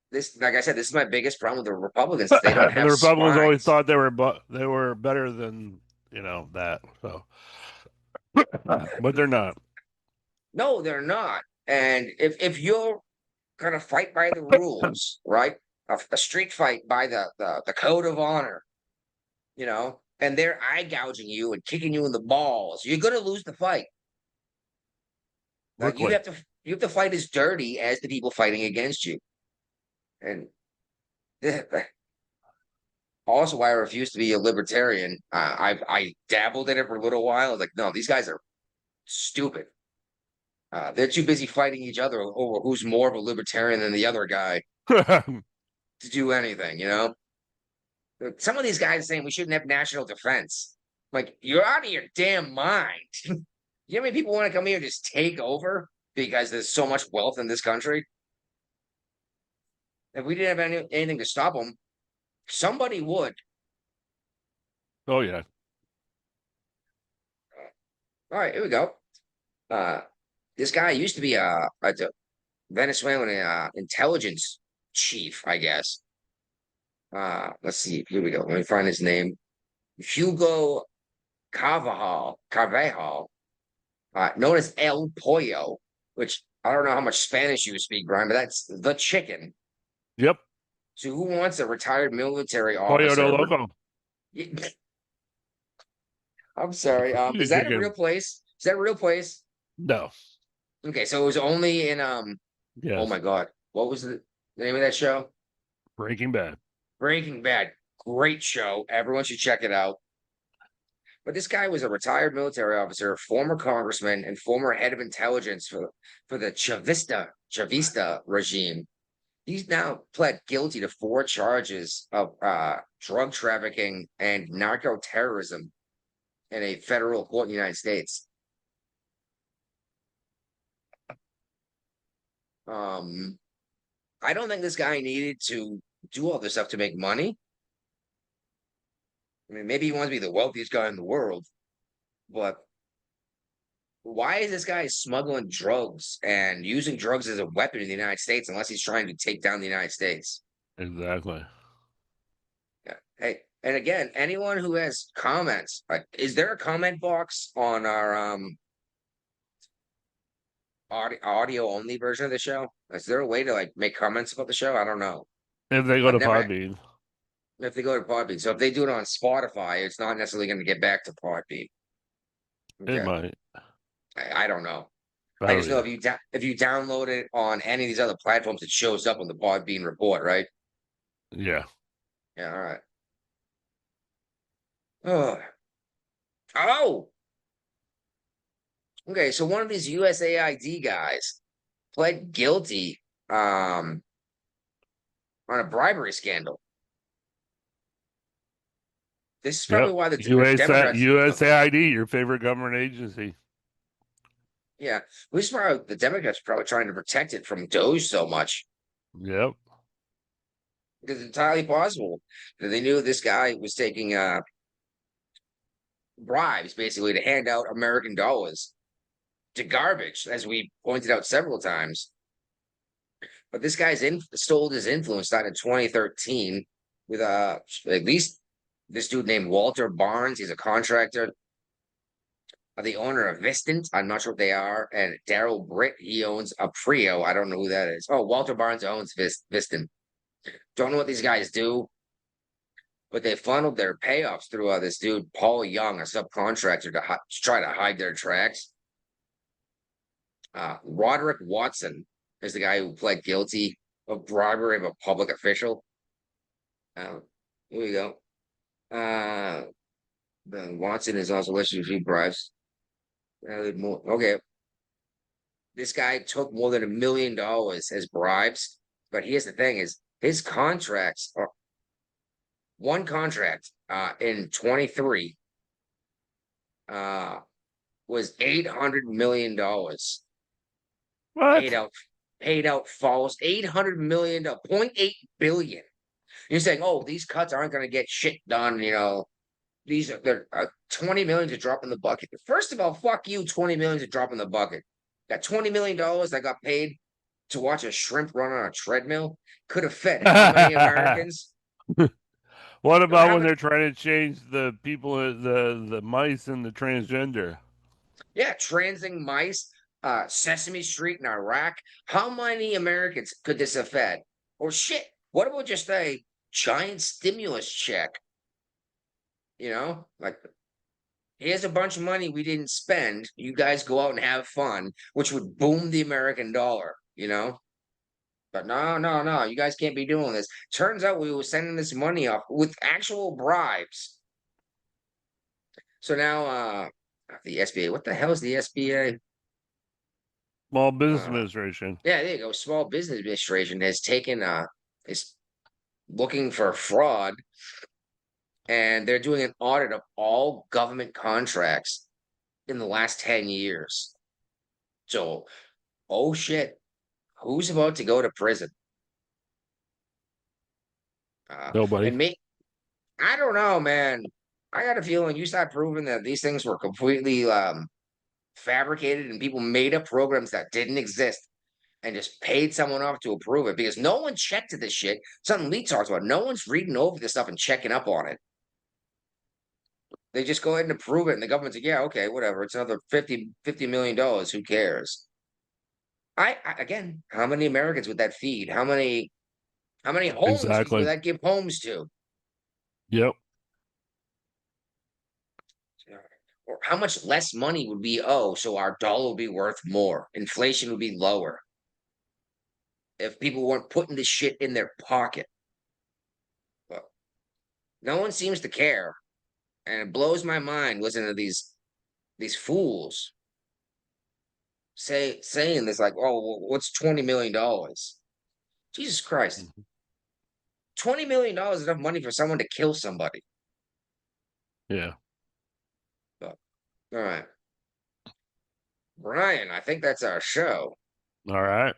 this, like I said, this is my biggest problem with the Republicans. They don't have and the Republicans spines. always thought they were better than that. So, but they're not. No, they're not. And if you're gonna fight by the rules, right? A street fight by the code of honor, and they're eye gouging you and kicking you in the balls, you're gonna lose the fight. Like you have to fight as dirty as the people fighting against you. And also why I refuse to be a libertarian. I dabbled in it for a little while. I was like, no, these guys are stupid. They're too busy fighting each other over who's more of a libertarian than the other guy to do anything, Some of these guys are saying we shouldn't have national defense. Like, you're out of your damn mind. You know how many people want to come here and just take over because there's so much wealth in this country? If we didn't have anything to stop them, somebody would. Oh, yeah. All right, here we go. This guy used to be a Venezuelan intelligence chief, I guess. Let's see. Here we go. Let me find his name. Hugo Carvajal, known as El Pollo, which I don't know how much Spanish you speak, Brian, but that's the chicken. Yep. So who wants a retired military Pollo officer? de Loco. I'm sorry. Is that a real place? Is that a real place? No. Okay, so it was only in Yes. Oh my God, what was the name of that show? Breaking Bad. Breaking Bad. Great show. Everyone should check it out. But this guy was a retired military officer, former congressman, and former head of intelligence for the Chavista regime. He's now pled guilty to 4 charges of drug trafficking and narco terrorism in a federal court in the United States. I don't think this guy needed to do all this stuff to make money. I mean, maybe he wants to be the wealthiest guy in the world, but why is this guy smuggling drugs and using drugs as a weapon in the United States unless he's trying to take down the United States? Exactly. Yeah. Hey, And again, anyone who has comments, is there a comment box on our audio only version of the show? Is there a way to like make comments about the show? I don't know. If they go I've to never- Podbean. If they go to Podbean. So if they do it on Spotify, it's not necessarily going to get back to Podbean. It might. I don't know. I I just know don't if you download it on any of these other platforms, it shows up on the Podbean report, right? Yeah. Yeah, all right. Oh. Okay, so one of these USAID guys pled guilty on a bribery scandal. This is probably why the Democrats. USAID, your favorite government agency. Yeah, this is why the Democrats are probably trying to protect it from Doge so much. Yep. Because it's entirely possible that they knew this guy was taking bribes basically to hand out American dollars to garbage, as we pointed out several times. But this guy's stole his influence started in 2013 with at least this dude named Walter Barnes. He's a contractor. The owner of Vistant, I'm not sure what they are, and Daryl Britt, he owns a Prio. I don't know who that is. Oh, Walter Barnes owns Vistant. Don't know what these guys do, but they funneled their payoffs through this dude, Paul Young, a subcontractor, to try to hide their tracks. Roderick Watson is the guy who pled guilty of bribery of a public official. Here we go. Watson is also listed as bribes. Okay. This guy took more than $1 million as bribes, but here's the thing: is his contracts are one contract in 23 was $800 million. What? Paid out false $800 million, 0.8 billion. You're saying, oh, these cuts aren't going to get shit done, you know. These are 20 million to drop in the bucket. First of all, fuck you, 20 million to drop in the bucket. That $20 million that got paid to watch a shrimp run on a treadmill could have fed how many Americans? What about when they're trying to change the people, the mice and the transgender? Yeah, transing mice, Sesame Street in Iraq. How many Americans could this have fed? Or shit, what about just a giant stimulus check? You know, like, here's a bunch of money we didn't spend. You guys go out and have fun, which would boom the American dollar, you know? But no, you guys can't be doing this. Turns out we were sending this money off with actual bribes. So now, the SBA, what the hell is the SBA? Small Business Administration. Yeah, there you go. Small Business Administration has taken, is looking for fraud. And they're doing an audit of all government contracts in the last 10 years. So, oh shit, who's about to go to prison? Nobody. And I don't know, man. I got a feeling you start proving that these things were completely fabricated and people made up programs that didn't exist and just paid someone off to approve it, because no one checked this shit. Something Lee talks about. No one's reading over this stuff and checking up on it. They just go ahead and approve it, and the government's like, yeah, okay, whatever. It's another $50 million. Who cares? Again, how many Americans would that feed? How many homes would that give homes to? Yep. Or how much less money would we owe so our dollar would be worth more? Inflation would be lower if people weren't putting this shit in their pocket. Well, no one seems to care. And it blows my mind listening to these fools saying this, like, oh, well, what's $20 million? Jesus Christ. $20 million is enough money for someone to kill somebody. Yeah. But, all right. Brian, I think that's our show. All right.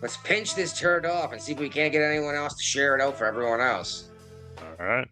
Let's pinch this turd off and see if we can't get anyone else to share it out for everyone else. All right.